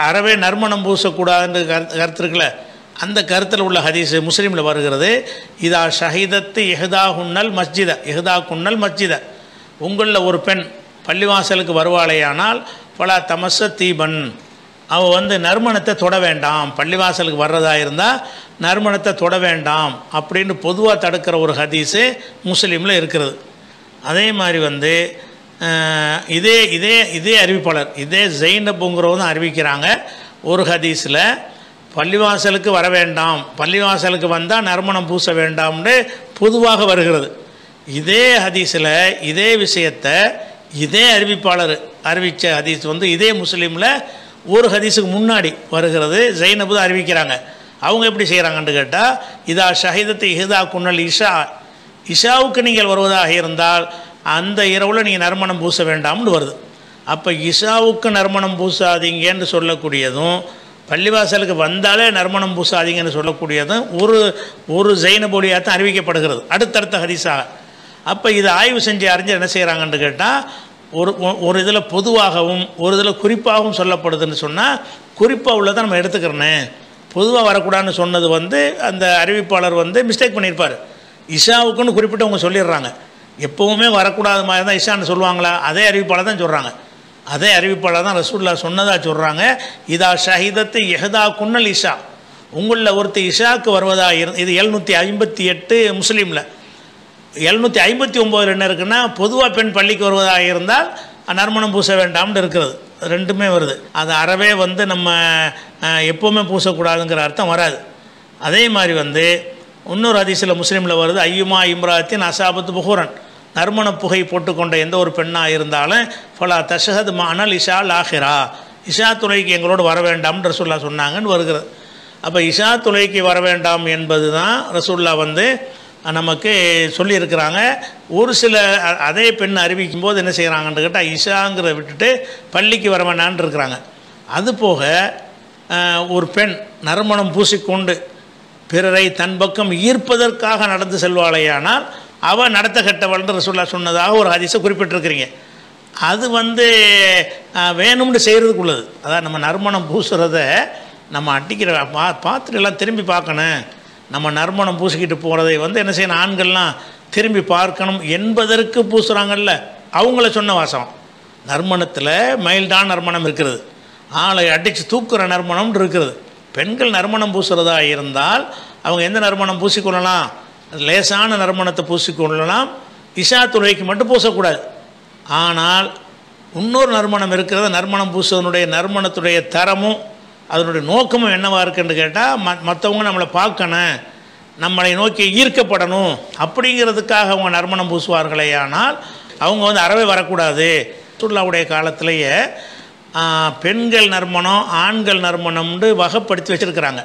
அறவே நறுமணம் பூசக்கூடாதுன்ற கருத்து இருக்குல்ல, அந்த கருத்தில் உள்ள ஹதீஸ் முஸ்லீமில் வருகிறது. இதா ஷஹீதத்து எஹ்தா குன்னல் மஸ்ஜித, உங்களில் ஒரு பெண் பள்ளிவாசலுக்கு வருவாளேயானால் பலா தமச தீபன், அவள் நறுமணத்தை தொட வேண்டாம், பள்ளிவாசலுக்கு வர்றதா இருந்தால் நறுமணத்தை தொட வேண்டாம் அப்படின்னு பொதுவாக தடுக்கிற ஒரு ஹதீஸு முஸ்லீமில் இருக்கிறது. அதே மாதிரி இதே அறிவிப்பாளர் இதே ஜெயினப்புங்கிறவங்க அறிவிக்கிறாங்க. ஒரு ஹதீஸில் பள்ளிவாசலுக்கு வர வேண்டாம், பள்ளிவாசலுக்கு வந்தால் நறுமணம் பூச வேண்டாம்னு பொதுவாக வருகிறது. இதே ஹதீஸில் இதே விஷயத்தை இதே அறிவிப்பாளர் அறிவித்த ஹதீஸ் இதே முஸ்லீமில் ஒரு ஹதீஸுக்கு முன்னாடி வருகிறது. ஜெயினபு தான் அறிவிக்கிறாங்க. அவங்க எப்படி செய்கிறாங்கன்னு கேட்டால், இதா ஷஹீதத்து இஹ்தா குன்னல் இஷாவுக்கு நீங்கள் வருவதாக இருந்தால் அந்த இரவில் நீங்கள் நறுமணம் பூச வேண்டாம்னு வருது. அப்போ இஷாவுக்கு நறுமணம் பூசாதீங்கன்னு சொல்லக்கூடியதும், பள்ளிவாசலுக்கு வந்தாலே நறுமணம் பூசாதீங்கன்னு சொல்லக்கூடியதும் ஒரு ஜெயினபொலியாக தான் அறிவிக்கப்படுகிறது அடுத்தடுத்த ஹதீஸாக. அப்போ இதை ஆய்வு செஞ்சு அறிஞர் என்ன செய்கிறாங்கன்னு கேட்டால், ஒரு இதில் பொதுவாகவும் ஒரு இதில் குறிப்பாகவும் சொல்லப்படுதுன்னு சொன்னால் குறிப்பாக உள்ளதை நம்ம எடுத்துக்கிறேன்னு, பொதுவாக வரக்கூடாதுன்னு சொன்னது அந்த அறிவிப்பாளர் மிஸ்டேக் பண்ணியிருப்பார். இஷாவுக்குன்னு குறிப்பிட்டு அவங்க சொல்லிடுறாங்க. எப்போவுமே வரக்கூடாது மாதிரி தான் இஷான்னு சொல்லுவாங்களா, அதே அறிவிப்பாளர் தான் சொல்கிறாங்க. அதே அறிவிப்பாளர் தான் ரசூலுல்லாஹ் சொன்னதாக சொல்கிறாங்க. இதா ஷஹிதத்து எஹதா குன்னல் இஷா, உங்களில் ஒருத்தர் இஷாவுக்கு வருவதாக இது 758 முஸ்லீமில். 759 என்ன இருக்குன்னா, பொதுவாக பெண் பள்ளிக்கு வருவதாக இருந்தால் நறுமணம் பூச வேண்டாம்னு இருக்கிறது. ரெண்டுமே வருது. அது அறவே நம்ம எப்போவுமே பூசக்கூடாதுங்கிற அர்த்தம் வராது. அதே மாதிரி இன்னொரு ஹதீஸில் முஸ்லீமில் வருது, ஐயுமா இம்ராத்தின் அசாபத்து புகூரன், நறுமண புகை போட்டுக்கொண்ட எந்த ஒரு பெண்ணாக இருந்தாலும் ஃபலா தஷஹத் மஅனல் இஷா ஆஹிரா, இஷா தொலைக்கு எங்களோடு வர வேண்டாம்னு ரசூலுல்லாஹ் சொன்னாங்கன்னு வருகிறது. அப்போ இஷா தொலைக்கு வர வேண்டாம் என்பது தான் ரசூலுல்லாஹ் நமக்கு சொல்லியிருக்கிறாங்க. ஒரு சில அதே பெண் அறிவிக்கும் போது என்ன செய்கிறாங்கன்னு கேட்டால் இஷாங்கிறத விட்டுட்டு பள்ளிக்கு வர வேண்டான்னு இருக்கிறாங்க. அதுபோக ஒரு பெண் நறுமணம் பூசிக்கொண்டு பிறரை தன் பக்கம் ஈர்ப்பதற்காக நடந்து செல்வாளையானால் அவள் நடத்த கெட்டவள்னு ரசூலுல்லாஹ் சொன்னதாக ஒரு ஹதீஸை குறிப்பிட்டிருக்கிறீங்க. அது வேணும்னு செய்கிறதுக்குள்ளது. அதான் நம்ம நறுமணம் பூசுகிறத நம்ம அடிக்கிற பார்த்துட்டு எல்லாம் திரும்பி பார்க்கணும். நம்ம நறுமணம் பூசிக்கிட்டு போகிறதை என்ன செய்யணும், ஆண்கள்லாம் திரும்பி பார்க்கணும் என்பதற்கு பூசுகிறாங்கல்ல, அவங்கள சொன்ன வாசம். நறுமணத்தில் மைல்டான நறுமணம் இருக்கிறது, ஆளை அடித்து தூக்குற நறுமணம் இருக்கிறது. பெண்கள் நறுமணம் பூசுகிறதா இருந்தால் அவங்க எந்த நறுமணம் பூசிக்கொள்ளலாம், லேசான நறுமணத்தை பூசிக்கொள்ளலாம். இஷா தொழுகைக்கு மட்டும் பூசக்கூடாது. ஆனால் இன்னொரு நறுமணம் இருக்கிறது. நறுமணம் பூசுவதனுடைய நறுமணத்துடைய தரமும் அதனுடைய நோக்கமும் என்னவாக இருக்குன்னு கேட்டால், மற்றவங்க நம்மளை பார்க்கணும், நம்மளை நோக்கி ஈர்க்கப்படணும் அப்படிங்கிறதுக்காக அவங்க நறுமணம் பூசுவார்களே. ஆனால் அவங்க அறவே வரக்கூடாது. ரசூலுல்லாஹ்வுடைய காலத்திலேயே பெண்கள் நறுமணம் ஆண்கள் நறுமணம்னு வகைப்படுத்தி வச்சுருக்கிறாங்க.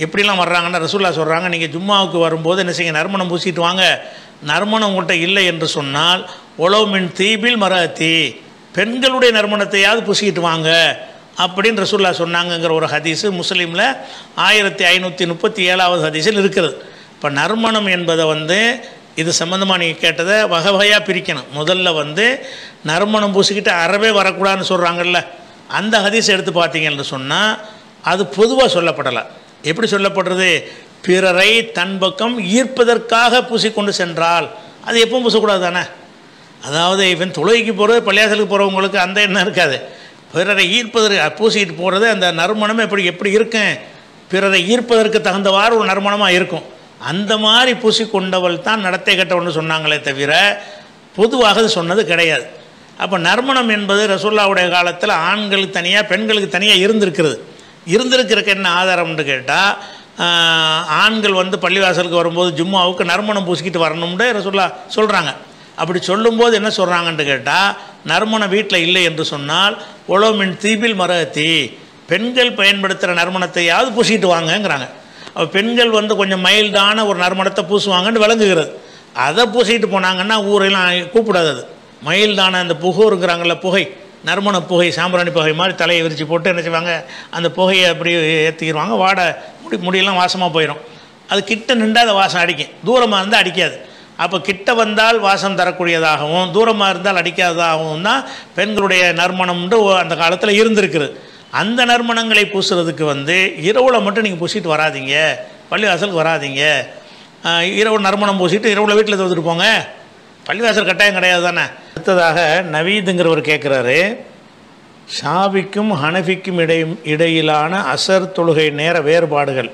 எப்படிலாம் வர்றாங்கன்னா, ரசூலுல்லாஹ் சொல்கிறாங்க, நீங்கள் ஜும்மாவுக்கு வரும்போது என்ன செய்யுங்க, நறுமணம் பூசிட்டு வாங்க. நறுமணம் உங்கள்கிட்ட இல்லை என்று சொன்னால் ஒலோ மின் தீபில் மரத்தி, பெண்களுடைய நறுமணத்தையாவது பூசிக்கிட்டு வாங்க அப்படின்னு ரசூலுல்லாஹ் சொன்னாங்கங்கிற ஒரு ஹதீஸு முஸ்லீமில் 1537வது ஹதீஸில் இருக்கிறது. இப்போ நறுமணம் என்பதை இது சம்மந்தமாக நீங்கள் கேட்டதை வகை வகையாக பிரிக்கணும். முதல்ல நறுமணம் பூசிக்கிட்டு அறவே வரக்கூடாதுன்னு சொல்கிறாங்கல்ல, அந்த ஹதீஸ் எடுத்து பார்த்தீங்கன்னு சொன்னால் அது பொதுவாக சொல்லப்படலை. எப்படி சொல்லப்படுறது, பிறரை தன் பக்கம் ஈர்ப்பதற்காக பூசிக்கொண்டு சென்றால் அது எப்பவும் பூசக்கூடாது தானே. அதாவது இவன் தொழுகைக்கு போகிறது, பள்ளியாசலுக்கு போகிறவங்களுக்கு அந்த எண்ணம் இருக்காது. பிறரை ஈர்ப்பதற்கு பூசிக்கிட்டு போகிறது, அந்த நறுமணம் எப்படி இருக்கும், பிறரை ஈர்ப்பதற்கு தகுந்தவாறு ஒரு நறுமணமாக இருக்கும். அந்த மாதிரி பூசிக்கொண்டவள் தான் நடத்தை கெட்டவள்னு சொன்னாங்களே தவிர பொதுவாக அது சொன்னது கிடையாது. அப்போ நறுமணம் என்பது ரசூலுல்லாஹ்வுடைய காலத்தில் ஆண்களுக்கு தனியாக பெண்களுக்கு தனியாக இருந்திருக்கிறதுக்கு என்ன ஆதாரம்னு கேட்டால், ஆண்கள் பள்ளிவாசலுக்கு வரும்போது ஜும்மாவுக்கு நறுமணம் பூசிக்கிட்டு வரணும்னு ரசூலுல்லாஹ் சொல்கிறாங்க. அப்படி சொல்லும்போது என்ன சொல்கிறாங்கன்னு கேட்டால், நறுமணம் வீட்டில் இல்லை என்று சொன்னால் ஒலோமின் தீபில் மரத்தி, பெண்கள் பயன்படுத்துகிற நறுமணத்தையாவது பூசிக்கிட்டு வாங்கங்கிறாங்க. அப்போ பெண்கள் கொஞ்சம் மைல்டான ஒரு நறுமணத்தை பூசுவாங்கன்னு விளங்குகிறது. அதை பூசிக்கிட்டு போனாங்கன்னா ஊரெல்லாம் கூப்பிடாது. அது மைல்டான அந்த புகை புகை, நறுமண புகை, சாம்பிராணி புகை மாதிரி தலையை விரித்து போட்டு என்ன செய்வாங்க, அந்த புகையை அப்படி ஏற்றிக்கிடுவாங்க. முடியெல்லாம் வாசமாக போயிடும். அது கிட்ட நின்று அதை வாசம் அடிக்கும், தூரமாக இருந்தால் அடிக்காது. அப்போ கிட்ட வந்தால் வாசம் தரக்கூடியதாகவும் தூரமாக இருந்தால் அடிக்காததாகவும் தான் பெண்களுடைய நறுமணம்ன்று அந்த காலத்தில் இருந்திருக்குது. அந்த நறுமணங்களை பூசுறதுக்கு இரவில் மட்டும் நீங்கள் பூசிட்டு வராதிங்க, பள்ளிவாசலுக்கு வராதிங்க. இரவு நறுமணம் பூசிட்டு இரவில் வீட்டில் தவிர்த்துட்டு போங்க, பள்ளிவாசல் கட்டாயம் கிடையாது தானே. அடுத்ததாக நவீதுங்கிறவர் கேட்குறாரு, ஷாஃபிக்கும் ஹனஃபிக்கும் இடையிலான அசர் தொழுகை நேர வேறுபாடுகள்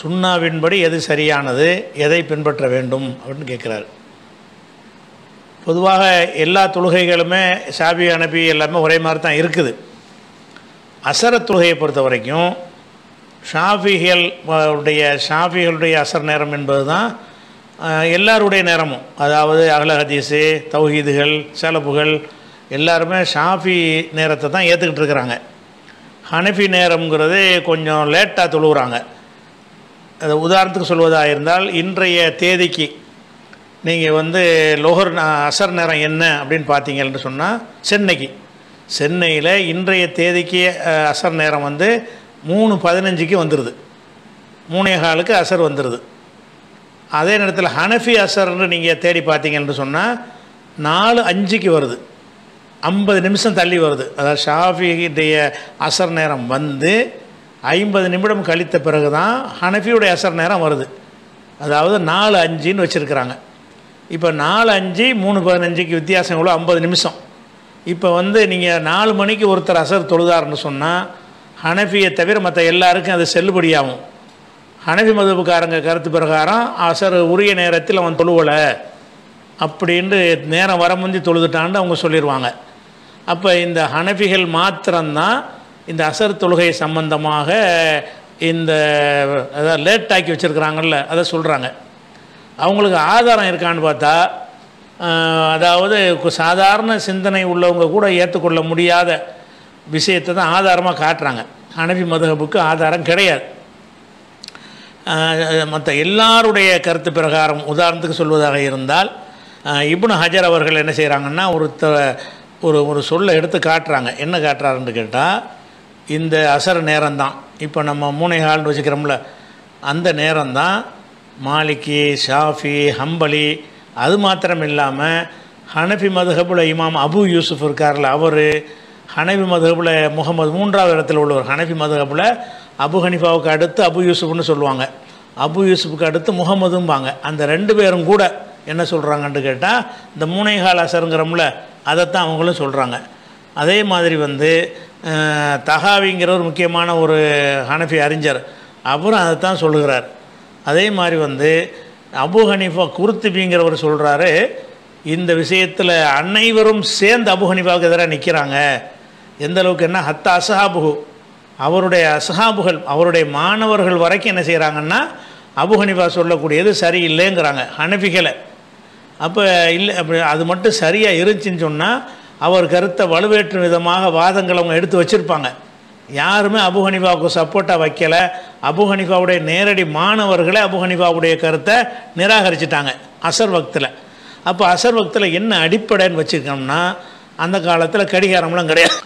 சுன்னாவின்படி எது சரியானது, எதை பின்பற்ற வேண்டும் அப்படின்னு கேட்குறாரு. பொதுவாக எல்லா தொழுகைகளுமே ஷாஃபி ஹனஃபி எல்லாமே ஒரே மாதிரி தான் இருக்குது. அசர தொழுகையை பொறுத்த வரைக்கும் ஷாஃபிகளுடைய அசர் நேரம் என்பது தான் எல்லாருடைய நேரமும். அதாவது அஹ்ல ஹதீஸு, தௌஹீதுகள், சலபுகள் எல்லாருமே ஷாஃபி நேரத்தை தான் ஏற்றுக்கிட்டு இருக்கிறாங்க. ஹனஃபி நேரம்ங்கிறது கொஞ்சம் லேட்டாக தொழுகிறாங்க. அது உதாரணத்துக்கு சொல்வதாக இருந்தால், இன்றைய தேதிக்கு நீங்கள் லோஹர் அசர் நேரம் என்ன அப்படின்னு பார்த்தீங்கன்னு சொன்னால், சென்னையில் இன்றைய தேதிக்கு அசர் நேரம் 3:15 வந்துடுது, 3:15 அசர் வந்துடுது. அதே நேரத்தில் ஹனஃபி அசர்னு நீங்கள் தேடி பார்த்தீங்கன்னு சொன்னால் 4:05 வருது, 50 நிமிஷம் தள்ளி வருது. அதாவது ஷாஃபியுடைய அசர் நேரம் 50 நிமிடம் கழித்த பிறகு தான் ஹனஃபியுடைய அசர் நேரம் வருது. அதாவது 4:05 வச்சுருக்கிறாங்க. இப்போ 4:05 3:15 வித்தியாசம் எவ்வளோ, 50 நிமிஷம். இப்போ வந்து நீங்கள் 4 மணிக்கு ஒருத்தர் அசர் தொழுதாருன்னு சொன்னால் ஹனஃபியை தவிர மற்ற எல்லாருக்கும் அது செல்லுபடியாகும். ஹனஃபி மதுபுக்காரங்க கருத்து பிரகாரம் அசர் உரிய நேரத்தில் அவன் தொழுவலை அப்படின்ட்டு நேரம் வர முந்தி தொழுதுட்டான்னு அவங்க சொல்லிடுவாங்க. அப்போ இந்த ஹனஃபிகள் மாத்திரம்தான் இந்த அசர் தொழுகை சம்பந்தமாக இந்த அதாவது லேட் ஆக்கி வச்சுருக்குறாங்கல்ல அதை சொல்கிறாங்க. அவங்களுக்கு ஆதாரம் இருக்கான்னு பார்த்தா அதாவது சாதாரண சிந்தனை உள்ளவங்க கூட ஏற்றுக்கொள்ள முடியாத விஷயத்தை தான் ஆதாரமாக காட்டுறாங்க. ஹனஃபி மதுஹபுக்கு ஆதாரம் கிடையாது. மற்ற எல்லாருடைய கருத்து பிரகாரம் உதாரணத்துக்கு சொல்வதாக இருந்தால் இப்னு ஹஜர் அவர்கள் என்ன செய்கிறாங்கன்னா ஒரு சொல்லை எடுத்து காட்டுறாங்க. என்ன காட்டுறாருன்னு கேட்டால் இந்த அசர் நேரம்தான் இப்போ நம்ம 3 வச்சுக்கிறோம்ல அந்த நேரம்தான் மாலிகி ஷாஃபி ஹம்பலி அது மாத்திரம் இல்லாமல் ஹனஃபி மதுஹபுல இமாம் அபு யூசுஃப் இருக்கார்ல அவர், ஹனஃபி மதுஹபுல முகமது 3வது இடத்துல உள்ளவர். ஹனஃபி மதுஹபுல அபு ஹனிஃபாவுக்கு அடுத்து அபு யூசுஃப்னு சொல்லுவாங்க, அபு யூசுஃபுக்கு அடுத்து முகமதும்பாங்க. அந்த 2 பேரும் கூட என்ன சொல்கிறாங்கன்னு கேட்டால் இந்த 3 அசருங்கிறோம்ல அதைத்தான் அவங்களும் சொல்கிறாங்க. அதே மாதிரி வந்து தஹாவிங்கிற ஒரு முக்கியமான ஒரு ஹனஃபி அறிஞர் அவரும் அதைத்தான் சொல்லுகிறார். அதே மாதிரி வந்து அபு ஹனிஃபா குர்துபிங்கிறவர் சொல்கிறாரு இந்த விஷயத்தில் அனைவரும் சேர்ந்து அபு ஹனிஃபாவுக்கு எதிராக நிற்கிறாங்க. எந்த அளவுக்கு என்ன ஹத்த அசஹாபுகு அவருடைய அசஹாபுகள் அவருடைய மாணவர்கள் வரைக்கும் என்ன செய்கிறாங்கன்னா அபு ஹனிஃபா சொல்லக்கூடியது சரியில்லைங்கிறாங்க ஹனஃபிகளை. அப்போ இல்லை அப்படி அது மட்டும் சரியாக இருந்துச்சின்னு சொன்னால் அவர் கருத்தை வலுவேற்றும் விதமாக வாதங்கள் அவங்க எடுத்து வச்சுருப்பாங்க. யாருமே அபு ஹனிஃபாவுக்கு சப்போர்ட்டாக வைக்கலை. அபு ஹனிஃபாவுடைய நேரடி மாணவர்களே அபு ஹனிஃபாவுடைய கருத்தை நிராகரிச்சிட்டாங்க அசர் வக்தில். அப்போ அசர் வக்தில் என்ன அடிப்படைன்னு வச்சுருக்கோம்னா அந்த காலத்தில் கடிகாரம்லாம் கிடையாது.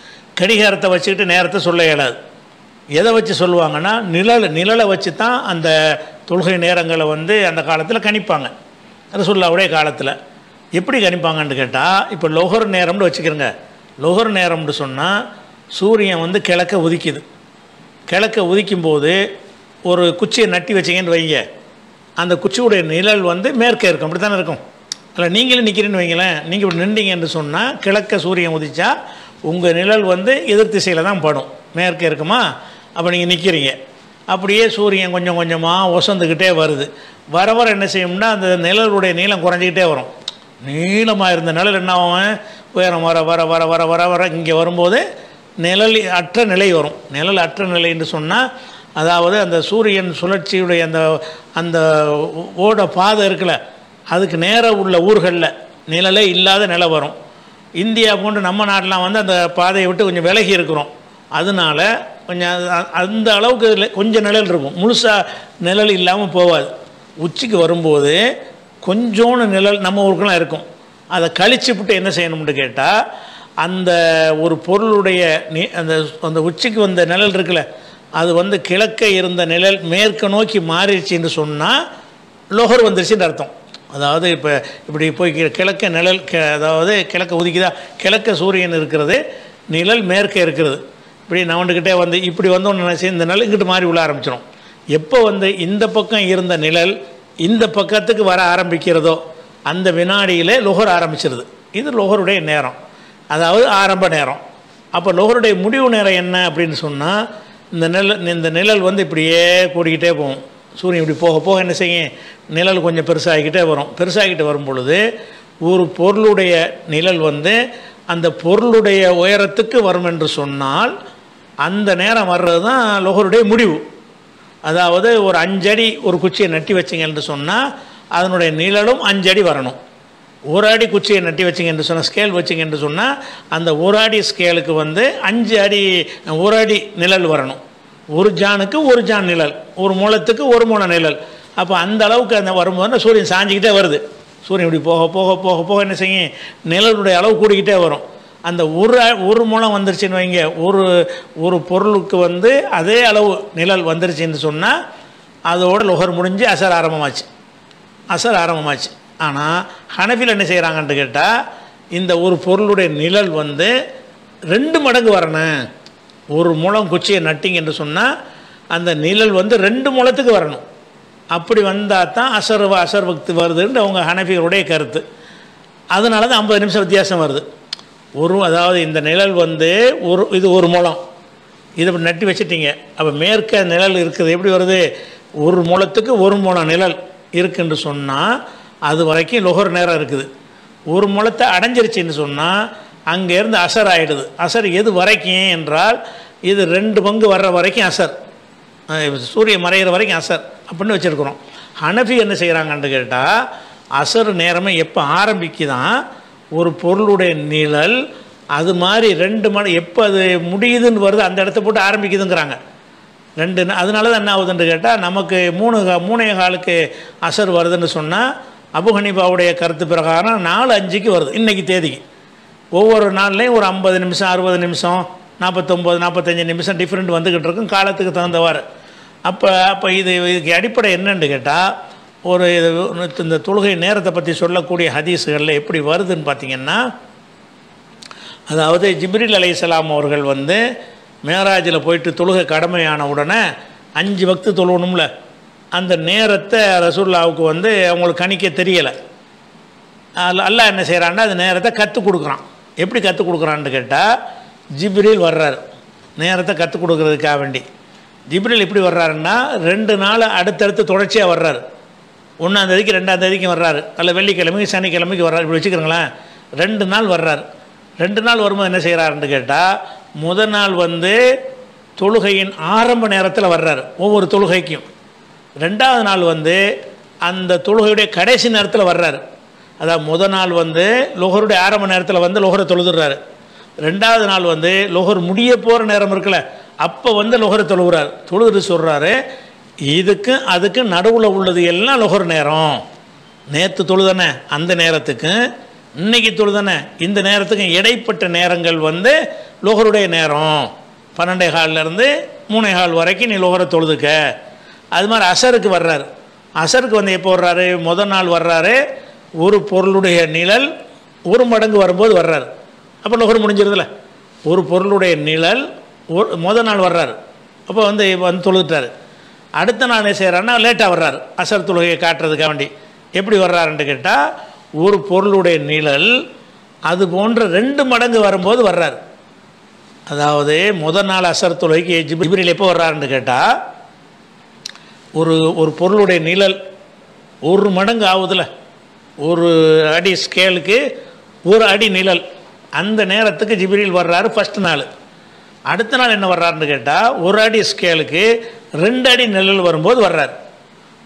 கடிகாரத்தை வச்சுக்கிட்டு நேரத்தை சொல்ல இயலாது. எதை வச்சு சொல்லுவாங்கன்னா நிழலை வச்சு தான் அந்த தொழுகை நேரங்களை வந்து அந்த காலத்தில் கணிப்பாங்க. ரசூலுல்லாஹ்வுடைய காலத்தில் எப்படி கணிப்பாங்கன்னு கேட்டால் இப்போ லொஹர் நேரம்னு வச்சுக்கிறோங்க. லொஹர் நேரம்னு சொன்னால் சூரியன் வந்து கிழக்க உதிக்குது. கிழக்க உதிக்கும்போது ஒரு குச்சியை நட்டி வச்சிங்கன்னு வைங்க, அந்த குச்சியுடைய நிழல் வந்து மேற்கே இருக்கும். அப்படி தானே இருக்கும். இல்லை நீங்களும் நிற்கிறேன்னு வைங்களேன், நீங்கள் இப்படி நின்றீங்கன்னு சொன்னால் கிழக்க சூரியன் உதிச்சா உங்கள் நிழல் வந்து எதிர் திசையில் தான் படும், மேற்கே இருக்குமா. அப்போ நீங்கள் நிற்கிறீங்க, அப்படியே சூரியன் கொஞ்சம் கொஞ்சமாக ஒசந்துக்கிட்டே வருது. வர வர என்ன செய்யும்னா அந்த நிழலுடைய நீளம் குறைஞ்சிக்கிட்டே வரும். நீளமாக இருந்த நிழல் என்ன ஆகும், உயரம் வர வர வர வர வர வர இங்கே வரும்போது நிழல் அற்ற நிலை வரும். நிழல் அற்ற நிலை என்று சொன்னால் அதாவது அந்த சூரியன் சுழற்சியுடைய அந்த அந்த ஓட பாதை இருக்குல்ல அதுக்கு நேராக உள்ள ஊர்களில் நிழலே இல்லாத நிலை வரும். இந்தியா போன்று நம்ம நாட்டெலாம் வந்து அந்த பாதையை விட்டு கொஞ்சம் விலகி இருக்கிறோம். அதனால கொஞ்சம் அந்த அளவுக்கு கொஞ்சம் நிழல் இருக்கும், முழுசாக நிழல் இல்லாமல் போகாது. உச்சிக்கு வரும்போது கொஞ்சோண்டு நிழல் நம்ம ஊருக்கெல்லாம் இருக்கும். அதை கழிச்சுவிட்டு என்ன செய்யணும்னு கேட்டால் அந்த ஒரு பொருளுடைய அந்த அந்த உச்சிக்கு வந்த நிழல் இருக்குல்ல அது வந்து கிழக்க இருந்த நிழல் மேற்க நோக்கி மாறிடுச்சின்னு சொன்னால் லோகர் வந்துருச்சுன்னு அர்த்தம். அதாவது இப்போ இப்படி போய் கிழக்க நிழல் அதாவது கிழக்க உதிக்குதா, கிழக்க சூரியன் இருக்கிறது, நிழல் மேற்கே இருக்கிறது. இப்படி நவண்டுக்கிட்டே வந்து இப்படி வந்தோன்னு நினச்சி இந்த நிழல் இங்கிட்டு மாறி உள்ள ஆரம்பிச்சிடும். எப்போ வந்து இந்த பக்கம் இருந்த நிழல் இந்த பக்கத்துக்கு வர ஆரம்பிக்கிறதோ அந்த வினாடியிலே லொஹர் ஆரம்பிச்சிருது. இது லொஹருடைய நேரம், அதாவது ஆரம்ப நேரம். அப்போ லொஹருடைய முடிவு நேரம் என்ன அப்படின்னு சொன்னால் இந்த நிழல் வந்து இப்படியே கூடிக்கிட்டே போகும். சூரியன் இப்படி போக போக என்ன செய்யும், நிழல் கொஞ்சம் பெருசாகிக்கிட்டே வரும். பெருசாகிக்கிட்டு வரும் பொழுது ஒரு பொருளுடைய நிழல் வந்து அந்த பொருளுடைய உயரத்துக்கு வரும் என்று சொன்னால் அந்த நேரம் வர்றது தான் லொஹருடைய முடிவு. அதாவது ஒரு 5 அடி ஒரு குச்சியை நட்டி வச்சிங்க என்று சொன்னால் அதனுடைய நிழலும் 5 அடி வரணும். 1 அடி குச்சியை நட்டி வச்சிங்க என்று சொன்னால் ஸ்கேல் வச்சிங்க என்று சொன்னால் அந்த 1 அடி ஸ்கேலுக்கு வந்து 5 அடி 1 அடி நிழல் வரணும். ஒரு ஜானுக்கு ஒரு ஜான் நிழல், ஒரு மூலத்துக்கு ஒரு மூல நிழல். அப்போ அந்த அளவுக்கு அந்த வரும்போது சூரியன் சாஞ்சிக்கிட்டே வருது. சூரியன் இப்படி போக போக போக போக என்ன செய்யும், நிழலுடைய அளவு கூடிக்கிட்டே வரும். அந்த ஒரு மூலம் வந்துருச்சுன்னு வைங்க, ஒரு பொருளுக்கு வந்து அதே அளவு நிழல் வந்துருச்சுன்னு சொன்னால் அதோட லொஹர் முடிஞ்சு அசர் ஆரம்பமாச்சு. ஆனால் ஹனஃபியில் என்ன செய்கிறாங்கன்னு கேட்டால் இந்த ஒரு பொருளுடைய நிழல் வந்து 2 மடங்கு வரணும். ஒரு மூலம் குச்சியை நட்டிங்க என்று சொன்னால் அந்த நிழல் வந்து 2 மூலத்துக்கு வரணும். அப்படி வந்தால் தான் அசர் வக்து வருதுன்னு அவங்க ஹனஃபிகளுடைய கருத்து. அதனால தான் 50 நிமிஷம் வித்தியாசம் வருது. அதாவது இந்த நிழல் வந்து இது ஒரு முழம், இதை இப்படி நட்டி வச்சுட்டீங்க. அப்போ மேற்க நிழல் இருக்குது, எப்படி வருது? ஒரு முழத்துக்கு ஒரு முழம் நிழல் இருக்குன்னு சொன்னால் அது வரைக்கும் லொஹர் நேரம் இருக்குது. ஒரு முழத்தை அடைஞ்சிருச்சுன்னு சொன்னால் அங்கேருந்து அசர் ஆகிடுது. அசர் எது வரைக்கும் என்றால் இது 2 பங்கு வர்ற வரைக்கும் அசர், சூரியன் மறைகிற வரைக்கும் அசர் அப்படின்னு வச்சுருக்குறோம். ஹனஃபி என்ன செய்கிறாங்கன்னு கேட்டால் அசர் நேரமே எப்போ ஆரம்பிக்குதான் ஒரு பொருளுடைய நிழல் அது மாதிரி 2 மணி எப்போ அது முடியுதுன்னு வருது அந்த இடத்த போட்டு ஆரம்பிக்குதுங்கிறாங்க. அதனால தான் என்ன ஆகுதுன்னு கேட்டால் நமக்கு 3:15 அசர் வருதுன்னு சொன்னால் அபு ஹனீஃபாவுடைய கருத்து பிரகாரம் 4:05 வருது இன்றைக்கி தேதிக்கு. ஒவ்வொரு நாள்லேயும் ஒரு 50 நிமிஷம் 60 நிமிஷம் 49 45 நிமிஷம் டிஃப்ரெண்ட் வந்துக்கிட்டு இருக்கும் காலத்துக்கு தகுந்தவாறு. அப்போ இதுக்கு அடிப்படை என்னன்னு கேட்டால் இந்த தொழுகை நேரத்தை பற்றி சொல்லக்கூடிய ஹதீஸுகளில் எப்படி வருதுன்னு பார்த்திங்கன்னா, அதாவது ஜிப்ரீல் அலைஹிஸ்ஸலாம் அவர்கள் வந்து மேராஜில் போயிட்டு தொழுகை கடமையான உடனே 5 வக்து தொழுவணும்ல, அந்த நேரத்தை ரசூலுல்லாவுக்கு வந்து அவங்களுக்கு கணிக்க தெரியலை. அல்லாஹ் என்ன செய்கிறான்னா அந்த நேரத்தை கற்றுக் கொடுக்குறான். எப்படி கற்றுக் கொடுக்குறான்னு கேட்டால் ஜிப்ரீல் வர்றார் நேரத்தை கற்றுக் கொடுக்குறதுக்காக வேண்டி. ஜிப்ரீல் எப்படி வர்றாருன்னா 2 நாள் அடுத்தடுத்து தொடர்ச்சியாக வர்றாரு. 1ஆம் தேதிக்கு 2ஆம் தேதிக்கு வர்றாரு, அல்ல வெள்ளிக்கிழமைக்கு சனிக்கிழமைக்கு வர்றாரு, இப்படி வச்சுக்கிறங்களேன். 2 நாள் வர்றார். 2 நாள் வரும்போது என்ன செய்கிறாருன்னு கேட்டால் முதல் நாள் வந்து தொழுகையின் ஆரம்ப நேரத்தில் வர்றார் ஒவ்வொரு தொழுகைக்கும். 2ஆவது நாள் வந்து அந்த தொழுகையுடைய கடைசி நேரத்தில் வர்றார். அதாவது முதல் நாள் வந்து லொஹருடைய ஆரம்ப நேரத்தில் வந்து லொஹரை தொழுதுறாரு. 2ஆவது நாள் வந்து லொஹர் முடிய போகிற நேரம் இருக்குல்ல, அப்போ வந்து லொஹரை தொழுகிறார். தொழுது சொல்கிறாரு அதுக்கு நடுவில் உள்ளது எல்லாம் லொஹர் நேரம். நேற்று தொழுதானே அந்த நேரத்துக்கு இன்னைக்கு தொழுதானே இந்த நேரத்துக்கு இடைப்பட்ட நேரங்கள் வந்து லொஹருடைய நேரம். 12:15 3:15 வரைக்கும் நீ லொஹரை தொழுதுக்க. அது மாதிரி அசருக்கு வர்றாரு. அசருக்கு வந்து எப்போ வர்றாரு? முதல் நாள் வர்றாரு, ஒரு பொருளுடைய நிழல் 1 மடங்கு வரும்போது வர்றாரு. அப்போ லொஹர் முடிஞ்சிருதுல. ஒரு பொருளுடைய நிழல் முதல் நாள் வர்றாரு, அப்போ வந்து தொழுதுட்டார். அடுத்த நாள் என்ன செய்கிறாருன்னா லேட்டாக வர்றாரு அசர் தொழுகையை காட்டுறதுக்காக வேண்டி. எப்படி வர்றாருன்னு கேட்டால் ஒரு பொருளுடைய நிழல் அது போன்ற 2 மடங்கு வரும்போது வர்றாரு. அதாவது முதல் நாள் அசர் தொழுகைக்கு ஜிப்ரீல் எப்போ வர்றாருன்னு கேட்டால் ஒரு பொருளுடைய நிழல் 1 மடங்கு ஆகுதுல, 1 அடி ஸ்கேலுக்கு 1 அடி நிழல், அந்த நேரத்துக்கு ஜிப்ரீல் வர்றாரு ஃபஸ்ட் நாள். அடுத்த நாள் என்ன வர்றாருன்னு கேட்டால் 1 அடி ஸ்கேலுக்கு 2 அடி நிழல் வரும்போது வர்றார்.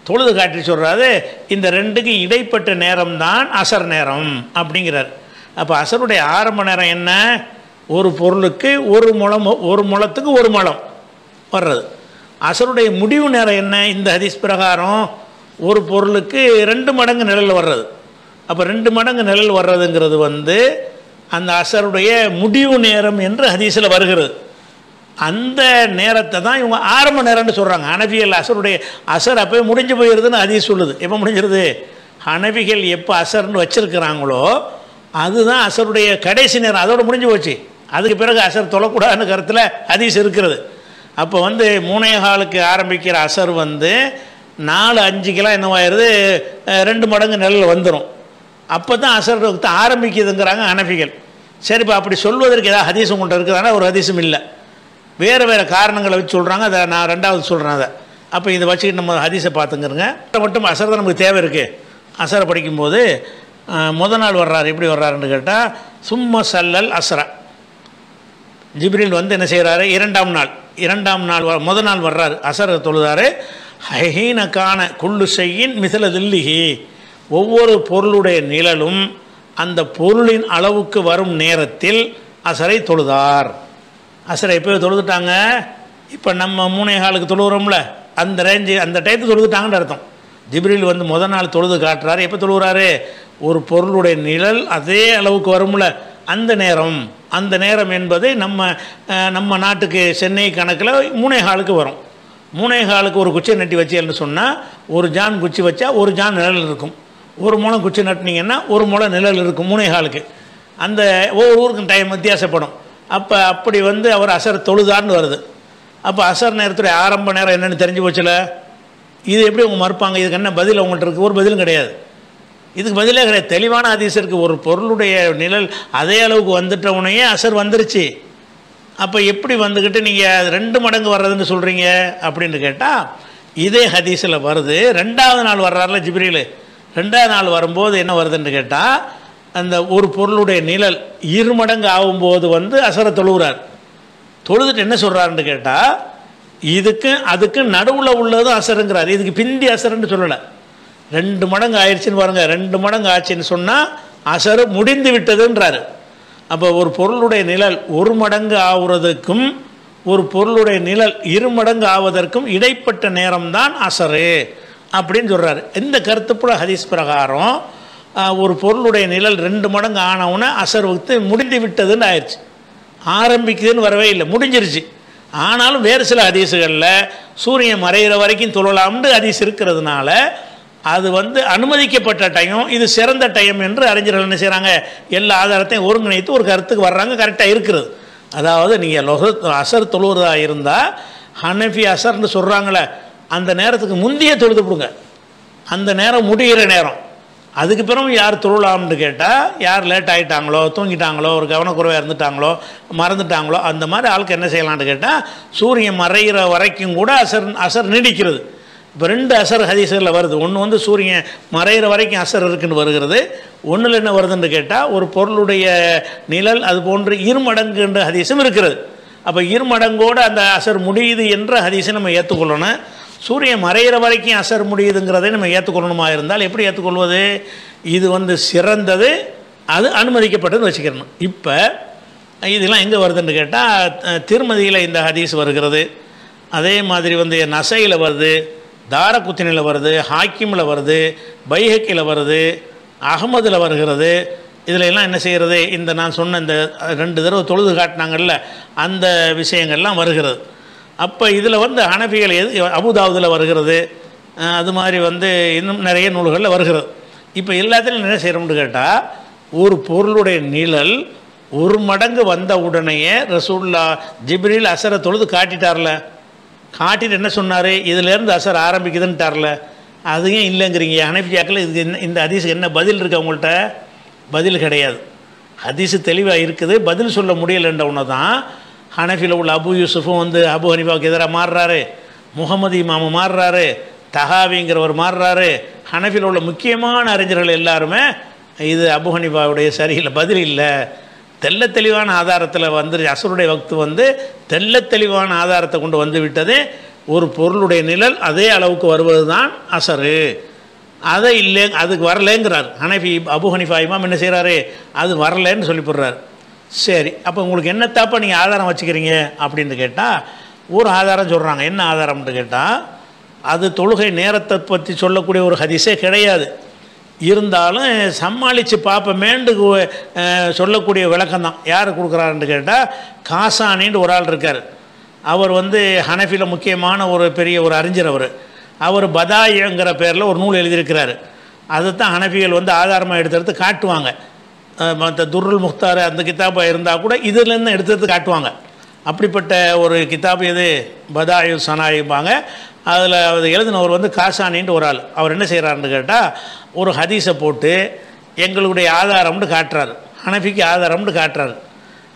தொழுது காட்டி சொல்கிறாரு இந்த 2க்கு இடைப்பட்ட நேரம் தான் அசர் நேரம் அப்படிங்கிறார். அப்போ அசருடைய ஆரம்ப நேரம் என்ன? ஒரு பொருளுக்கு 1 முழத்துக்கு 1 முழம் வர்றது. அசருடைய முடிவு நேரம் என்ன? இந்த ஹதீஸ் பிரகாரம் ஒரு பொருளுக்கு 2 மடங்கு நிழல் வர்றது. அப்போ 2 மடங்கு நிழல் வர்றதுங்கிறது வந்து அந்த அசருடைய முடிவு நேரம் என்று ஹதீஸில் வருகிறது. அந்த நேரத்தை தான் இவங்க ஆரம்ப நேரம்னு சொல்கிறாங்க. ஹனஃபிகள் அசர் அப்போயே முடிஞ்சு போயிடுதுன்னு ஹதீஸ் சொல்லுது. எப்போ முடிஞ்சிருது? ஹனஃபிகள் எப்போ அசர்னு வச்சுருக்கிறாங்களோ அதுதான் அசருடைய கடைசி நேரம், அதோடு முடிஞ்சு போச்சு. அதுக்கு பிறகு அசர் தொழக்கூடாதுன்னு கருத்தில் ஹதீஸ் இருக்கிறது. அப்போ வந்து 3:15 ஆரம்பிக்கிற அசர் வந்து 4:05 என்னவாயிருது 2 மடங்கு நிழல் வந்துடும். அப்போ தான் அசர் ஆரம்பிக்குதுங்கிறாங்க ஹனஃபிகள். சரிப்பா, அப்படி சொல்வதற்கு ஏதாவது ஹதீஸ் உங்கள்கிட்ட இருக்குதானா? ஒரு ஹதீஸும் இல்லை. வேறு காரணங்களை வச்சு சொல்கிறாங்க. அதை நான் 2வது சொல்கிறேன். அதை அப்போ இதை வச்சுக்கிட்டு நம்ம ஹதீஸை பார்த்துங்கிறங்க. மட்டும் அசர் தான் நமக்கு தேவை இருக்குது. அசரை படிக்கும்போது முதல் நாள் வர்றாரு. எப்படி வர்றாருன்னு கேட்டால் சும்மா சல்லல் அசரா. ஜிப்ரீல் வந்து என்ன செய்கிறாரு? 2ஆம் நாள் முதல் நாள் வர்றாரு, அசரை தொழுதாரு. ஹீனக்கான குள்ளு செய்யின் மிசல தில்லிஹி, ஒவ்வொரு பொருளுடைய நிழலும் அந்த பொருளின் அளவுக்கு வரும் நேரத்தில் அசரை தொழுதார். அசரை எப்போ தொழுதுட்டாங்க? இப்போ நம்ம 3:15 தொழுகிறோம்ல, அந்த ரேஞ்சு அந்த டைத்துக்கு தொழுதுட்டாங்கன்னு அர்த்தம். ஜிப்ரீல் வந்து முதல் நாள் தொழுது காட்டுறாரு. எப்போ தொழுகிறாரு? ஒரு பொருளுடைய நிழல் அதே அளவுக்கு வரும்ல, அந்த நேரம் என்பது நம்ம நாட்டுக்கு சென்னை கணக்கில் 3:15 வரும். 3:15 ஒரு குச்சியை நட்டி வச்சேன்னு சொன்னால் 1 ஜான் குச்சி வச்சா 1 ஜான் நிழல் இருக்கும். 1 முழம் குச்சி நட்டினீங்கன்னா 1 முழம் நிழல் இருக்கும் 3:15. அந்த ஒவ்வொரு ஊருக்கும் டைம் வித்தியாசப்படும். அப்படி வந்து அவர் அசர் தொழுதார்னு வருது. அப்போ அசர் நேரத்துடைய ஆரம்ப நேரம் என்னென்னு தெரிஞ்சு போச்சுல. இது எப்படி அவங்க மறுப்பாங்க? இதுக்கு என்ன பதில் அவங்கள்ட்ட இருக்குது? ஒரு பதிலும் கிடையாது. இதுக்கு பதிலாக கிடையாது. தெளிவான ஹதீஸ் இருக்குது. ஒரு பொருளுடைய நிழல் அதே அளவுக்கு வந்துட்ட உடனே அசர் வந்துருச்சு. அப்போ எப்படி வந்துக்கிட்டு நீங்கள் 2 மடங்கு வர்றதுன்னு சொல்கிறீங்க அப்படின்னு கேட்டால், இதே ஹதீஸில் வருது. 2வது நாள் வர்றாருல ஜிப்ரீல், 2வது நாள் வரும்போது என்ன வருதுன்னு கேட்டால், அந்த ஒரு பொருளுடைய நிழல் 2 மடங்கு ஆகும்போது வந்து அசரை தொழுகிறார். தொழுதுட்டு என்ன சொல்கிறாருன்னு கேட்டால், இதுக்கு அதுக்கு நடுவில் உள்ளதும் அசருங்கிறார். இதுக்கு பிந்தி அசருன்னு சொல்லலை. 2 மடங்கு ஆயிடுச்சுன்னு பாருங்கள். 2 மடங்கு ஆச்சுன்னு சொன்னால் அசரு முடிந்து விட்டதுன்றாரு. அப்போ ஒரு பொருளுடைய நிழல் 1 மடங்கு ஆகுறதுக்கும் ஒரு பொருளுடைய நிழல் 2 மடங்கு ஆவதற்கும் இடைப்பட்ட நேரம்தான் அசரு அப்படின்னு சொல்கிறாரு. இந்த கருத்துப்புற ஹதீஸ் பிரகாரம் ஒரு பொருளுடைய நிழல் 2 மடங்கு ஆனவுடனே அசர் வக்து முடிந்து விட்டதுன்னு ஆயிடுச்சு. ஆரம்பிக்குதுன்னு வரவே இல்லை, முடிஞ்சிருச்சு. ஆனாலும் வேறு சில ஹதீஸுகளில் சூரியன் மறைகிற வரைக்கும் தொழலாம்னு ஹதீஸ் இருக்கிறதுனால அது வந்து அனுமதிக்கப்பட்ட டைம், இது சிறந்த டைம் என்று அறிஞர்கள் என்ன செய்கிறாங்க, எல்லா ஆதாரத்தையும் ஒருங்கிணைத்து ஒரு கருத்துக்கு வர்றாங்க. கரெக்டாக இருக்கிறது. அதாவது நீங்கள் அசர் தொழுவதா இருந்தால் ஹனஃபி அசர்னு சொல்கிறாங்களே, அந்த நேரத்துக்கு முந்தைய தொழுது விடுங்க. அந்த நேரம் முடிகிற நேரம். அதுக்கு பிறகு யார் தொழலாம்னு கேட்டால், யார் லேட் ஆகிட்டாங்களோ, தூங்கிட்டாங்களோ, ஒரு கவனக்குறைவாக இருந்துட்டாங்களோ, மறந்துட்டாங்களோ, அந்த மாதிரி ஆளுக்கு என்ன செய்யலான்னு கேட்டால், சூரியன் மறைகிற வரைக்கும் கூட அசர் நீடிக்கிறது. இப்போ 2 அசர் ஹதீஸில் வருது. ஒன்று வந்து சூரியன் மறைகிற வரைக்கும் அசர் இருக்குன்னு வருகிறது. ஒன்றில் என்ன வருதுன்னு கேட்டால், ஒரு பொருளுடைய நிழல் அது போன்று 2 மடங்குன்ற ஹதீஸும் இருக்கிறது. அப்போ 2 மடங்கோடு அந்த அசர் முடியுது என்ற ஹதீஸை நம்ம ஏற்றுக்கொள்ளணும். சூரியன் மறைகிற வரைக்கும் அசர் முடியுதுங்கிறதை நம்ம ஏற்றுக்கொள்ளணுமா இருந்தால் எப்படி ஏற்றுக்கொள்வது? இது வந்து சிறந்தது, அது அனுமதிக்கப்பட்டதுன்னு வச்சுக்கிறணும். இப்போ இதெல்லாம் எங்கே வருதுன்னு கேட்டால், திருமதியில் இந்த ஹதீஸ் வருகிறது. அதே மாதிரி வந்து நசையில் வருது, தாரகுத்தினில் வருது, ஹாக்கிமில் வருது, பைஹக்கியில் வருது, அகமதில் வருகிறது. இதில் எல்லாம் என்ன செய்கிறது, இந்த நான் சொன்ன இந்த 2 தடவை தொழுது காட்டினாங்கல்ல அந்த விஷயங்கள்லாம் வருகிறது. அப்போ இதில் வந்து ஹனஃபிகள் அபுதாவுதில் வருகிறது. அது மாதிரி வந்து இன்னும் நிறைய நூல்களில் வருகிறது. இப்போ எல்லாத்துலையும் என்ன செய்கிறோம்னு கேட்டால், ஒரு பொருளுடைய நிழல் 1 மடங்கு வந்த உடனேயே ரசூலுல்லாஹ் ஜிப்ரீல் அசரை தொழுது காட்டிட்டார்ல, காட்டிட்டு என்ன சொன்னார், இதிலேருந்து அசர் ஆரம்பிக்குதுன்ட்டார்ல, அதுவும் இல்லைங்கிறீங்க. ஹனஃபியாக்கள் இதுக்கு இந்த ஹதீஸுக்கு என்ன பதில் இருக்குது? அவங்கள்ட்ட பதில் கிடையாது. ஹதீஸு தெளிவாக இருக்குது, பதில் சொல்ல முடியலைன்ற ஒன்று தான். ஹனஃபியில் உள்ள அபு யூசுஃபும் வந்து அபு ஹனீஃபாவுக்கு எதிராக மாறுறாரு, முகமது இமாமு மாறுறாரு, தஹாவிங்கிறவர் மாறுறாரு. ஹனஃபியில் உள்ள முக்கியமான அறிஞர்கள் எல்லாருமே இது அபு ஹனீஃபாவுடைய சரியில்லை, பதில் இல்லை, தெல்ல தெளிவான ஆதாரத்தில் வந்து அசருடைய வக்து வந்து தெல்ல தெளிவான ஆதாரத்தை கொண்டு வந்து விட்டது. ஒரு பொருளுடைய நிழல் அதே அளவுக்கு வருவது தான் அசரு, அதை இல்லை அதுக்கு வரலேங்கிறார் ஹனஃபி. அபு ஹனீஃபா இமாம் என்ன செய்கிறாரு, அது வரலேன்னு சொல்லி போடுறார். சரி, அப்போ உங்களுக்கு என்ன தாப்பா நீங்கள் ஆதாரம் வச்சுக்கிறீங்க அப்படின்னு கேட்டால், ஒரு ஆதாரம் சொல்கிறாங்க. என்ன ஆதாரம்னு கேட்டால், அது தொழுகை நேரத்தை பற்றி சொல்லக்கூடிய ஒரு ஹதீஸே கிடையாது. இருந்தாலும் சமாளித்து பார்ப்பமேண்டு சொல்லக்கூடிய விளக்கம் தான். யார் கொடுக்குறாருன்னு கேட்டால், காசானின்னு ஒரு ஆள் இருக்கார். அவர் வந்து ஹனஃபியில் முக்கியமான ஒரு பெரிய ஒரு அறிஞர். அவர் பதாயிங்கிற பேரில் ஒரு நூல் எழுதியிருக்கிறார். அதுதான் ஹனஃபிகள் வந்து ஆதாரமாக எடுத்து காட்டுவாங்க. மற்ற துர்ருல் முக்தார் அந்த கிதாபாக இருந்தால் கூட இதிலேருந்து எடுத்து காட்டுவாங்க. அப்படிப்பட்ட ஒரு கிதாபு எது, பதாயு சனாயிப்பாங்க. அதில் அது எழுதினவர் வந்து காசானின்ட்டு ஒரு ஆள். அவர் என்ன செய்கிறாருன்னு கேட்டால், ஒரு ஹதீஸை போட்டு எங்களுடைய ஆதாரம்னு காட்டுறாரு, ஹனஃபிக்கு ஆதாரம்னு காட்டுறாரு.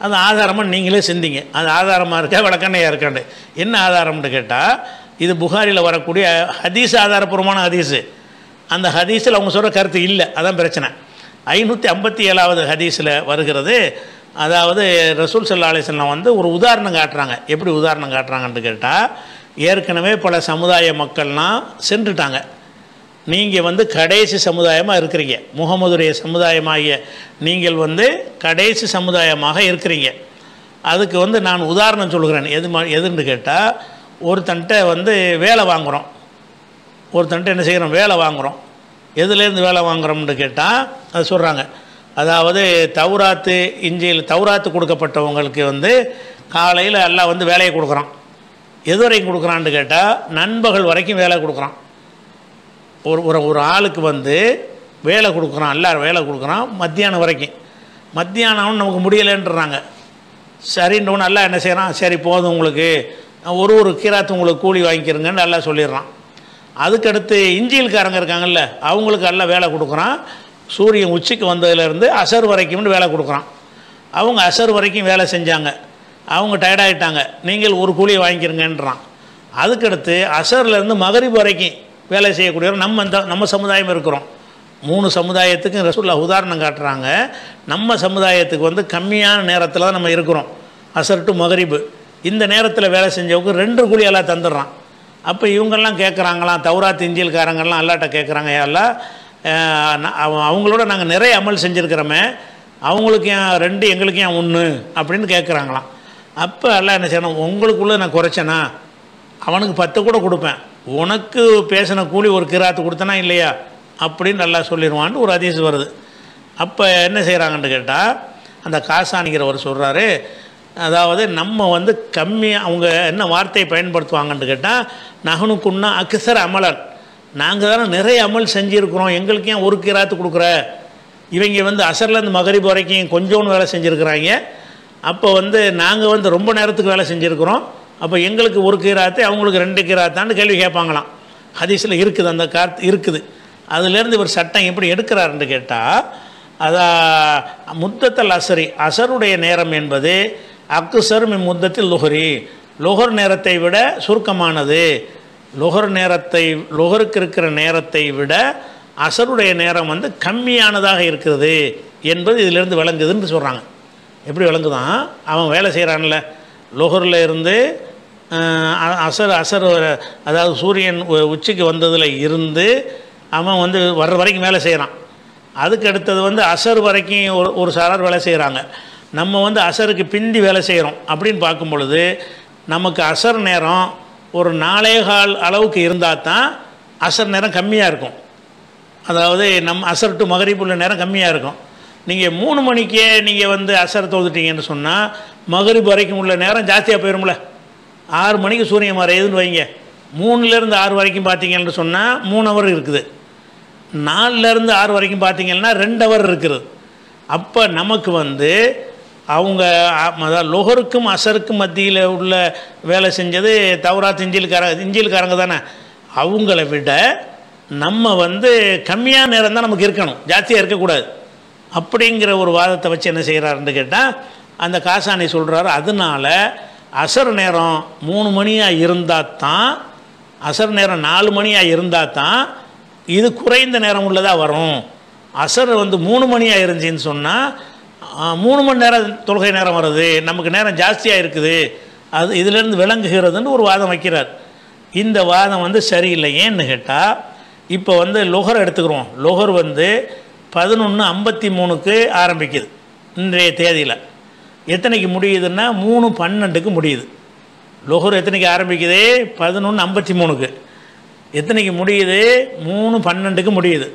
அந்த ஆதாரமாக நீங்களே சிந்திங்க, அது ஆதாரமாக இருக்கா விளக்கண்ணையாக இருக்காண்டு. என்ன ஆதாரம்னு கேட்டால், இது புகாரியில் வரக்கூடிய ஹதீஸ், ஆதாரபூர்வமான ஹதீஸு. அந்த ஹதீஸில் அவங்க சொல்கிற கருத்து இல்லை, அதான் பிரச்சனை. 557வது ஹதீஸில் வருகிறது. அதாவது ரசூல் ஸல்லல்லாஹு அலைஹி வஸல்லம் வந்து ஒரு உதாரணம் காட்டுறாங்க. எப்படி உதாரணம் காட்டுறாங்கன்னு கேட்டால், ஏற்கனவே பல சமுதாய மக்கள்லாம் சென்றுட்டாங்க, நீங்கள் வந்து கடைசி சமுதாயமாக இருக்கிறீங்க, முகமதுடைய சமுதாயமாகிய நீங்கள் வந்து கடைசி சமுதாயமாக இருக்கிறீங்க. அதுக்கு வந்து நான் உதாரணம் சொல்கிறேன். எதுன்னு கேட்டால், ஒருத்தன்ட்ட வந்து வேலை வாங்குகிறோம், ஒருத்தன்ட்ட என்ன செய்கிறோம், வேலை வாங்குகிறோம். எதுலேருந்து வேலை வாங்குகிறோம்னு கேட்டால் அது சொல்கிறாங்க. அதாவது தௌராத்து இஞ்சில் தௌராத்து கொடுக்கப்பட்டவங்களுக்கு வந்து காலையில் எல்லாம் வந்து வேலையை கொடுக்குறான். எது வரைக்கும் கொடுக்குறான்னு கேட்டால், நண்பகல் வரைக்கும் வேலை கொடுக்குறான். ஒரு ஆளுக்கு வந்து வேலை கொடுக்குறான், எல்லோரும் வேலை கொடுக்குறான் மத்தியானம் வரைக்கும். மத்தியானம் நமக்கு முடியலைன்றாங்க. சரின்னு நல்லா என்ன செய்கிறான், சரி போதும் உங்களுக்கு ஒரு கீராத்து உங்களுக்கு கூலி வாங்கிக்கிறங்கன்னு நல்லா சொல்லிடுறான். அதுக்கடுத்து இஞ்சியல்காரங்க இருக்காங்கல்ல, அவங்களுக்கு எல்லாம் வேலை கொடுக்குறான். சூரியன் உச்சிக்கு வந்ததுலேருந்து அசர் வரைக்கும்னு வேலை கொடுக்குறான். அவங்க அசர் வரைக்கும் வேலை செஞ்சாங்க, அவங்க டயர்டாகிட்டாங்க, நீங்கள் ஒரு கூலியை வாங்கிக்கிறங்கன்றான். அதுக்கடுத்து அசர்லேருந்து மகரிப் வரைக்கும் வேலை செய்யக்கூடியவர் நம்ம சமுதாயம் இருக்கிறோம். 3 சமுதாயத்துக்கு ரசூலுல்லாஹ் உதாரணம் காட்டுறாங்க. நம்ம சமுதாயத்துக்கு வந்து கம்மியான நேரத்தில் தான் நம்ம இருக்கிறோம், அசர் டு மகரிபு. இந்த நேரத்தில் வேலை செஞ்சவங்க 2 கூலி எல்லாம் தந்துடுறான். அப்போ இவங்கெல்லாம் கேட்குறாங்களாம், தௌராத் இஞ்சில்காரங்கெல்லாம் அல்லாட்ட கேட்குறாங்க, எல்லாம் அவங்களோட நாங்கள் நிறைய அமல் செஞ்சுருக்கிறோமே, அவங்களுக்கு ஏன் 2 எங்களுக்கு ஏன் 1 அப்படின்னு கேட்குறாங்களாம். அப்போ எல்லாம் என்ன செய்யணும், உங்களுக்குள்ளே நான் குறைச்சேனா அவனுக்கு 10 கூட கொடுப்பேன், உனக்கு பேசின கூலி ஒரு கிராத்து கொடுத்தனா இல்லையா அப்படின்னு நல்லா சொல்லிடுவான்னு ஒரு ஹதீஸ் வருது. அப்போ என்ன செய்கிறாங்கன்னு கேட்டால், அந்த காசானிக்கிறவர் சொல்கிறாரு, அதாவது நம்ம வந்து கம்மியாக அவங்க என்ன வார்த்தையை பயன்படுத்துவாங்கன்னு கேட்டால், நகனுக்குன்னா அக்ஸர் அமலன், நாங்கள் தானே நிறைய அமல் செஞ்சுருக்கிறோம், எங்களுக்கு ஏன் ஒரு கிராத்து கொடுக்குற, இவங்க வந்து அசர்லேருந்து மகரிப் வரைக்கும் கொஞ்சோன்னு வேலை செஞ்சுருக்கிறாங்க, அப்போ வந்து நாங்கள் வந்து ரொம்ப நேரத்துக்கு வேலை செஞ்சுருக்கிறோம், அப்போ எங்களுக்கு ஒரு கிராத்து அவங்களுக்கு 2 கிராத்தான்னு கேள்வி கேட்பாங்களாம். ஹதீஸில் இருக்குது, அந்த இருக்குது. அதுலேருந்து இவர் சட்டம் எப்படி எடுக்கிறாருன்னு கேட்டால், அதான் முத்தத்தல் அசரி, அசருடைய நேரம் என்பது அக்ஸர் மின் முத்தத்தில் லுஹரி, லுஹர் நேரத்தை விட சுருக்கமானது, லுஹருக்கு இருக்கிற நேரத்தை விட அசருடைய நேரம் வந்து கம்மியானதாக இருக்கிறது என்பது இதிலிருந்து விளங்குதுன்னு சொல்கிறாங்க. எப்படி விளங்குதான், அவன் வேலை செய்கிறான்ல, லுஹரில் இருந்து அசர் அதாவது சூரியன் உச்சிக்கு வந்ததில் இருந்து அவன் வந்து வர்ற வரைக்கும் வேலை செய்கிறான். அதுக்கு அடுத்தது வந்து அசர் வரைக்கும் ஒரு சாரார் வேலை செய்கிறாங்க. நம்ம வந்து அசருக்கு பிந்தி வேலை செய்கிறோம் அப்படின்னு பார்க்கும் பொழுது, நமக்கு அசர் நேரம் ஒரு 4.25 அளவுக்கு இருந்தால் தான் அசர் நேரம் கம்மியாக இருக்கும். அதாவது நம்ம அசர் டு மகரிப் உள்ள நேரம் கம்மியாக இருக்கும். நீங்கள் 3 மணிக்கே நீங்கள் வந்து அசர் தொழுதுட்டீங்கன்னு சொன்னால் மகரிப் வரைக்கும் உள்ள நேரம் ஜாஸ்தியாக போயிடும்ல. 6 மணிக்கு சூரியன் மறையுதுன்னு வைங்க, 3லேருந்து 6 வரைக்கும் பார்த்தீங்கன்னு சொன்னால் 3 ஹவர் இருக்குது, 4லேருந்து 6 வரைக்கும் பார்த்தீங்கன்னா 2 ஹவர் இருக்குது. அப்போ நமக்கு வந்து அவங்க அதாவது லுஹருக்கும் அசருக்கும் மத்தியில் உள்ள வேலை செஞ்சது தௌராத் இஞ்சில்காரங்க தானே, அவங்கள விட நம்ம வந்து கம்மியான நேரம் தான் நமக்கு இருக்கணும், ஜாஸ்தியாக இருக்கக்கூடாது அப்படிங்கிற ஒரு வாதத்தை வச்சு என்ன செய்கிறாருன்னு கேட்டால், அந்த காசானி சொல்கிறாரு, அதனால் அசர் நேரம் 3 மணியாக இருந்தால் தான், அசர் நேரம் 4 மணியாக இருந்தால் தான் இது குறைந்த நேரம் உள்ளதாக வரும். அசர் வந்து 3 மணியாக இருந்துச்சின்னு சொன்னால் 3 மணி நேரம் தொழுகை நேரம் வருது, நமக்கு நேரம் ஜாஸ்தியாக இருக்குது, அது இதிலேருந்து விளங்குகிறதுன்னு ஒரு வாதம் வைக்கிறார். இந்த வாதம் வந்து சரியில்லை. ஏன்னு கேட்டால், இப்போ வந்து லுஹர் எடுத்துக்கிறோம், லுஹர் வந்து 11:53க்கு ஆரம்பிக்குது இன்றைய தேதியில். எத்தனைக்கு முடியுதுன்னா 3:12க்கு முடியுது. லுஹர் எத்தனைக்கு ஆரம்பிக்குது, 11:53க்கு. எத்தனைக்கு முடியுது, 3:12க்கு முடியுது.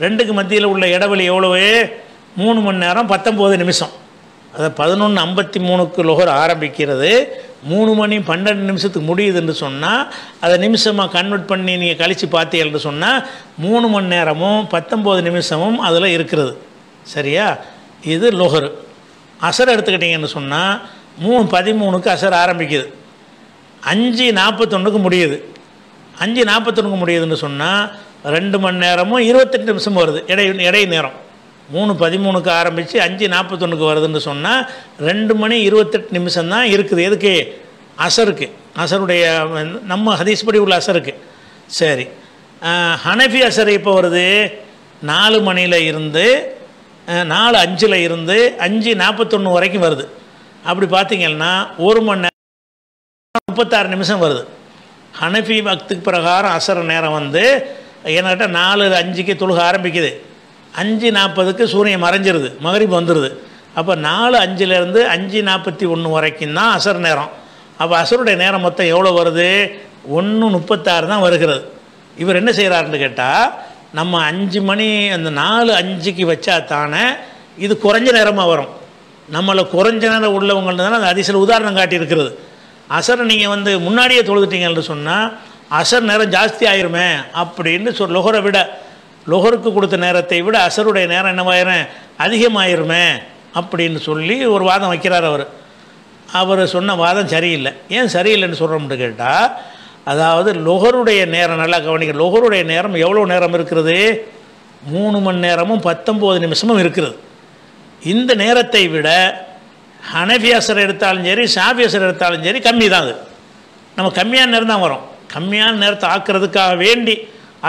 2க்கு மத்தியில் உள்ள இடைவெளி எவ்வளவு, 3 மணி நேரம் 19 நிமிஷம். அதாவது 11:53க்கு லுஹர் ஆரம்பிக்கிறது, 3 மணி 12 நிமிஷத்துக்கு முடியுதுன்னு சொன்னால், அதை நிமிஷமாக கன்வெர்ட் பண்ணி நீங்கள் கழித்து பார்த்தீங்கன்னு சொன்னால் 3 மணி நேரமும் 19 நிமிஷமும் அதில் இருக்கிறது. சரியா, இது லுஹர். அசர் எடுத்துக்கிட்டிங்கன்னு சொன்னால் 3:13க்கு அசர் ஆரம்பிக்குது, 5:41க்கு முடியுது. 5:41க்கு முடியுதுன்னு சொன்னால் 2 மணி நேரமும் 28 நிமிஷம் வருது இடை நேரம். 3:13க்கு ஆரம்பித்து 5:41க்கு வருதுன்னு சொன்னால் 2 மணி 28 நிமிஷம் தான் இருக்குது. எதுக்கு, அசருக்கு, அசருடைய நம்ம ஹதீஸ் படி உள்ள அசருக்கு. சரி, ஹனஃபி அசர் இப்போ வருது 4 மணியில் இருந்து 4:05 இருந்து 5:41 வரைக்கும் வருது. அப்படி பார்த்தீங்கன்னா 1 மணி நேரம் 36 நிமிஷம் வருது. ஹனஃபி பக்துக்கு பிரகாரம் அசர் நேரம் வந்து என்கிட்ட 4:05க்கு தொழுக ஆரம்பிக்குது, 5:40க்கு சூரியன் மறைஞ்சிருது, மகரிப் வந்துடுது. அப்போ 4:05 5:41 வரைக்கும் தான் அசர் நேரம். அப்போ அசருடைய நேரம் மொத்தம் எவ்வளோ வருது, 1:36 தான் வருகிறது. இவர் என்ன செய்கிறாருன்னு கேட்டால், நம்ம 5 மணி அந்த 4:05க்கு வச்சா தானே இது குறைஞ்ச நேரமாக வரும். நம்மளை குறைஞ்ச நேரம் உள்ளவங்கள்ட்ட தானே அந்த அதிசல உதாரணம் காட்டியிருக்கிறது. அசரை நீங்கள் வந்து முன்னாடியே தொழுதுட்டீங்கன்னு சொன்னால் அசர் நேரம் ஜாஸ்தி ஆயிருமே அப்படின்னு லுஹரை விட, லுஹருக்கு கொடுத்த நேரத்தை விட அசருடைய நேரம் என்னவாயிரும், அதிகமாயிருமே அப்படின்னு சொல்லி ஒரு வாதம் வைக்கிறார் அவர். அவர் சொன்ன வாதம் சரியில்லை. ஏன் சரியில்லைன்னு சொல்கிறோம்னு கேட்டால், அதாவது லுஹருடைய நேரம் நல்லா கவனிக்க, லுஹருடைய நேரம் எவ்வளோ நேரம் இருக்கிறது, 3 மணி நேரமும் 19 நிமிஷமும் இருக்கிறது. இந்த நேரத்தை விட ஹனஃபி அஸர் எடுத்தாலும் சரி ஷாஃபி அஸர் எடுத்தாலும் சரி கம்மி தான். அது நம்ம கம்மியான நேரம் தான் வரும். கம்மியான நேரத்தை ஆக்கிறதுக்காக வேண்டி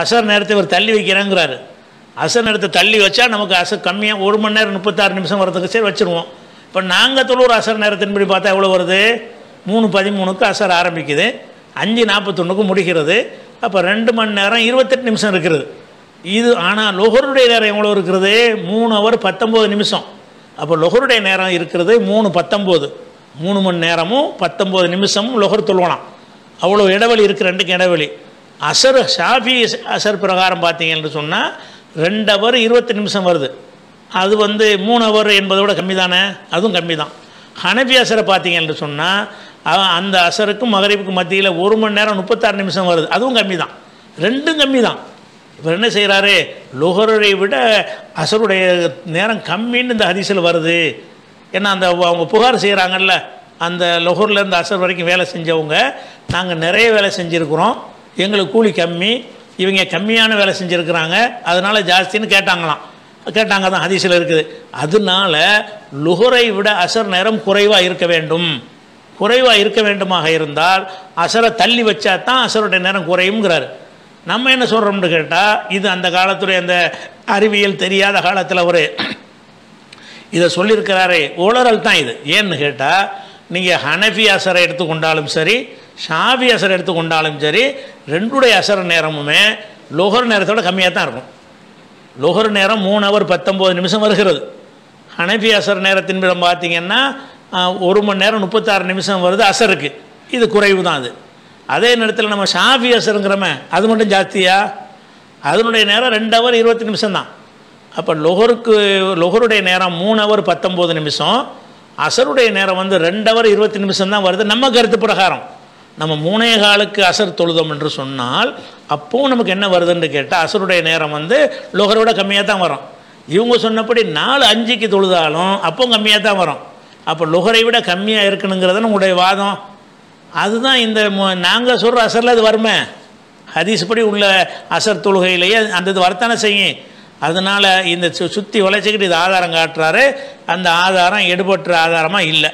அசர் நேரத்தை இவர் தள்ளி வைக்கிறேங்கிறாரு. அசர் நேரத்தை தள்ளி வச்சா நமக்கு அசர் கம்மியாக 1 மணி நேரம் 36 நிமிஷம் வரதுக்கு சரி வச்சுருவோம். இப்போ நாங்கள் தொழுகிற அசர் நேரத்தின்படி பார்த்தா எவ்வளோ வருது? 3:13க்கு அசர் ஆரம்பிக்குது, 5:41க்கு முடிகிறது. அப்போ 2 மணி நேரம் 28 நிமிஷம் இருக்கிறது இது. ஆனால் லொஹருடைய நேரம் எவ்வளோ இருக்கிறது? 3 ஹவர் 19 நிமிஷம். அப்போ லொஹருடைய நேரம் இருக்கிறது 3:19. 3 மணி நேரமும் 19 நிமிஷமும் லொஹர் தொழுவலாம். அவ்வளோ இடைவெளி இருக்குது, ரெண்டுக்கு இடைவெளி. அசர் ஷாஃபி அசர் பிரகாரம் பார்த்தீங்கன்னு சொன்னால் 2 ஹவர் 20 நிமிஷம் வருது. அது 3 ஹவர் என்பதை விட கம்மி தானே, அதுவும் கம்மி தான். ஹனஃபி அசரை பார்த்தீங்கன்னு சொன்னால் அந்த அசருக்கும் மகரிபுக்கும் மத்தியில் 1 மணி நேரம் 36 நிமிஷம் வருது, அதுவும் கம்மி தான். ரெண்டும் கம்மி தான். இப்போ என்ன செய்கிறாரு? லொஹரை விட அசருடைய நேரம் கம்மின்னு இந்த ஹதீஸில் வருது. ஏன்னா அந்த அவங்க புகார் செய்கிறாங்கல்ல, அந்த லொஹர்லேருந்து அசர் வரைக்கும் வேலை செஞ்சவங்க, நாங்கள் நிறைய வேலை செஞ்சுருக்குறோம், எங்களுக்கு கூலி கம்மி, இவங்க கம்மியான வேலை செஞ்சுருக்கிறாங்க, அதனால் ஜாஸ்தின்னு கேட்டாங்க தான் ஹதீஸில் இருக்குது. அதனால லுஹரை விட அசர் நேரம் குறைவாக இருக்க வேண்டும். குறைவாக இருக்க வேண்டுமாக இருந்தால் அசரை தள்ளி வச்சா தான் அசருடைய நேரம் குறையுங்கிறாரு. நம்ம என்ன சொல்கிறோம்னு கேட்டால், இது அந்த காலத்துடைய அந்த அறிவியல் தெரியாத காலத்தில் ஒரு இதை சொல்லியிருக்கிறாரே உளறல் தான் இது. ஏன்னு கேட்டால், நீங்கள் ஹனஃபி அசரை எடுத்துக்கொண்டாலும் சரி ஷாஃபி அசரை எடுத்துக்கொண்டாலும் சரி, ரெண்டுடைய அசர் நேரமுமே லொஹர் நேரத்தோட கம்மியாக தான் இருக்கும். லொஹர் நேரம் 3 ஹவர் 19 நிமிஷம் வருகிறது. ஹனஃபி அசர் நேரத்தின் பிறம் பார்த்தீங்கன்னா 1 மணி நேரம் 36 நிமிஷம் வருது அசருக்கு. இது குறைவு தான். அது அதே நேரத்தில் நம்ம ஷாஃபி அசருங்கிறோமே, அது மட்டும் ஜாஸ்தியா? அதனுடைய நேரம் 2 ஹவர் 20 நிமிஷம் தான். அப்போ லொஹருடைய நேரம் 3 ஹவர் 19 நிமிஷம், அசருடைய நேரம் 2 ஹவர் 20 நிமிஷம் தான் வருது நம்ம கருத்து பிரகாரம். நம்ம 3:15க்கு அசர் தொழுதோம் என்று சொன்னால் அப்போவும் நமக்கு என்ன வருதுன்னு கேட்டால் அசருடைய நேரம் லொஹரோட கம்மியாக தான் வரும். இவங்க சொன்னபடி 4:05க்கு தொழுதாலும் அப்போ கம்மியாக தான் வரும். அப்போ லொஹரை விட கம்மியாக இருக்கணுங்கிறது உங்களுடைய வாதம். அதுதான் இந்த நாங்கள் சொல்கிற அசரில் அது வருமே, ஹதீஸ் படி உள்ள அசர் தொழுகையிலேயே அந்த இது வரத்தானே செய்யும். அதனால் இந்த சுற்றி வளைச்சிக்கிட்டு இது ஆதாரம் காட்டுறாரு. அந்த ஆதாரம் எடுபற்ற ஆதாரமாக இல்லை.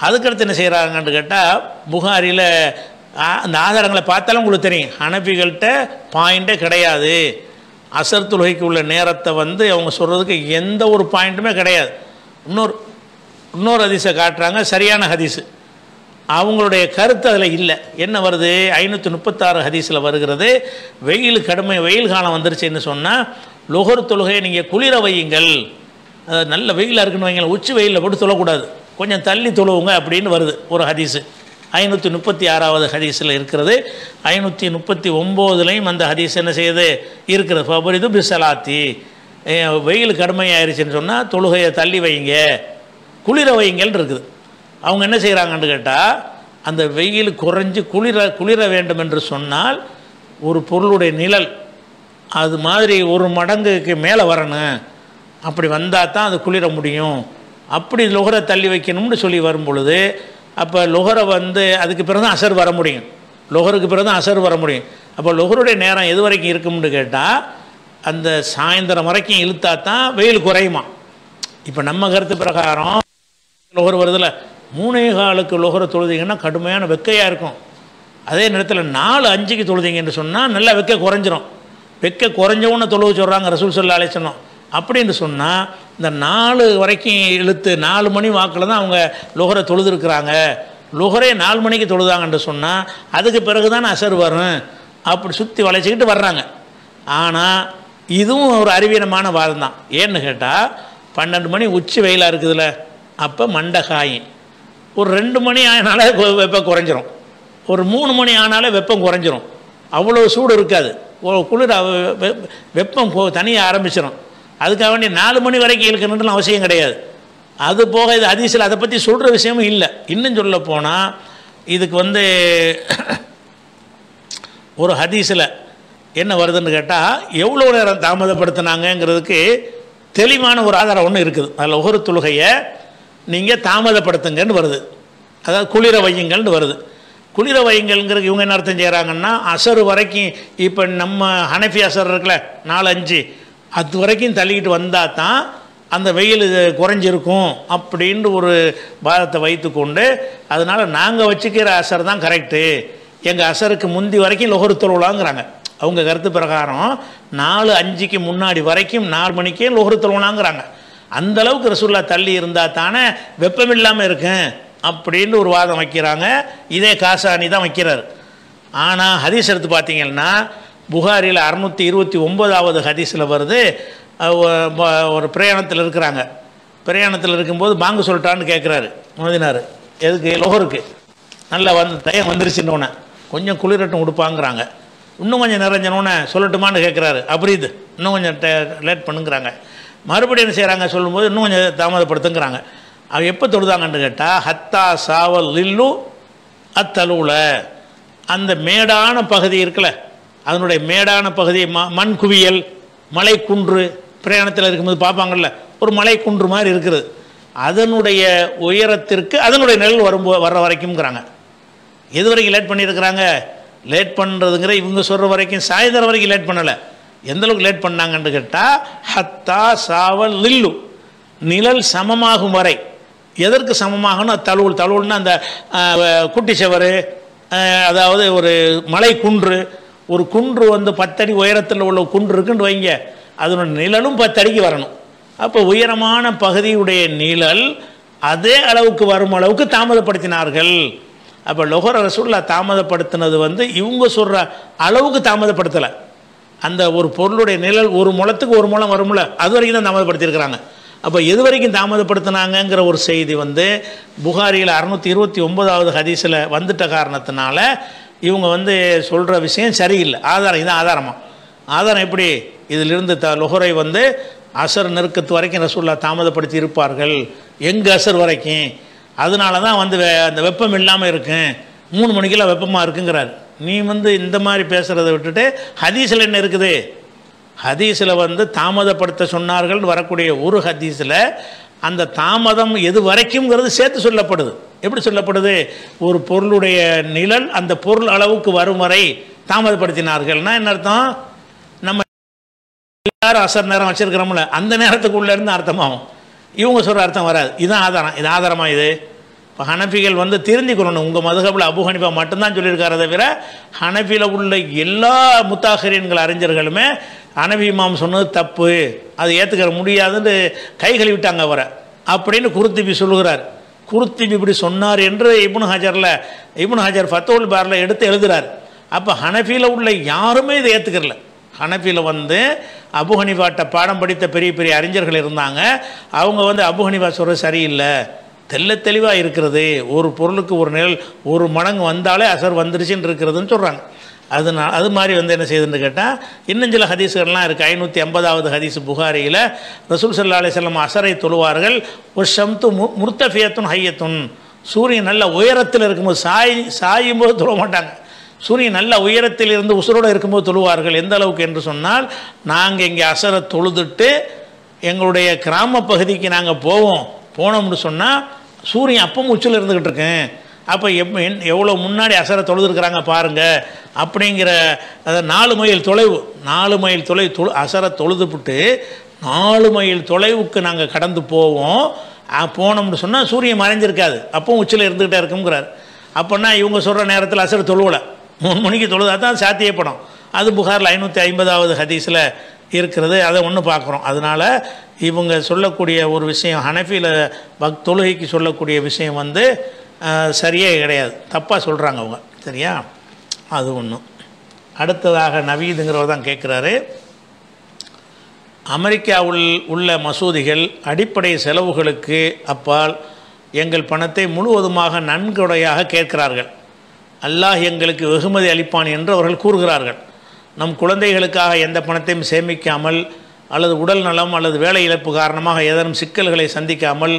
அதுக்கடுத்து என்ன செய்கிறாங்கன்னு கேட்டால், புகாரியில் அந்த ஆதாரங்களை பார்த்தாலும் உங்களுக்கு தெரியும், ஹனஃபிகள்கிட்ட பாயிண்ட்டே கிடையாது. அசர் தொழுகைக்கு உள்ள நேரத்தை அவங்க சொல்கிறதுக்கு எந்த ஒரு பாயிண்ட்டுமே கிடையாது. இன்னொரு ஹதீஸை காட்டுறாங்க, சரியான ஹதீஸு. அவங்களுடைய கருத்து அதில் இல்லை. என்ன வருது? 536 ஹதீஸில் வருகிறது, வெயில் காலம் வந்துருச்சுன்னு சொன்னால் லொஹர் தொழுகையை நீங்கள் குளிர வையுங்கள், நல்ல வெயிலாக இருக்குன்னு வைங்க, உச்சி வெயிலில் போட்டு தொழக்கூடாது, கொஞ்சம் தள்ளி தொழுவுங்க அப்படின்னு வருது ஒரு ஹதீஸு. 536வது ஹதீஸில் இருக்கிறது. 539லையும் அந்த ஹதீஸ் என்ன செய்யுது இருக்கிறது, ஃபபரிது பிசலாத்தி, வெயில் கடுமையாயிருச்சுன்னு சொன்னால் தொழுகையை தள்ளி வைங்க, குளிர வைங்கன்னு இருக்குது. அவங்க என்ன செய்கிறாங்கன்னு கேட்டால், அந்த வெயில் குறைஞ்சி குளிர வேண்டும் என்று சொன்னால் ஒரு பொருளுடைய நிழல் அது மாதிரி 1 மடங்குக்கு மேலே வரணும், அப்படி வந்தால் தான் அது குளிர முடியும். அப்படி லொஹரை தள்ளி வைக்கணும்னு சொல்லி வரும் பொழுது, அப்போ லொஹரை அதுக்கு பிறகு தான் அசர் வர முடியும், லொஹருக்கு பிறகு தான் அசர் வர முடியும். அப்போ லொஹருடைய நேரம் எது வரைக்கும் இருக்கும்னு கேட்டால், அந்த சாயந்தரம் வரைக்கும் இழுத்தா தான் வெயில் குறையுமா. இப்போ நம்ம கருத்து பிரகாரம் லொஹர் வருதில்ல, 3:15க்கு லொஹரை தொழுதிங்கன்னா கடுமையான வெக்கையாக இருக்கும். அதே நேரத்தில் 4:05க்கு தொழுதிங்கன்னு சொன்னால் நல்லா வெக்கை குறைஞ்சிரும். வெக்கை குறைஞ்சவுன்னு தொழுவு சொல்கிறாங்க ரசூல் ஸல்லல்லாஹு அலைஹி வஸல்லம். அப்படின்னு சொன்னால் இந்த 4 வரைக்கும் இழுத்து 4 மணி வாக்கில் தான் அவங்க லொஹரை தொழுதுருக்குறாங்க. லொஹரே 4 மணிக்கு தொழுதாங்கன்னு சொன்னால் அதுக்கு பிறகு தான் அசர் வரும். அப்படி சுற்றி வளைச்சிக்கிட்டு வர்றாங்க. ஆனால் இதுவும் ஒரு அறிவீனமான வாதம் தான். ஏன்னு கேட்டால், 12 மணி உச்சி வெயிலாக இருக்குதுல்ல, அப்போ மண்டை காயும். ஒரு 2 மணி ஆனாலே வெப்பம் குறைஞ்சிரும், ஒரு 3 மணி ஆனாலே வெப்பம் குறைஞ்சிரும், அவ்வளோ சூடு இருக்காது, குளிர் வெப்பம் தனியாக ஆரம்பிச்சிடும். அதுக்காக வேண்டி 4 மணி வரைக்கும் இருக்கணும்னு அவசியம் கிடையாது. அது போக இது ஹதீஸில் அதை பற்றி சொல்கிற விஷயமும் இல்லை. இன்னும் சொல்ல போனால் இதுக்கு ஒரு ஹதீஸில் என்ன வருதுன்னு கேட்டால், எவ்வளோ நேரம் தாமதப்படுத்தினாங்கங்கிறதுக்கு தெளிவான ஒரு ஆதாரம் ஒன்று இருக்குது. அதில் ஒரு தொழுகையை நீங்கள் தாமதப்படுத்துங்கன்னு வருது, அதாவது குளிர வையுங்கள்னு வருது. குளிர வையுங்கள்ங்கிறதுக்கு இவங்க என்ன அர்த்தம் செய்கிறாங்கன்னா, அசர் வரைக்கும் இப்போ நம்ம ஹனஃபி அசர் இருக்குல்ல 4:05, அது வரைக்கும் தள்ளிக்கிட்டு வந்தால் தான் அந்த வெயில் குறைஞ்சிருக்கும் அப்படின்ட்டு ஒரு வாதத்தை வைத்து கொண்டு, அதனால் நாங்கள் வச்சுக்கிற அசர் தான் கரெக்டு, எங்கள் அசருக்கு முந்தி வரைக்கும் லொஹர் தொழுவலாங்கிறாங்க. அவங்க கருத்து பிரகாரம் 4:05 முன்னாடி வரைக்கும் 4 மணிக்கே லொஹர் தொழுவலாங்கிறாங்க. அந்தளவுக்கு ரசூல்லா தள்ளி இருந்தால் தானே வெப்பம் இல்லாமல் இருக்கும் அப்படின்னு ஒரு வாதம் வைக்கிறாங்க. இதே காசானி தான் வைக்கிறார். ஆனால் ஹதீஸ் எடுத்து பார்த்தீங்கன்னா புகாரியில் 629வது ஹதீஸில் வருது, ஒரு பிரயாணத்தில் இருக்கிறாங்க. பிரயாணத்தில் இருக்கும்போது பாங்கு சொல்லிட்டான்னு கேட்குறாரு மோதினார். எதுக்கு? லொஹருக்கு. நல்லா டைம் வந்துருச்சுன்னொன்னே கொஞ்சம் குளிரட்டும் கொடுப்பாங்கிறாங்க. இன்னும் கொஞ்சம் நிறைஞ்சனோன்னே சொல்லட்டுமான்னு கேட்குறாரு. அப்படி இது இன்னும் கொஞ்சம் லேட் பண்ணுங்கிறாங்க. மறுபடியும் என்ன செய்கிறாங்க சொல்லும்போது இன்னும் கொஞ்சம் தாமதப்படுத்துங்கிறாங்க. அவன் எப்போ தொழுதாங்கன்னு கேட்டால் ஹத்தா சாவல் லில்லு அத்தலுவில், அந்த மேடான பகுதி இருக்குல்ல, அதனுடைய மேடான பகுதி மண் குவியல், மலை குன்று, பிரயாணத்தில் இருக்கும்போது பார்ப்பாங்கள்ல ஒரு மலை குன்று மாதிரி இருக்குது, அதனுடைய உயரத்திற்கு அதனுடைய நிழல் வர்ற வரைக்கும்ங்கிறாங்க. எது வரைக்கும் லேட் பண்ணியிருக்கிறாங்க? லேட் பண்ணுறதுங்கிற இவங்க சொல்கிற வரைக்கும் சாயந்தரம் வரைக்கும் லேட் பண்ணலை. எந்தளவுக்கு லேட் பண்ணாங்கன்னு கேட்டால் ஹத்தா சாவல் லில்லு, நிழல் சமமாகும் வரை. எதற்கு சமமாகணும்? தழுவுல்னா அந்த குட்டி செவரு, அதாவது ஒரு மலை குன்று, ஒரு குன்று 10 அடி உயரத்தில் உள்ள குன்று இருக்குன்னு வைங்க, அதனுடைய நிழலும் 10 அடிக்கு வரணும். அப்போ உயரமான பகுதியுடைய நிழல் அதே அளவுக்கு வரும் அளவுக்கு தாமதப்படுத்தினார்கள். அப்போ லொஹர் ரசூலுல்லாஹ் தாமதப்படுத்தினது இவங்க சொல்கிற அளவுக்கு தாமதப்படுத்தலை. அந்த ஒரு பொருளுடைய நிழல் ஒரு முழத்துக்கு ஒரு முழம் வரும்ல, அது வரைக்கும் தான் தாமதப்படுத்தியிருக்கிறாங்க. அப்போ எது வரைக்கும் தாமதப்படுத்தினாங்கங்கிற ஒரு செய்தி புகாரியில் 629வது ஹதீஸில் வந்துட்ட காரணத்தினால இவங்க சொல்கிற விஷயம் சரியில்லை. ஆதாரம் இதுதான் ஆதாரமாக. ஆதாரம் எப்படி? இதிலிருந்து லொஹரை அசர் நெருக்கத்து வரைக்கும் ரசூலுல்லாஹ் தாமதப்படுத்தி இருப்பார்கள். எங்கள் அசர் வரைக்கும். அதனால தான் அந்த வெப்பம் இல்லாமல் இருக்கும், 3 மணிக்கெல்லாம் வெப்பமாக இருக்குங்கிறார். நீ இந்த மாதிரி பேசுகிறத விட்டுட்டு ஹதீஸில் என்ன இருக்குது? ஹதீஸில் தாமதப்படுத்த சொன்னார்கள் வரக்கூடிய ஒரு ஹதீஸில் அந்த தாமதம் எது வரைக்கும்ங்கிறது சேர்த்து சொல்லப்படுது. எப்படி சொல்லப்படுது? ஒரு பொருளுடைய நிழல் அந்த பொருள் அளவுக்கு வரும் வரை தாமதப்படுத்தினார்கள்னா என்ன அர்த்தம்? நம்ம எல்லாரும் அசர் நேரம் வச்சுருக்கிறோம்ல, அந்த நேரத்துக்குள்ளே இருந்து அர்த்தமாகும். இவங்க சொல்கிற அர்த்தம் வராது. இதுதான் ஆதாரம். இது ஆதாரமாக இது. இப்போ ஹனஃபிகள் திருந்திக்கணும். உங்கள் மதுஹபில் அபு ஹனீஃபா மட்டும்தான் சொல்லியிருக்காரே தவிர ஹனஃபியில் உள்ள எல்லா முத்தாஹிரீன்கள் அறிஞர்களுமே ஹனஃபி இமாம் சொன்னது தப்பு, அது ஏற்றுக்கிற முடியாதுன்னு கை கழுவிட்டாங்க அவரை அப்படின்னு குருத்திபி சொல்லுகிறார். குருத்திபி இப்படி சொன்னார் என்று இப்னு ஹஜர் ஃபத்துல் பாரில் எடுத்து எழுதுகிறார். அப்போ ஹனஃபியில் உள்ள யாருமே இதை ஏற்றுக்கிறல. ஹனஃபியில் அபு ஹனீஃபாட்ட பாடம் படித்த பெரிய பெரிய அறிஞர்கள் இருந்தாங்க. அவங்க அபு ஹனீஃபா சொல்கிறது சரியில்லை, தெளிவாக இருக்கிறது, ஒரு பொருளுக்கு ஒரு நிழல் 1 மடங்கு வந்தாலே அசர் வந்துருச்சுன்னு இருக்கிறதுன்னு சொல்கிறாங்க. அது மாதிரி என்ன செய்யுதுன்னு கேட்டால் இன்னும் சில ஹதீஸுகள்லாம் இருக்குது. 580வது ஹதீஸ் புகாரியில் ரசூல் ஸல்லல்லாஹு அலைஹி வஸல்லம் அசரை தொழுவார்கள். ஒரு ஷம்து முர்த்தஃபியத்துன் ஹையத்துன், சூரியன் நல்ல உயரத்தில் இருக்கும்போது சாயும் போது தொழ மாட்டாங்க. சூரியன் நல்ல உயரத்தில் இருந்து உசுரோடு இருக்கும்போது தொழுவார்கள். எந்த அளவுக்கு என்று சொன்னால், நாங்கள் இங்கே அசரை தொழுதுட்டு எங்களுடைய கிராம பகுதிக்கு நாங்கள் போனோம்னு சொன்னால் சூரியன் அப்பவும் உச்சில் இருந்துக்கிட்டு இருக்கேன். அப்போ எவ்வளோ முன்னாடி அசரை தொழுதுருக்குறாங்க பாருங்கள் அப்படிங்கிற 4 மைல் தொலைவு, 4 மைல் தொலைவு அசரை தொழுதுபிட்டு 4 மைல் தொலைவுக்கு நாங்கள் கடந்து போனோம்னு சொன்னால் சூரியன் மறைஞ்சிருக்காது, அப்பவும் உச்சில் இருந்துக்கிட்டே இருக்குங்கிறார். அப்போனா இவங்க சொல்கிற நேரத்தில் அசர் தொழுவலை, 3 மணிக்கு தொழுதா தான் சாத்தியப்படும். அது புகாரில் 550வது ஹதீஸில் இருக்கிறது. அதை ஒன்று பார்க்குறோம். அதனால் இவங்க சொல்லக்கூடிய ஒரு விஷயம், ஹனஃபியில் தொழுகைக்கு சொல்லக்கூடிய விஷயம் சரியே கிடையாது, தப்பாக சொல்கிறாங்க அவங்க. சரியா? அது ஒன்று. அடுத்ததாக நவீதுங்கிறவர் தான் கேட்குறாரு, அமெரிக்காவில் உள்ள மசூதிகள் அடிப்படை செலவுகளுக்கு அப்பால் எங்கள் பணத்தை முழுவதுமாக நன்கொடையாக கேட்கிறார்கள். அல்லாஹ் எங்களுக்கு வெகுமதி அளிப்பான் என்று அவர்கள் கூறுகிறார்கள். நம் குழந்தைகளுக்காக எந்த பணத்தையும் சேமிக்காமல் அல்லது உடல் நலம் அல்லது வேலை இழப்பு காரணமாக ஏதேனும் சிக்கல்களை சந்திக்காமல்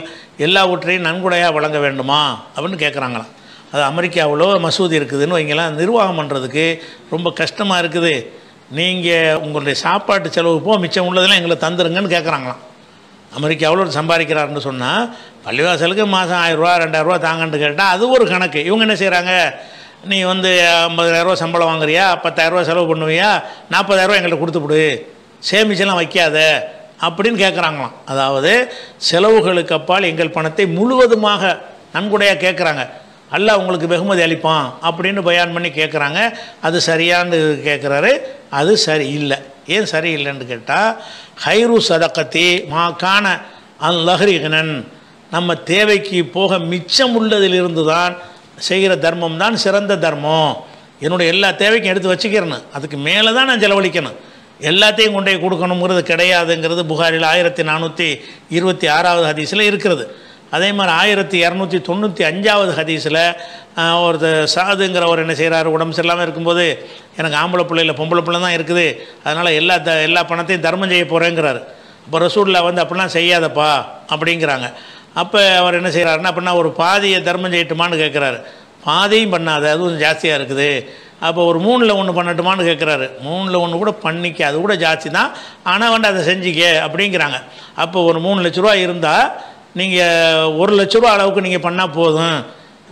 எல்லாவற்றையும் நன்கொடையாக வழங்க வேண்டுமா அப்படின்னு கேட்குறாங்களாம். அது அமெரிக்காவிலோ மசூதி இருக்குதுன்னு வைங்களாம், நிர்வாகம் பண்ணுறதுக்கு ரொம்ப கஷ்டமாக இருக்குது, நீங்கள் உங்களுடைய சாப்பாட்டு செலவு மிச்சம் உள்ளதெல்லாம் எங்களை தந்துருங்கன்னு கேட்குறாங்களாம். அமெரிக்காவில் சம்பாதிக்கிறாருன்னு சொன்னால் பள்ளிவாசலுக்கு மாதம் 1000 ரூபா 2000 ரூபா தாங்கன்னு கேட்டால் அது ஒரு கணக்கு. இவங்க என்ன செய்கிறாங்க, நீ 50,000 ரூபா சம்பளம் வாங்குறியா, 10,000 ரூபா செலவு பண்ணுவியா, 40,000 ரூபா எங்கள்கிட்ட கொடுத்துவிடு சேமிச்செல்லாம் வைக்காத அப்படின்னு கேட்குறாங்களாம். அதாவது செலவுகளுக்கு அப்பால் எங்கள் பணத்தை முழுவதுமாக நன்கொடையாக கேட்குறாங்க. அல்லாஹ் உங்களுக்கு வெகுமதி அளிப்பான் அப்படின்னு பயான் பண்ணி கேட்குறாங்க. அது சரியான்னு கேட்குறாரு. அது சரி இல்லை. ஏன் சரியில்லைன்னு கேட்டால், ஹைரு சதக்கத்தி மா கான அல்லஹரிகனன், நம்ம தேவைக்கு போக மிச்சம் உள்ளதிலிருந்து தான் செய்கிற தர்மம் தான் சிறந்த தர்மம். என்னுடைய எல்லா தேவைக்கும் எடுத்து வச்சுக்கிறேன்னு, அதுக்கு மேலே தான் நான் செலவழிக்கணும், எல்லாத்தையும் கொண்டே கொடுக்கணுங்கிறது கிடையாதுங்கிறது புகாரில் 1426வது ஹதீஸில் இருக்கிறது. அதே மாதிரி 1295வது ஹதீஸில் ஒருத்தர் சாதுங்கிறவர் என்ன செய்கிறார், உடம்பு சரியில்லாமல் இருக்கும்போது எனக்கு ஆம்பளை பிள்ளை இல்லை பொம்பளை பிள்ளை தான் இருக்குது, அதனால் எல்லா பணத்தையும் தர்மம் செய்ய போகிறேங்கிறாரு. அப்போ ரசூலுல்லாஹ் வந்து அப்படிலாம் செய்யாதப்பா அப்படிங்கிறாங்க. அப்போ அவர் என்ன செய்கிறாருன்னா, அப்படின்னா ஒரு பாதியை தர்மம் செய்யட்டுமான்னு கேட்குறாரு. பாதியும் பண்ணாத, அதுவும் ஜாஸ்தியாக இருக்குது. அப்போ ஒரு 3ல் 1 பண்ணட்டுமான்னு கேட்குறாரு. 3ல் 1 கூட பண்ணிக்க, அது கூட ஜாஸ்தி தான், ஆனால் வந்து அதை செஞ்சிக்க அப்படிங்கிறாங்க. அப்போ ஒரு 3 லட்ச ரூபா இருந்தால் நீங்கள் 1 லட்ச ரூபா அளவுக்கு நீங்கள் பண்ணால் போதும்,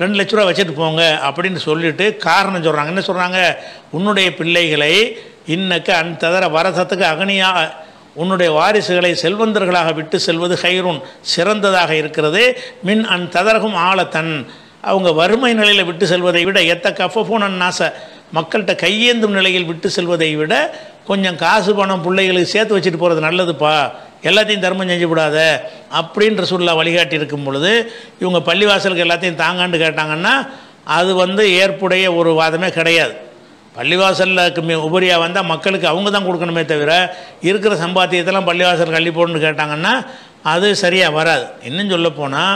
2 லட்ச ரூபா வச்சுட்டு போங்க அப்படின்னு சொல்லிட்டு காரணம் சொல்கிறாங்க. என்ன சொல்கிறாங்க, உன்னுடைய பிள்ளைகளை இன்னக்கு தவிர வரசத்துக்கு அகனியாக, உன்னுடைய வாரிசுகளை செல்வந்தர்களாக விட்டு செல்வது ஹைருன் சிறந்ததாக இருக்கிறது. மின் ததரகும் ஆழத்தன், அவங்க வறுமை நிலையில் விட்டு செல்வதை விட, எத்த கஃபூன் நாச, மக்கள்கிட்ட கையேந்தும் நிலையில் விட்டு செல்வதை விட கொஞ்சம் காசு பணம் பிள்ளைகளுக்கு சேர்த்து வச்சுட்டு போகிறது நல்லதுப்பா, எல்லாத்தையும் தர்மம் செஞ்சு விடாத அப்படின்ற ரசூலுல்லாஹ் வழிகாட்டி இருக்கும் பொழுது, இவங்க பள்ளிவாசலுக்கு எல்லாத்தையும் தாங்கான்னு கேட்டாங்கன்னா அது வந்து ஏற்புடைய ஒரு வாதமே கிடையாது. பள்ளிவாசலுக்கு உபரியாக வந்தால் மக்களுக்கு அவங்க தான் கொடுக்கணுமே தவிர, இருக்கிற சம்பாத்தியத்தெல்லாம் பள்ளிவாசலுக்கு அள்ளி போடணுன்னு கேட்டாங்கன்னா அது சரியாக வராது. இன்னும் சொல்லப்போனால்,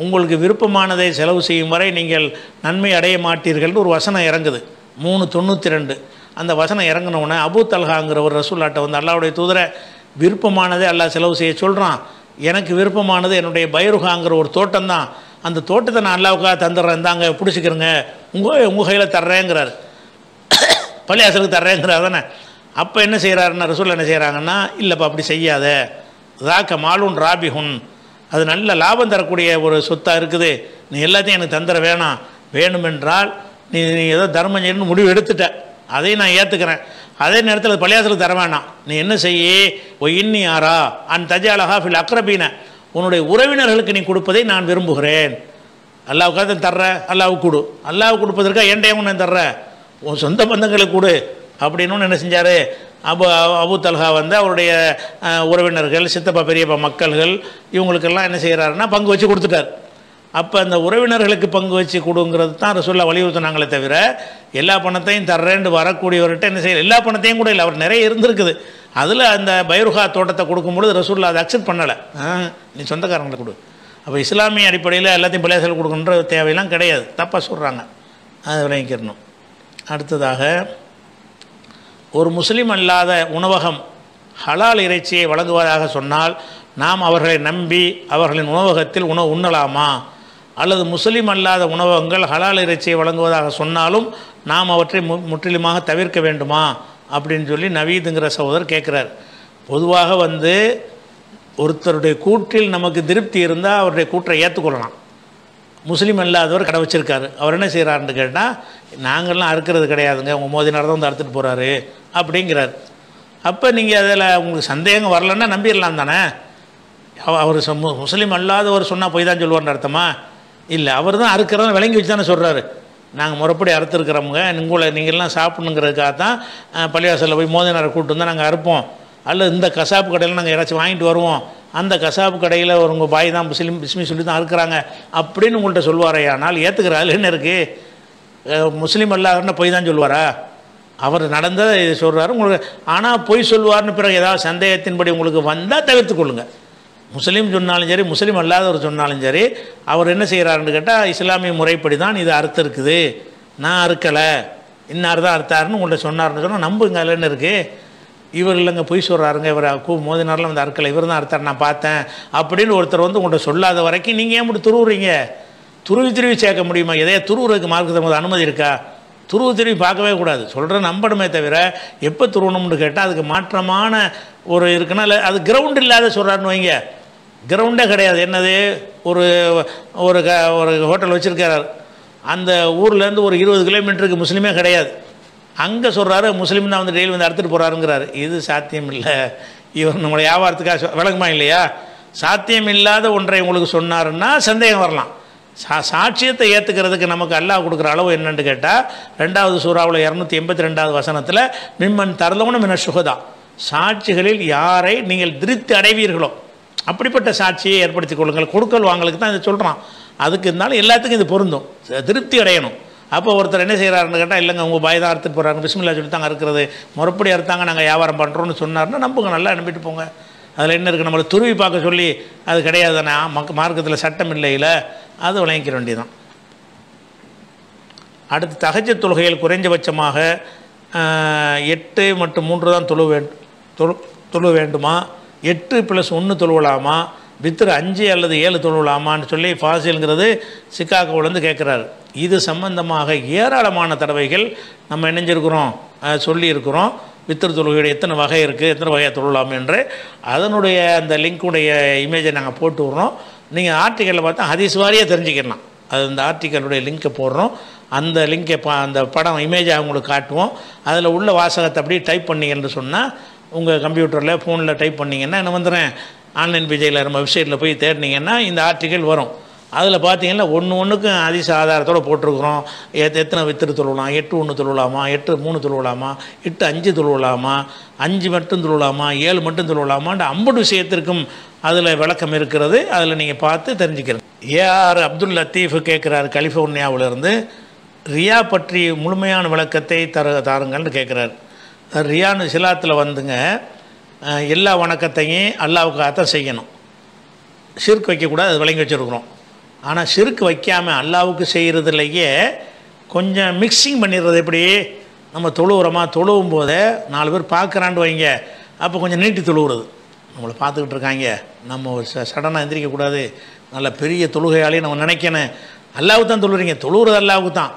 உங்களுக்கு விருப்பமானதை செலவு செய்யும் வரை நீங்கள் நன்மை அடைய மாட்டீர்கள்னு ஒரு வசனம் இறங்குது 392. அந்த வசனம் இறங்கினவுடனே அபூ தல்ஹாங்கிற ஒரு ரசூலுல்லாஹ்ட்ட வந்து, அல்லாஹ்வுடைய தூதரை, விருப்பமானதே அல்லாஹ் செலவு செய்ய சொல்கிறான், எனக்கு விருப்பமானது என்னுடைய பைருஹாங்கிற ஒரு தோட்டம் தான், அந்த தோட்டத்தை நான் அல்லாஹ்வுக்காக தந்துடுறேன், தாங்க பிடிச்சிக்கிறேங்க, உங்கள் கையில் தர்றேங்கிறார், பள்ளியாசலுக்கு தர்றேங்கிறார் தானே. அப்போ என்ன செய்கிறாருன்னா ரசூல் என்ன செய்கிறாங்கன்னா, இல்லைப்பா அப்படி செய்யாத, ராக்க மாலூன் ராபிஹுன், அது நல்ல லாபம் தரக்கூடிய ஒரு சொத்தாக இருக்குது, நீ எல்லாத்தையும் எனக்கு தந்துட வேணாம், வேணுமென்றால் நீ ஏதோ தர்மம் செய்யணும்னு முடிவு எடுத்துட்ட, அதையும் நான் ஏற்றுக்கிறேன், அதே நேரத்தில் பள்ளியாசலுக்கு தர வேணாம், நீ என்ன செய்ய, இன்னி ஆரா அன் தஜாலஹா ஃபில் அக்ரபீன, உன்னுடைய உறவினர்களுக்கு நீ கொடுப்பதை நான் விரும்புகிறேன். அல்லாவுக்காக தான் தர்ற, அல்லாவுக்கு கொடு, அல்லாவுக்கு கொடுப்பதற்காக ஏண்டையும் நான் தர்றேன், உன் சொந்த பந்தங்களுக்கு கொடு அப்படின்னு என்ன செஞ்சார், அபூ தல்ஹா வந்து அவருடைய உறவினர்கள், சித்தப்பா பெரியப்பா மக்கள்கள், இவங்களுக்கெல்லாம் என்ன செய்கிறாருன்னா பங்கு வச்சு கொடுத்துட்டார். அப்போ அந்த உறவினர்களுக்கு பங்கு வச்சு கொடுங்கிறது தான் ரசூலுல்லாஹ் வலியுறுத்தினாங்களே தவிர, எல்லா பணத்தையும் தர்றேன்னு வரக்கூடியவர்கிட்ட என்ன செய்யல, எல்லா பணத்தையும் கூட இல்லை, அவர் நிறைய இருந்திருக்குது, அதில் அந்த பைருஹா தோட்டத்தை கொடுக்கும்பொழுது ரசூலுல்லாஹ் அதை அக்செப்ட் பண்ணலை, நீ சொந்தக்காரங்களை கொடு. அப்போ இஸ்லாமிய அடிப்படையில் எல்லாத்தையும் பள்ளியாசல் கொடுக்கணுன்ற தேவையெல்லாம் கிடையாது, தப்பாக சொல்கிறாங்க, அதை விளங்கிக்கிறணும். அடுத்ததாக, ஒரு முஸ்லீம் அல்லாத உணவகம் ஹலால் இறைச்சியை வழங்குவதாக சொன்னால் நாம் அவர்களை நம்பி அவர்களின் உணவகத்தில் உணவு உண்ணலாமா, அல்லது முஸ்லீம் அல்லாத உணவகங்கள் ஹலால் இறைச்சியை வழங்குவதாக சொன்னாலும் நாம் அவற்றை முற்றிலுமாக தவிர்க்க வேண்டுமா அப்படின்னு சொல்லி நவீதுங்கிற சகோதரர் கேட்குறார். பொதுவாக வந்து ஒருத்தருடைய கூற்றில் நமக்கு திருப்தி இருந்தால் அவருடைய கூற்றை ஏற்றுக்கொள்ளலாம். முஸ்லீம் இல்லாதவர் கடை வச்சுருக்காரு, அவர் என்ன செய்கிறாருன்னு கேட்டால், நாங்கள்லாம் அறுக்கிறது கிடையாதுங்க, உங்கள் மோதினார் தான் வந்து அறுத்துட்டு போகிறாரு அப்படிங்கிறார். அப்போ நீங்கள் அதில் உங்களுக்கு சந்தேகம் வரலன்னா நம்பிடலாம் தானே. அவர் முஸ்லீம் அல்லாதவர் சொன்னால் போய் தான் சொல்லுவார்னு அர்த்தமா? இல்லை, அவர் தான் அறுக்கிறத விளங்கி வச்சு தானே சொல்கிறாரு, நாங்கள் முறைப்படி அறுத்துருக்கிறவங்க, நீங்கள்லாம் சாப்பிடணுங்கிறதுக்காக தான் பள்ளிவாசலில் போய் மோதினாரை கூப்பிட்டு வந்தால் நாங்கள் அறுப்போம், அல்லது இந்த கசாப்பு கடையில் நாங்கள் யாராச்சும் வாங்கிட்டு வருவோம், அந்த கசாப்பு கடையில் ஒரு உங்கள் பாய் தான் முஸ்லீம் பிஸ்மி சொல்லி தான் அறுக்கிறாங்க அப்படின்னு உங்கள்கிட்ட சொல்வாரையானால் ஏற்றுக்கிற அதில் என்ன இருக்குது? முஸ்லீம் அல்லாஹ்னா போய் தான் சொல்லுவாரா? அவர் நடந்ததை இது சொல்கிறாரு உங்களுக்கு. ஆனால் பொய் சொல்லுவார்னு பிறகு ஏதாவது சந்தேகத்தின்படி உங்களுக்கு வந்தால் தவிர்த்து கொள்ளுங்கள். முஸ்லீம் சொன்னாலும் சரி, முஸ்லீம் அல்லாதவர் சொன்னாலும் சரி, அவர் என்ன செய்கிறாருன்னு கேட்டால், இஸ்லாமிய முறைப்படி தான் இது அறுத்து இருக்குது, நான் அறுக்கலை, இன்னார் தான் அறுத்தாருன்னு உங்கள்கிட்ட சொன்னார்னு சொன்னால் நம்புங்க. அதில் என்ன இருக்குது? இவர் இல்லைங்க பொய் சொல்கிறாருங்க, இவர் மோதினாரில் வந்து அறுக்கலை, இவர் தான் அறுத்தார், நான் பார்த்தேன் அப்படின்னு ஒருத்தர் வந்து உங்கள்கிட்ட சொல்லாத வரைக்கும் நீங்கள் ஏன் இப்படி துருவுறீங்க? துருவி சேர்க்க முடியுமா? எதையா துருவுறதுக்கு மார்க்கத்தில் போது அனுமதி இருக்கா? துருவி பார்க்கவே கூடாது, சொல்கிற நம்பணுமே தவிர எப்போ துருவணும்னு கேட்டால் அதுக்கு மாற்றமான ஒரு இருக்குன்னா, இல்லை அது கிரவுண்ட் இல்லாத சொல்கிறாருன்னு வைங்க, கிரவுண்டே கிடையாது. என்னது, ஒரு ஒரு ஹோட்டல் வச்சுருக்கிறார், அந்த ஊர்லேருந்து ஒரு 20 கிலோமீட்டருக்கு முஸ்லீமே கிடையாது, அங்கே சொல்கிறாரு முஸ்லீம் தான் வந்து டெய்லி வந்து அறுத்துட்டு போகிறாருங்கிறாரு. இது சாத்தியம் இல்லை. இவர் நம்மளை வியாபாரத்துக்காக விளக்குமா இல்லையா? சாத்தியம் இல்லாத ஒன்றை உங்களுக்கு சொன்னாருன்னா சந்தேகம் வரலாம். சாட்சியத்தை ஏற்றுக்கிறதுக்கு நமக்கு அல்லாஹ் கொடுக்குற அளவு என்னன்னு கேட்டால் 2வது சூறாவில் 282வது வசனத்தில் மிம்மன் தரலோன்னு மின்ன சுகதா, சாட்சிகளில் யாரை நீங்கள் திருப்தி அடைவீர்களோ அப்படிப்பட்ட சாட்சியை ஏற்படுத்திக் கொள்ளுங்கள். கொடுக்கல் வாங்கலுக்கு தான் இதை சொல்கிறான். அதுக்கு இருந்தாலும் எல்லாத்துக்கும் இது பொருந்தும், திருப்தி அடையணும். அப்போ ஒருத்தர் என்ன செய்கிறாருன்னு கேட்டால், இல்லைங்க உங்கள் பாய் தான் அறுத்துட்டு போகிறாங்க, பிஸ்மில்லா சொல்லி தாங்க இருக்கிறது, முறைப்படி அறுத்தாங்க, நாங்கள் வியாபாரம் பண்ணுறோன்னு சொன்னார்னா நம்புங்க, நல்லா நம்பிட்டு போங்க. அதில் என்ன இருக்குது? நம்மளை துருவி பார்க்க சொல்லி அது கிடையாது தானே, மார்க்கத்தில் சட்டம் இல்லையில, அது விளங்கிக்கிற வேண்டியதான். அடுத்து தஹஜ்ஜுத் தொழுகையில் குறைஞ்சபட்சமாக 8 மற்றும் 3 தான் தொழு வேண்டுமா? 8 + 1 தொழுவலாமா? வித்ரு 5 அல்லது 7 தொழுவலாமான்னு சொல்லி ஃபாசில்ங்கிறது சிக்காகோவிலேருந்து கேட்குறாரு. இது சம்பந்தமாக ஏராளமான தடவைகள் நம்ம இணைஞ்சிருக்கிறோம், சொல்லியிருக்கிறோம். வித்ரு தொழுகையுடைய எத்தனை வகை இருக்குது, எத்தனை வகையாக தொழலாம் என்று அதனுடைய அந்த லிங்க்குடைய இமேஜை நாங்கள் போட்டு விட்றோம். நீங்கள் ஆர்டிக்கலில் பார்த்தா ஹதீஸ் வாரியாக தெரிஞ்சுக்கலாம். அது அந்த ஆர்டிக்கலுடைய லிங்க்கை போடுறோம். அந்த லிங்கை அந்த படம் இமேஜை அவங்களுக்கு காட்டுவோம். அதில் உள்ள வாசகத்தை அப்படியே டைப் பண்ணிங்கன்னு சொன்னால் உங்கள் கம்ப்யூட்டரில் ஃபோனில் டைப் பண்ணிங்கன்னா என்ன வந்துடுறேன், ஆன்லைன் பேஜில் நம்ம வெப்சைட்டில் போய் தேடினீங்கன்னா இந்த ஆர்டிக்கல் வரும். அதில் பார்த்தீங்கன்னா ஒன்றுக்கும் அதிச ஆதாரத்தோடு போட்டிருக்கிறோம். எத்தனை வித்திரு தொழுவலாம், 8 1 தொழுவலாமா, 8 3 தொழுவலாமா, 8 5 தொழுவலாமா, 5 மட்டும் தொழுவலாமா, 7 மட்டும் தொழுவலாமான்ற 50 விஷயத்திற்கும் அதில் விளக்கம் இருக்கிறது. அதில் நீங்கள் பார்த்து தெரிஞ்சுக்கிறேன். ஏஆர் அப்துல் லத்தீஃப் கேட்குறாரு கலிஃபோர்னியாவிலிருந்து, ரியா பற்றி முழுமையான விளக்கத்தை தாருங்கள்னு கேட்குறாரு. ரியான்னு சிலாத்தில் வந்துங்க எல்லா வணக்கத்தையும் அல்லாவுக்காகத்தான் செய்யணும், ஷிர்க் வைக்கக்கூடாது, அது விளங்கி வச்சுருக்குறோம். ஆனால் ஷிர்க் வைக்காமல் அல்லாவுக்கு செய்கிறதுலையே கொஞ்சம் மிக்சிங் பண்ணிடுறது. எப்படி நம்ம தொழுவுறோமா, தொழுவும் போதே 4 பேர் பார்க்குறான்னு வைங்க, அப்போ கொஞ்சம் நீட்டி தொழுவுறது. நம்மளை பார்த்துக்கிட்டு இருக்காங்க, நம்ம சடனாக எந்திரிக்கக்கூடாது, நல்ல பெரிய தொழுகையாலேயே நம்ம நினைக்கணும். அல்லாவுக்கு தான் தொழுறீங்க, தொழுவுறது அல்லாவுக்கு தான்,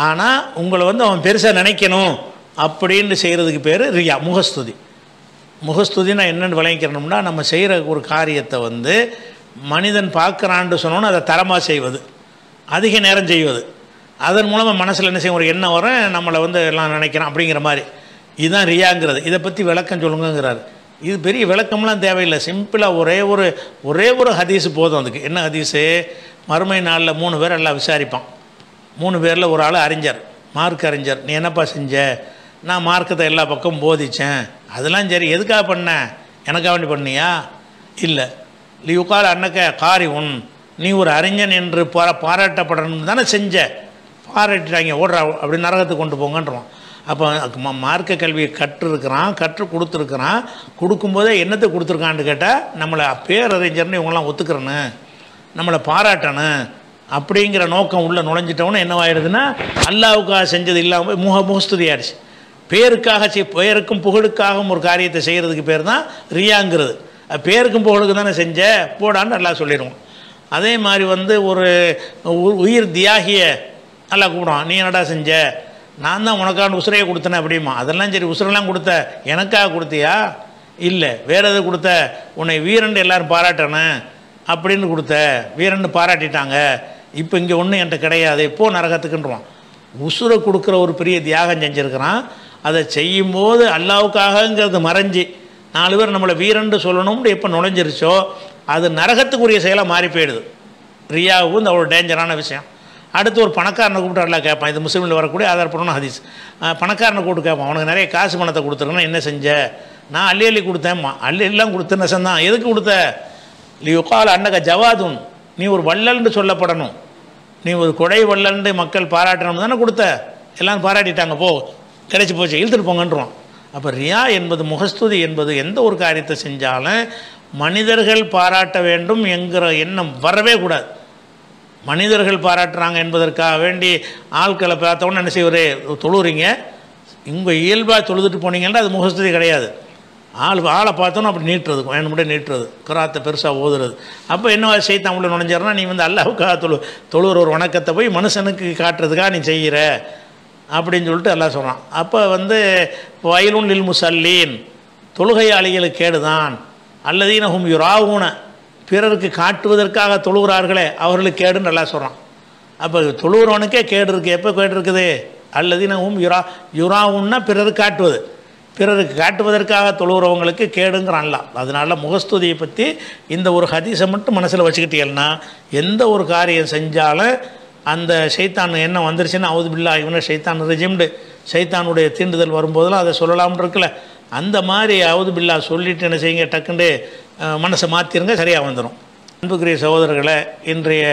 ஆனால் உங்களை வந்து அவன் பெருசாக நினைக்கணும் அப்படின்னு செய்கிறதுக்கு பேர் ரியா, முகஸ்துதி. முகஸ்துதினா என்னென்னு விளங்கிக்கிறோம்னா, நம்ம செய்கிற ஒரு காரியத்தை வந்து மனிதன் பார்க்குறான்னு சொன்னோன்னு அதை தரமாக செய்வது, அதிக நேரம் செய்வது, அதன் மூலமாக மனசில் என்ன செய்யும், ஒரு எண்ணம் வரும், நம்மளை வந்து எல்லாம் நினைக்கிறோம் அப்படிங்கிற மாதிரி. இதுதான் ரியாங்கிறது. இதை பற்றி விளக்கம் சொல்லுங்கிறாரு. இது பெரிய விளக்கம்லாம் தேவையில்லை, சிம்பிளாக ஒரே ஒரு ஹதீஸு போதும். அதுக்கு என்ன ஹதீஸு? மறுமை நாளில் 3 பேர் எல்லாம் விசாரிப்பான். 3 பேரில் ஒரு ஆள் அறிஞர், மார்க் அறிஞர். நீ என்னப்பா செஞ்ச? நான் மார்க்கத்தை எல்லா பக்கமும் போதித்தேன். அதெல்லாம் சரி, எதுக்காக பண்ண? எனக்காக வேண்டி பண்ணியா? இல்லை. லியுகால் அன்னக்க காரி நீ ஒரு அறிஞன் என்று பாராட்டப்படணும் தானே செஞ்ச. பாராட்டிட்டாங்க, ஓடுறா அப்படி நரகத்துக்கு கொண்டு போங்கன்றோம். அப்போ மார்க்க கல்வியை கற்றுக் கொடுத்துருக்குறான். கொடுக்கும்போதே என்னத்தை கொடுத்துருக்கான்னு கேட்டால், நம்மளை பேரறிஞர்னு இவங்கெல்லாம் ஒத்துக்கிறேன்னு, நம்மளை பாராட்டணும் அப்படிங்கிற நோக்கம் உள்ளே நுழைஞ்சிட்டோன்னு என்னவாயிடுதுன்னா, அல்லாவுக்காக செஞ்சது இல்லாமல் முகஸ்துதி ஆயிடுச்சு. பேருக்கும் புகழுக்காகவும் ஒரு காரியத்தை செய்கிறதுக்கு பேர் தான் ரியாங்கிறது. பேருக்கும் புகழுக்கு தானே செஞ்ச, போடான்னு நல்லா சொல்லிடுவோம். அதே மாதிரி வந்து ஒரு உயிர் தியாகிய நல்லா கூப்பிடுவான். நீ என்னடா செஞ்ச? நான் தான் உனக்கான உசுரையை கொடுத்தேனே அப்படிமா. அதெல்லாம் சரி, உசுரெல்லாம் கொடுத்த, எனக்காக கொடுத்தியா? இல்லை, வேறு எது கொடுத்த? உன்னை வீரன் எல்லோரும் பாராட்டணும் அப்படின்னு கொடுத்த, வீரன் பாராட்டிட்டாங்க. இப்போ இங்கே ஒன்றும் என்கிட்ட கிடையாது, இப்போ நரகத்துக்குன்றான். உசுரை கொடுக்குற ஒரு பெரிய தியாகம் செஞ்சுருக்கிறான். அதை செய்யும்போது அல்லாவுக்காகங்கிறது மறைஞ்சி 4 பேர் நம்மளை வீரன்னு சொல்லணும்னு எப்போ நுழைஞ்சிருச்சோ அது நரகத்துக்குரிய செயலாக மாறி போயிடுது. ரியாவும் இந்த அவ்வளோ டேஞ்சரான விஷயம். அடுத்து ஒரு பணக்காரனை கூப்பிட்டு எல்லாம் கேட்பான். இது முஸ்லீமில் வரக்கூடிய ஆதாரப்படணும் ஹதீஸ். பணக்காரனை கூப்பிட்டு கேட்பான், அவனுக்கு நிறைய காசு பணத்தை கொடுத்துருக்கேன்னா என்ன செஞ்ச? நான் அள்ளி கொடுத்தேன்மா. அள்ளியெல்லாம் கொடுத்து நெசந்தான். எதுக்கு கொடுத்த? லியுகால் அன்னக ஜவாதுன், நீ ஒரு வள்ளல்னு சொல்லப்படணும், நீ ஒரு கொடை வள்ளல்னு மக்கள் பாராட்டணும் தானே கொடுத்த. எல்லாம் பாராட்டிட்டாங்க, போ கிடைச்சி போச்சு, இழுத்துட்டு போங்கன்றோம். அப்போ ரியா என்பது, முகஸ்துதி என்பது எந்த ஒரு காரியத்தை செஞ்சாலும் மனிதர்கள் பாராட்ட வேண்டும் என்கிற எண்ணம் வரவே கூடாது. மனிதர்கள் பாராட்டுறாங்க என்பதற்காக வேண்டி ஆட்களை பார்த்தோன்னு என்ன செய்வார்? தொழுறீங்க, உங்கள் இயல்பாக தொழுதுட்டு போனீங்கன்னா அது முகஸ்துதி கிடையாது. ஆளை பார்த்தோன்னா அப்படி நீட்டுறது, வேணுமுடியே நீட்டுறது, குராத்தை பெருசாக ஓதுறது. அப்போ என்ன செய்து அவங்கள நுழைஞ்சிடறா, நீ வந்து அல்லாவுக்காக தொழுகிற ஒரு வணக்கத்தை போய் மனுஷனுக்கு காட்டுறதுக்காக நீ செய்கிற அப்படின்னு சொல்லிட்டு எல்லாம் சொல்கிறான். அப்போ வந்து வயலுன் லில் முசல்லீன், தொழுகையாளிகளுக்கு கேடுதான். அல்லதீன ஹும் யுராவுன, பிறருக்கு காட்டுவதற்காக தொழுகிறார்களே அவர்களுக்கு கேடுன்னு நல்லா சொல்கிறான். அப்போ தொழுகிறவனுக்கே கேடு இருக்குது. எப்போ கேடு இருக்குது? அல்லதீனஹும் யுராவுன்னா பிறருக்கு காட்டுவது, பிறருக்கு காட்டுவதற்காக தொழுகிறவங்களுக்கு கேடுங்கிறான் அல்லாஹ். அதனால் முகஸ்துதியை பற்றி இந்த ஒரு ஹதீஸை மட்டும் மனசில் வச்சுக்கிட்டீங்கன்னா எந்த ஒரு காரியம் செஞ்சாலும் அந்த ஷைத்தான் என்ன வந்துருச்சுன்னா அவுது பில்லாஹி மினஷ் ஷைத்தானிர் ரஜீம்டு ஷைத்தானுடைய தீண்டுதல் வரும்போதெல்லாம் அதை சொல்லலாம்னு இருக்குல்ல, அந்த மாதிரி அவுது பில்லா சொல்லிட்டு என்ன செய்யுங்க, டக்குண்டு மனசை மாற்றிருங்க, சரியாக வந்துடும். அன்புக்குரிய சகோதரர்களை, இன்றைய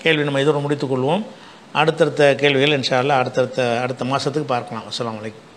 கேள்வி நம்ம இதோடு முடித்துக்கொள்வோம். அடுத்தடுத்த கேள்விகள் இன்ஷா அல்லாஹ் அடுத்த மாதத்துக்கு பார்க்கலாம். அஸ்ஸலாமு அலைக்கும்.